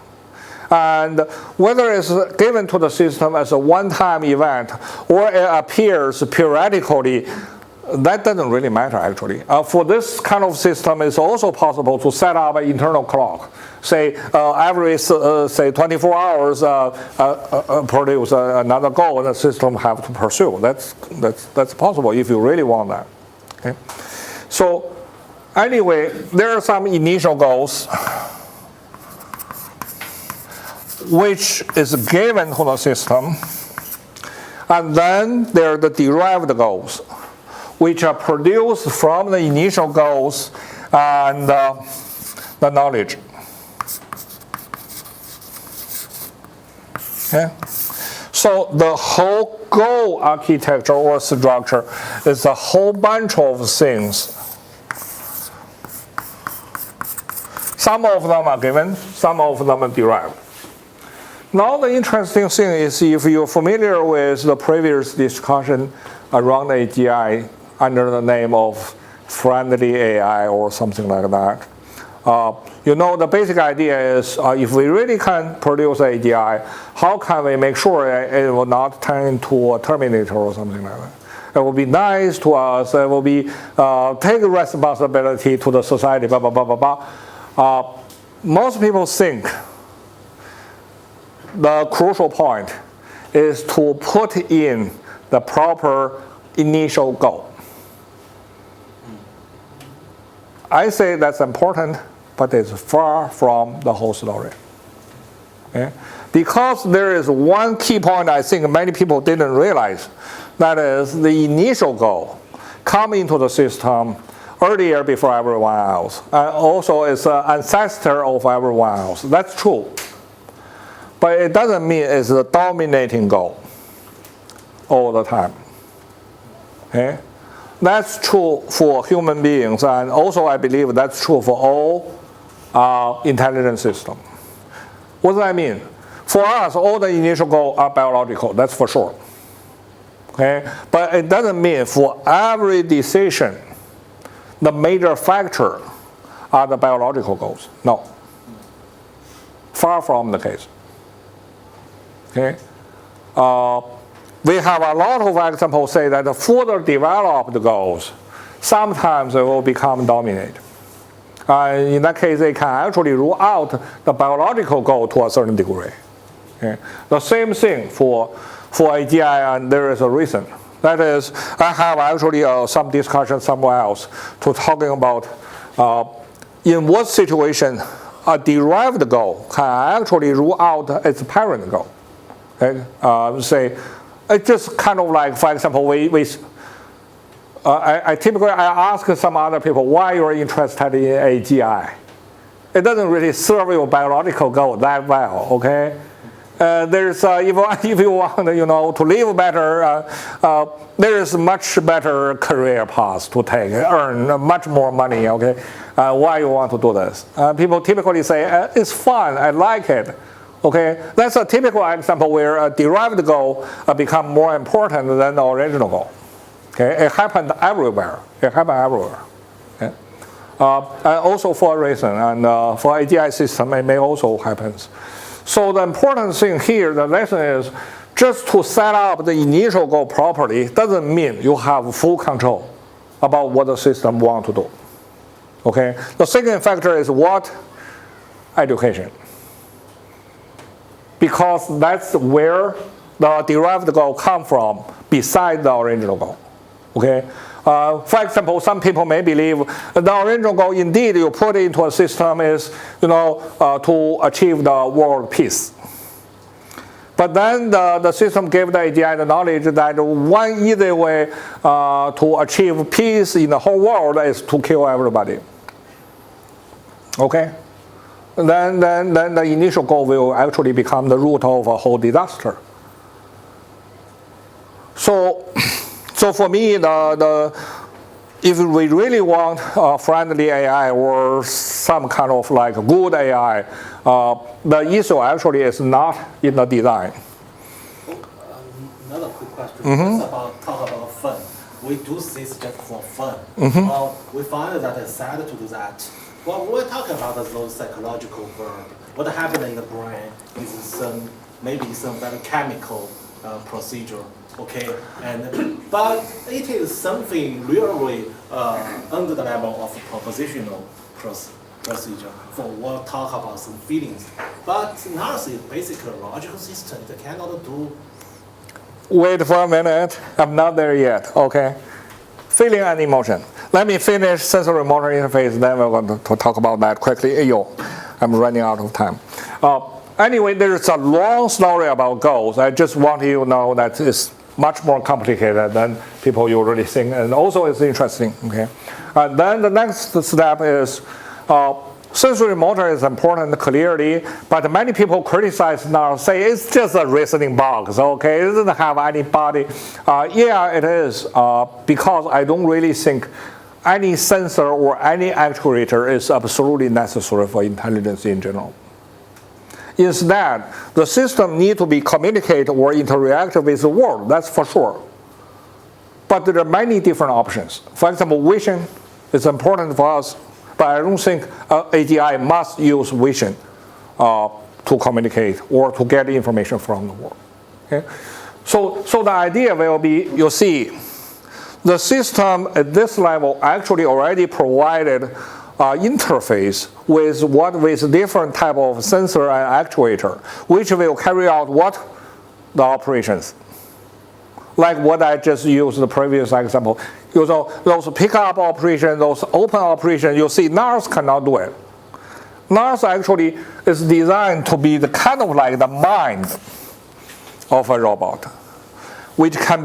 And whether it's given to the system as a one-time event or it appears periodically, that doesn't really matter actually. For this kind of system, it's also possible to set up an internal clock. Say every say 24 hours produce another goal the system have to pursue. That's possible if you really want that. Okay? So anyway, there are some initial goals which is given to the system, and then there are the derived goals, which are produced from the initial goals and the knowledge. Okay? So the whole goal architecture or structure is a whole bunch of things. Some of them are given, some of them are derived. Now the interesting thing is if you're familiar with the previous discussion around AGI under the name of friendly AI or something like that, you know the basic idea is if we really can produce AGI, how can we make sure it will not turn into a Terminator or something like that? It will be nice to us, it will be take responsibility to the society, blah, blah, blah, blah, blah. Most people think the crucial point is to put in the proper initial goal. I say that's important, but it's far from the whole story. Okay? Because there is one key point I think many people didn't realize, that is the initial goal come into the system earlier before everyone else. And also it's an ancestor of everyone else. That's true. But it doesn't mean it's the dominating goal all the time. Okay? That's true for human beings, and also I believe that's true for all intelligent systems. What does that mean? For us, all the initial goals are biological, that's for sure. Okay? But it doesn't mean for every decision, the major factor are the biological goals. No. Far from the case. Okay? We have a lot of examples say that the further developed goals, sometimes they will become dominant. In that case, they can actually rule out the biological goal to a certain degree. Okay? The same thing for AGI, and there is a reason. That is, I have actually some discussion somewhere else to talking about in what situation a derived goal can actually rule out its parent goal. Okay? Say, it's just kind of like, for example, I typically ask some other people why you're interested in AGI. It doesn't really serve your biological goal that well, okay? there's if you want to live better, there is much better career path to take, earn much more money. Okay, why you want to do this? People typically say it's fun, I like it. Okay, that's a typical example where a derived goal become more important than the original goal. Okay, it happened everywhere. It happened everywhere. Okay? And also for a reason, and for AGI system, it may also happen. So the important thing here, the lesson is, just to set up the initial goal properly doesn't mean you have full control about what the system wants to do. Okay? The second factor is what? Education. Because that's where the derived goal comes from, beside the original goal. Okay? For example, some people may believe the original goal indeed you put into a system is, to achieve the world peace. But then the system gave the AGI the knowledge that one easy way to achieve peace in the whole world is to kill everybody. Okay? Then the initial goal will actually become the root of a whole disaster. So for me, if we really want a friendly AI or some kind of like good AI, the issue actually is not in the design. Another quick question. Mm-hmm. It's talk about fun. We do this just for fun. Mm-hmm. We find that it's sad to do that. Well, we're talking about those psychological verb. What happened in the brain is maybe some very chemical procedure. Okay, but it is something really under the level of propositional procedure. For we'll talk about some feelings, but NARS is basically a logical system that cannot do. Wait for a minute, I'm not there yet. Okay, feeling and emotion. Let me finish sensory motor interface, then we're going to talk about that quickly. I'm running out of time. Anyway, there's a long story about goals. I just want you to know that it's much more complicated than people usually think, and also it's interesting. Okay, then the next step is sensory motor is important clearly, but many people criticize now, say it's just a reasoning box. Okay, it doesn't have any body. Yeah, it is, because I don't really think any sensor or any actuator is absolutely necessary for intelligence in general. Instead, the system needs to be communicate or interact with the world, that's for sure. But there are many different options. For example, vision is important for us, but I don't think AGI must use vision to communicate or to get information from the world. Okay? So the idea will be, you see, the system at this level actually already provided interface with different type of sensor and actuator, which will carry out what? The operations. Like what I just used in the previous example. Those pickup operations, those open operations, you see NARS cannot do it. NARS actually is designed to be the kind of like the mind of a robot, which can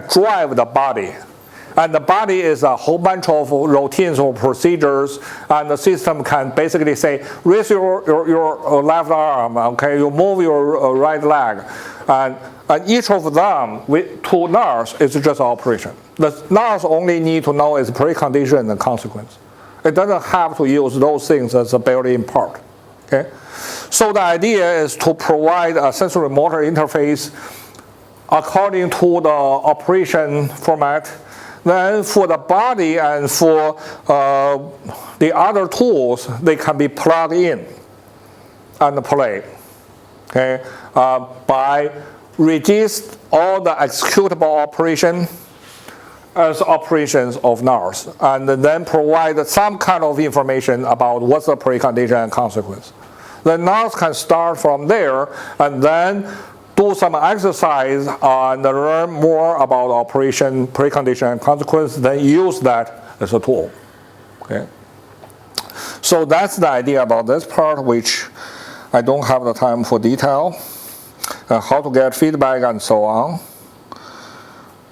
drive the body. And the body is a whole bunch of routines or procedures, and the system can basically say, raise your left arm, okay, you move your right leg. And each of them, to NARS, is just an operation. The NARS only need to know is precondition and consequence. It doesn't have to use those things as a built-in part. Okay? So the idea is to provide a sensory motor interface according to the operation format. Then for the body and for the other tools, they can be plugged in and played. Okay? By register all the executable operation as operations of NARS, and then provide some kind of information about what's the precondition and consequence. Then NARS can start from there and then do some exercise and learn more about operation, precondition, and consequence, then use that as a tool. Okay? So that's the idea about this part, which I don't have the time for detail. How to get feedback and so on.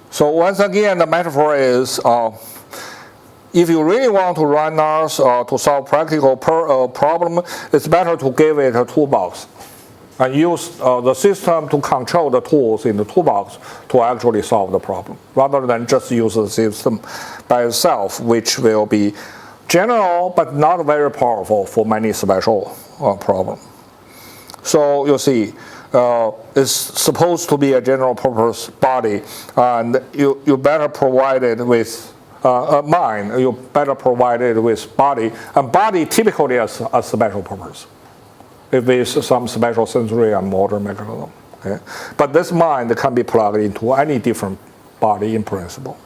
So once again, the metaphor is, if you really want to run NARS to solve practical problem, it's better to give it a toolbox and use the system to control the tools in the toolbox to actually solve the problem, rather than just use the system by itself, which will be general but not very powerful for many special problems. So you see, it's supposed to be a general purpose body, and you better provide it with mind, you better provide it with body, and body typically as a special purpose, if it's some special sensory and motor mechanism. Okay? But this mind can be plugged into any different body in principle.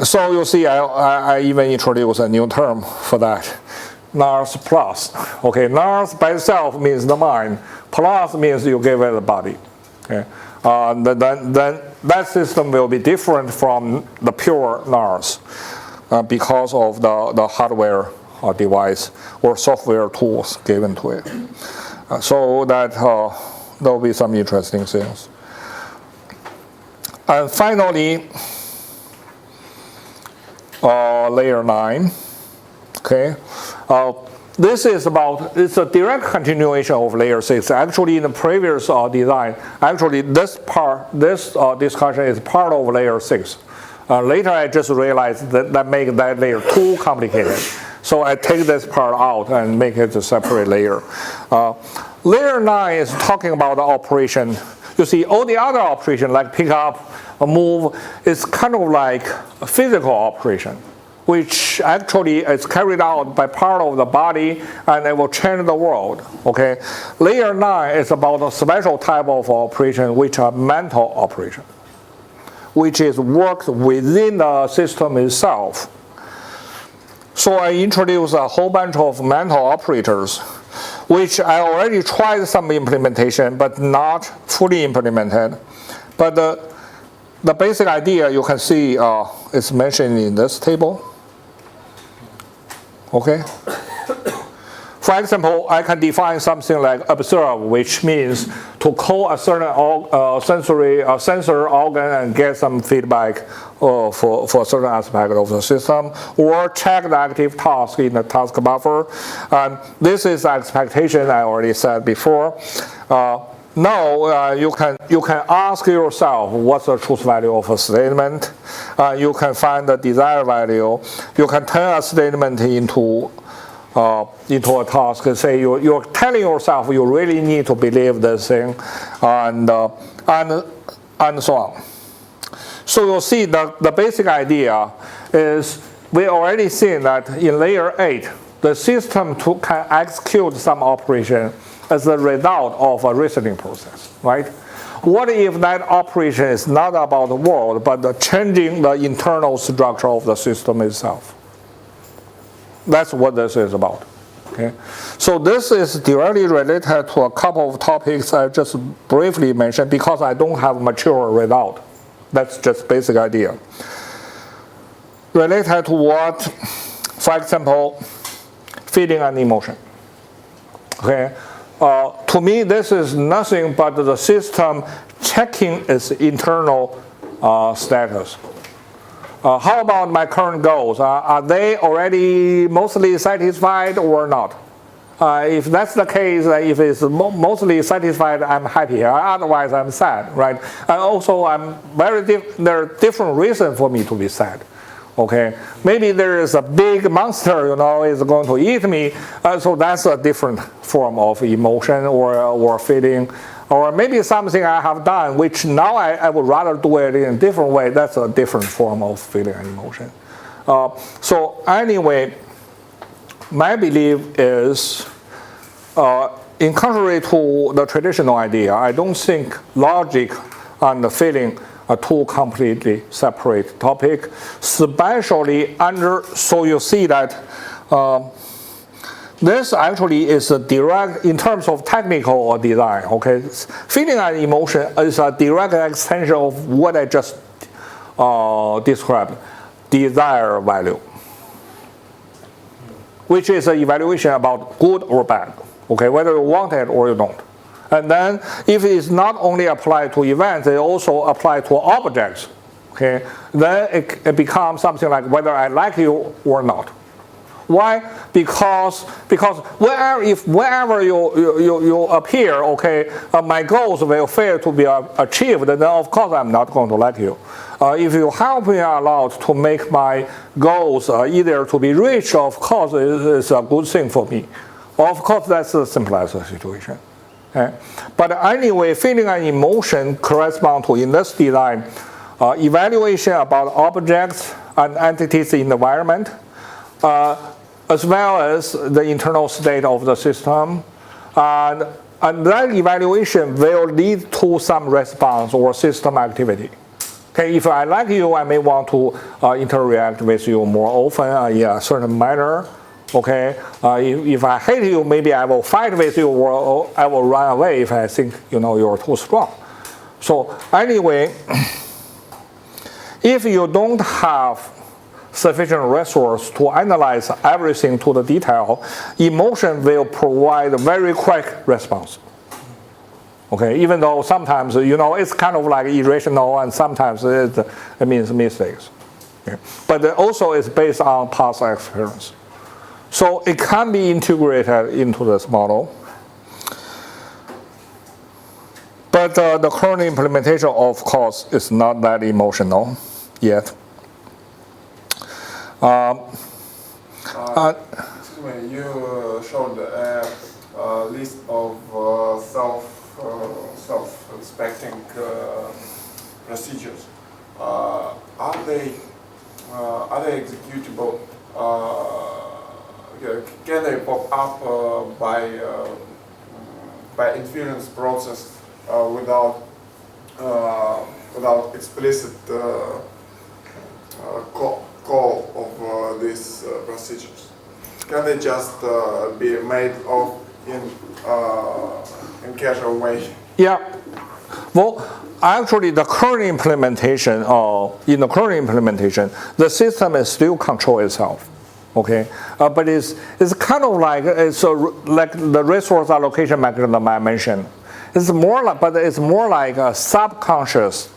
So you see, I even introduced a new term for that, NARS plus. Okay, NARS by itself means the mind, plus means you give it the body. Okay? Then that system will be different from the pure NARS because of the hardware device or software tools given to it. So that there will be some interesting things. And finally, layer 9. Okay. This is it's a direct continuation of layer 6. Actually, in the previous design, actually this discussion is part of layer 6. Later, I just realized that makes that layer too complicated. So I take this part out and make it a separate layer. Layer 9 is talking about the operation. You see, all the other operation, like pick up, move, is kind of like a physical operation, which actually is carried out by part of the body, and it will change the world. Okay, layer 9 is about a special type of operation, which are mental operation, which is worked within the system itself. So I introduced a whole bunch of mental operators, which I already tried some implementation, but not fully implemented. But the basic idea you can see is mentioned in this table. Okay. For example, I can define something like observe, which means to call a certain sensor organ and get some feedback for a certain aspect of the system, or check the active task in the task buffer. And this is the expectation I already said before. Now you can ask yourself what's the truth value of a statement. You can find the desired value. You can turn a statement into a task and say you're telling yourself you really need to believe this thing, and so on. So you'll see the basic idea is we already seen that in layer 8, the system can execute some operation as a result of a reasoning process, right? What if that operation is not about the world, but changing the internal structure of the system itself? That's what this is about. Okay? So this is directly related to a couple of topics I just briefly mentioned because I don't have mature result. That's just basic idea. Related to what, for example, feeling and emotion. Okay? To me, this is nothing but the system checking its internal status. How about my current goals? Are they already mostly satisfied or not? If that's the case, if it's mostly satisfied, I'm happy. Otherwise, I'm sad, right? And also, there are different reasons for me to be sad. Okay, maybe there is a big monster, is going to eat me. So that's a different form of emotion or feeling. Or maybe something I have done, which now I would rather do it in a different way. That's a different form of feeling and emotion. So anyway, my belief is, in contrary to the traditional idea, I don't think logic and the feeling are two completely separate topics, especially so you see that this actually is a direct, in terms of technical design, okay? Feeling and emotion is a direct extension of what I just described, desire value, which is an evaluation about good or bad, okay? Whether you want it or you don't. And then if it is not only applied to events, it also applies to objects, okay? Then it becomes something like whether I like you or not. Why? Because wherever you appear, okay, my goals will fail to be achieved, then of course I'm not going to like you. If you help me a lot to make my goals either to be reached, of course it's a good thing for me. Of course that's the simplest situation. Okay? But anyway, feeling and emotion correspond to, in this design, evaluation about objects and entities in the environment, as well as the internal state of the system. And that evaluation will lead to some response or system activity. Okay, if I like you, I may want to interact with you more often in a certain manner. Okay, if I hate you, maybe I will fight with you, or I will run away if I think you're too strong. So anyway, if you don't have sufficient resource to analyze everything to the detail, emotion will provide a very quick response. Okay, even though sometimes it's kind of like irrational, and sometimes it means mistakes. Okay. But also it's based on past experience. So it can be integrated into this model. But the current implementation, of course, is not that emotional yet. Excuse me, you showed a list of self-respecting procedures. Are they executable? Can they pop up by inference process without explicit call of these procedures? Can they just be made of in casual way? Yeah. Well, actually, the current implementation, in the current implementation, the system is still control itself. Okay, but it's kind of like like the resource allocation mechanism I mentioned. It's more like a subconscious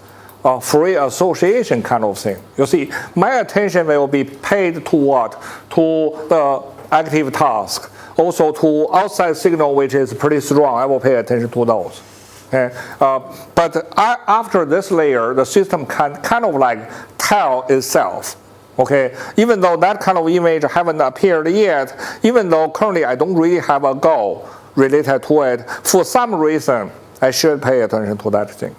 free association kind of thing. You see, my attention will be paid to what? To the active task. Also to outside signal, which is pretty strong. I will pay attention to those. Okay? But after this layer, the system can kind of like tell itself. Okay, even though that kind of image haven't appeared yet, even though currently I don't really have a goal related to it, for some reason I should pay attention to that thing.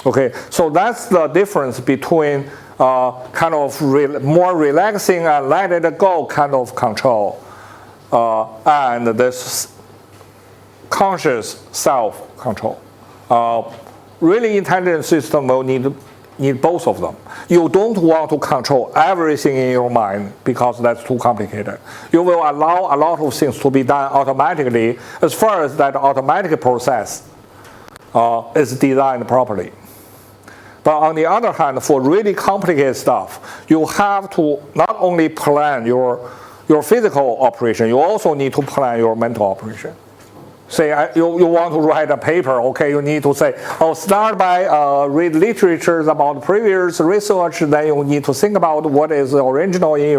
Okay, so that's the difference between kind of more relaxing and let it go kind of control and this conscious self-control. Really intelligent system will need both of them. You don't want to control everything in your mind because that's too complicated. You will allow a lot of things to be done automatically as far as that automatic process is designed properly. But on the other hand, for really complicated stuff, you have to not only plan your physical operation, you also need to plan your mental operation. Say you want to write a paper, okay, you need to say, start by read literatures about previous research, then you need to think about what is original in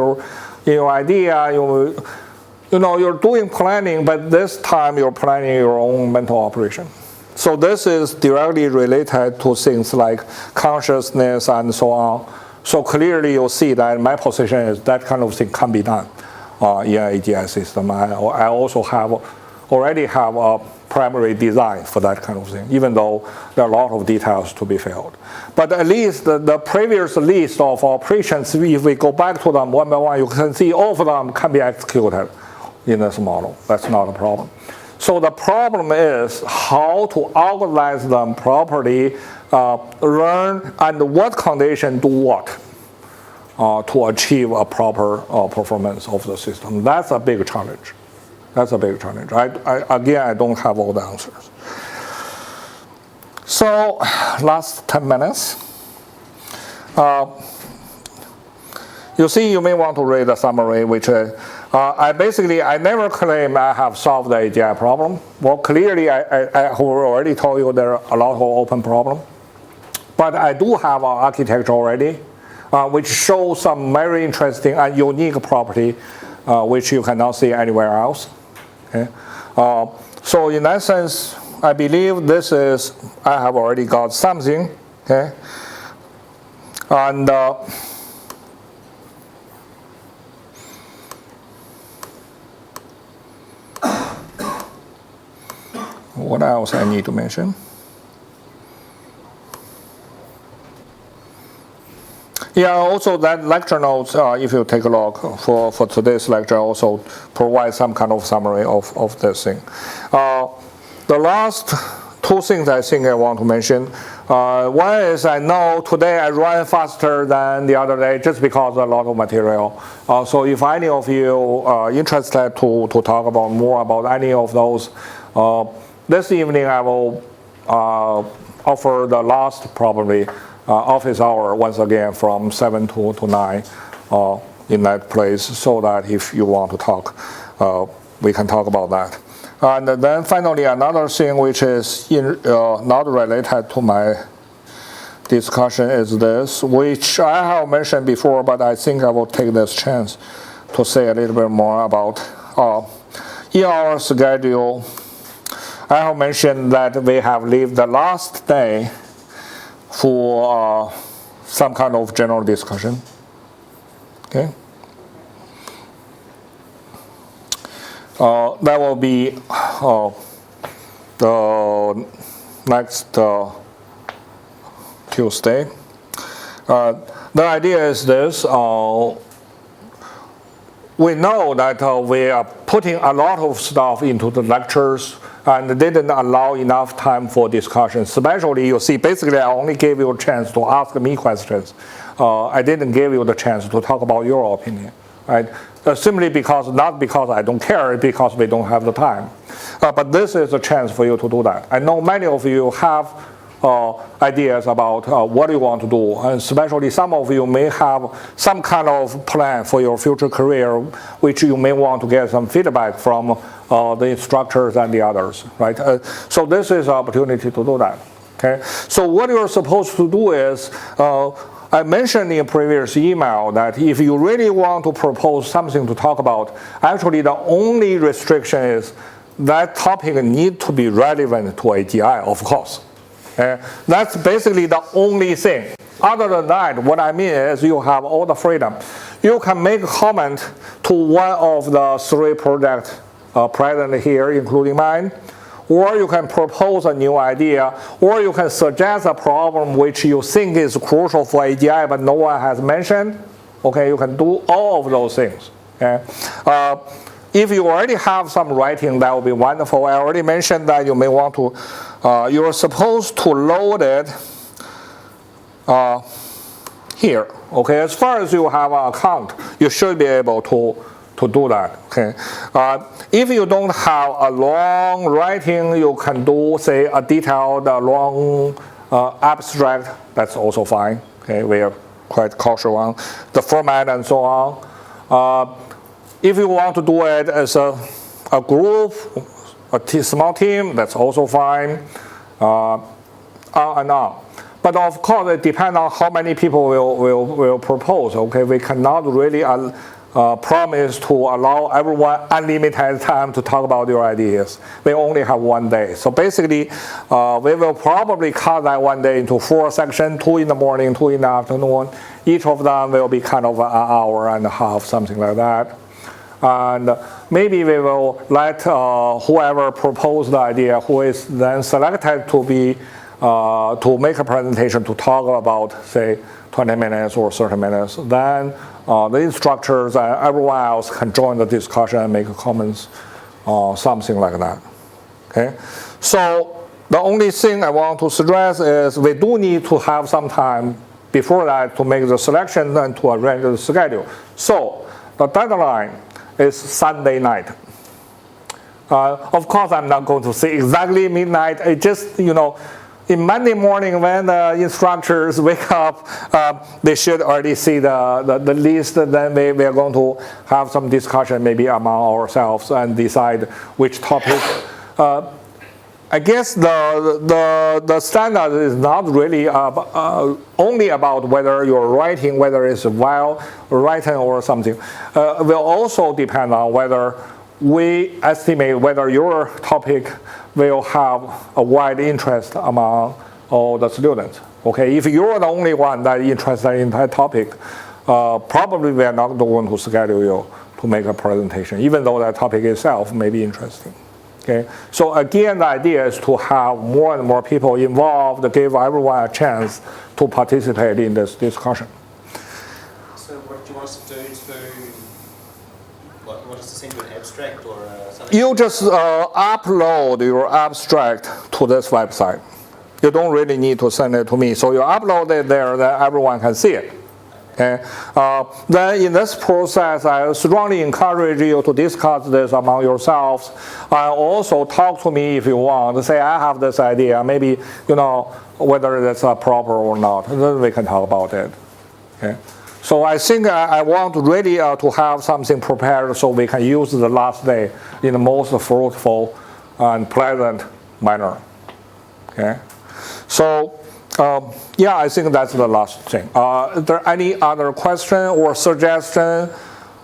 your idea. You're doing planning, but this time you're planning your own mental operation. So this is directly related to things like consciousness and so on. So clearly you'll see that my position is that kind of thing can be done in an AGI system. I also already have a primary design for that kind of thing, even though there are a lot of details to be filled. But at least the previous list of operations, if we go back to them one by one, you can see all of them can be executed in this model. That's not a problem. So the problem is how to organize them properly, learn, and what condition do what to achieve a proper performance of the system. That's a big challenge. That's a big challenge. Again, I don't have all the answers. So, last 10 minutes. You see, you may want to read the summary, which I never claim I have solved the AGI problem. Well, clearly, I have already told you there are a lot of open problems. But I do have an architecture already. which show some very interesting and unique property, which you cannot see anywhere else. Okay? So in that sense, I believe this is, I have already got something. Okay? And what else I need to mention? Yeah, also that lecture notes, if you take a look for today's lecture, also provide some kind of summary of this thing. The last two things I think I want to mention. One is I know today I run faster than the other day just because a lot of material. So if any of you are interested to talk about more about any of those, this evening I will offer the last probably office hour once again from 7 to 9 in that place, so that if you want to talk, we can talk about that. And then finally another thing which is not related to my discussion is this, which I have mentioned before, but I think I will take this chance to say a little bit more about. In our schedule, I have mentioned that we have left the last day for some kind of general discussion. Okay. That will be the next Tuesday. The idea is this. We know that we are putting a lot of stuff into the lectures and didn't allow enough time for discussion. Especially, you see, basically I only gave you a chance to ask me questions. I didn't give you the chance to talk about your opinion, right? Simply because, not because I don't care, because we don't have the time. But this is a chance for you to do that. I know many of you have ideas about what you want to do, and especially some of you may have some kind of plan for your future career, which you may want to get some feedback from the instructors and the others, right? So this is an opportunity to do that. Okay. So what you're supposed to do is, I mentioned in a previous email that if you really want to propose something to talk about, actually the only restriction is that topic needs to be relevant to AGI, of course. That's basically the only thing. Other than that, what I mean is you have all the freedom. You can make a comment to one of the 3 projects present here, including mine, or you can propose a new idea, or you can suggest a problem which you think is crucial for AGI but no one has mentioned. Okay, you can do all of those things. Okay? If you already have some writing, that would be wonderful. I already mentioned that you may want to, you're supposed to load it here. Okay, as far as you have an account, you should be able to do that. Okay, if you don't have a long writing, you can do, say, a detailed, long abstract. That's also fine. Okay, we are quite cautious on the format and so on. If you want to do it as a group, small team, that's also fine, on and on. But of course, it depends on how many people will propose. Okay, we cannot really promise to allow everyone unlimited time to talk about your ideas. We only have 1 day. So basically, we will probably cut that 1 day into 4 sections, 2 in the morning, 2 in the afternoon. Each of them will be kind of an hour and a half, something like that. And maybe we will let whoever proposed the idea, who is then selected to be to make a presentation to talk about, say, 20 minutes or 30 minutes. Then the instructors and everyone else can join the discussion and make comments, something like that. Okay. So the only thing I want to suggest is we do need to have some time before that to make the selection and to arrange the schedule. So the deadline is Sunday night. Of course, I'm not going to say exactly midnight. It just, in Monday morning when the instructors wake up, they should already see the list. Then we are going to have some discussion maybe among ourselves and decide which topic. I guess the standard is not really only about whether you're writing, whether it's well written or something. Will also depend on whether we estimate whether your topic will have a wide interest among all the students. Okay, if you're the only one that is interested in that topic, probably we are not going to schedule you to make a presentation, even though that topic itself may be interesting. Okay, so again, the idea is to have more and more people involved, give everyone a chance to participate in this discussion. So what do you want us to do what is to send you an abstract or something? You just upload your abstract to this website. You don't really need to send it to me. So you upload it there, that everyone can see it. Okay. Then in this process, I strongly encourage you to discuss this among yourselves. Also talk to me if you want. Say, I have this idea. Maybe, whether that's proper or not. Then we can talk about it. Okay. So I think I want really to have something prepared so we can use the last day in the most fruitful and pleasant manner. Okay. So, yeah, I think that's the last thing. Is there any other question or suggestion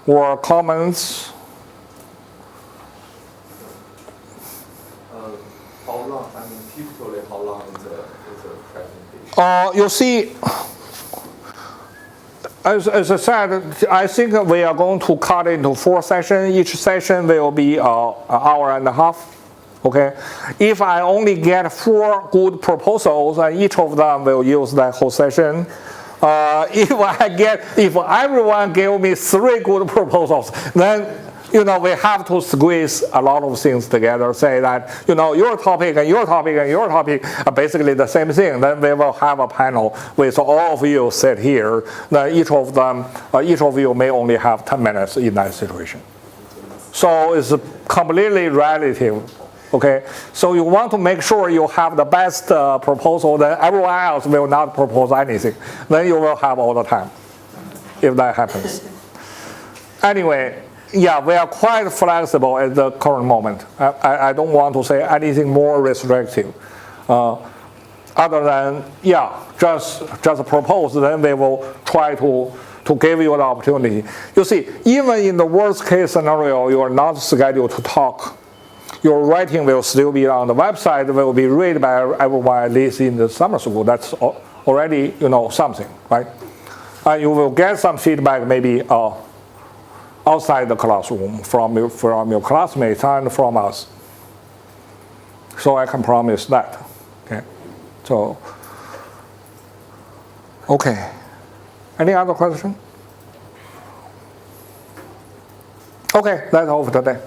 or comments? How long? I mean, typically, how long is a presentation? You see, as I said, I think we are going to cut into 4 sessions. Each session will be an hour and a half. Okay, if I only get 4 good proposals, and each of them will use that whole session. If everyone gave me 3 good proposals, then we have to squeeze a lot of things together. Say that your topic and your topic and your topic are basically the same thing. Then we will have a panel with all of you sit here. Then each of you may only have 10 minutes in that situation. So it's completely relative. Okay, so you want to make sure you have the best proposal, then everyone else will not propose anything. Then you will have all the time, if that happens. Anyway, yeah, we are quite flexible at the current moment. I don't want to say anything more restrictive. Other than, just propose, then we will try to give you the opportunity. You see, even in the worst case scenario, you are not scheduled to talk. Your writing will still be on the website, will be read by everyone, at least in the summer school. That's already, something, right? And you will get some feedback maybe outside the classroom from your classmates and from us. So I can promise that. Okay. So, okay. Any other question? Okay, that's all for today.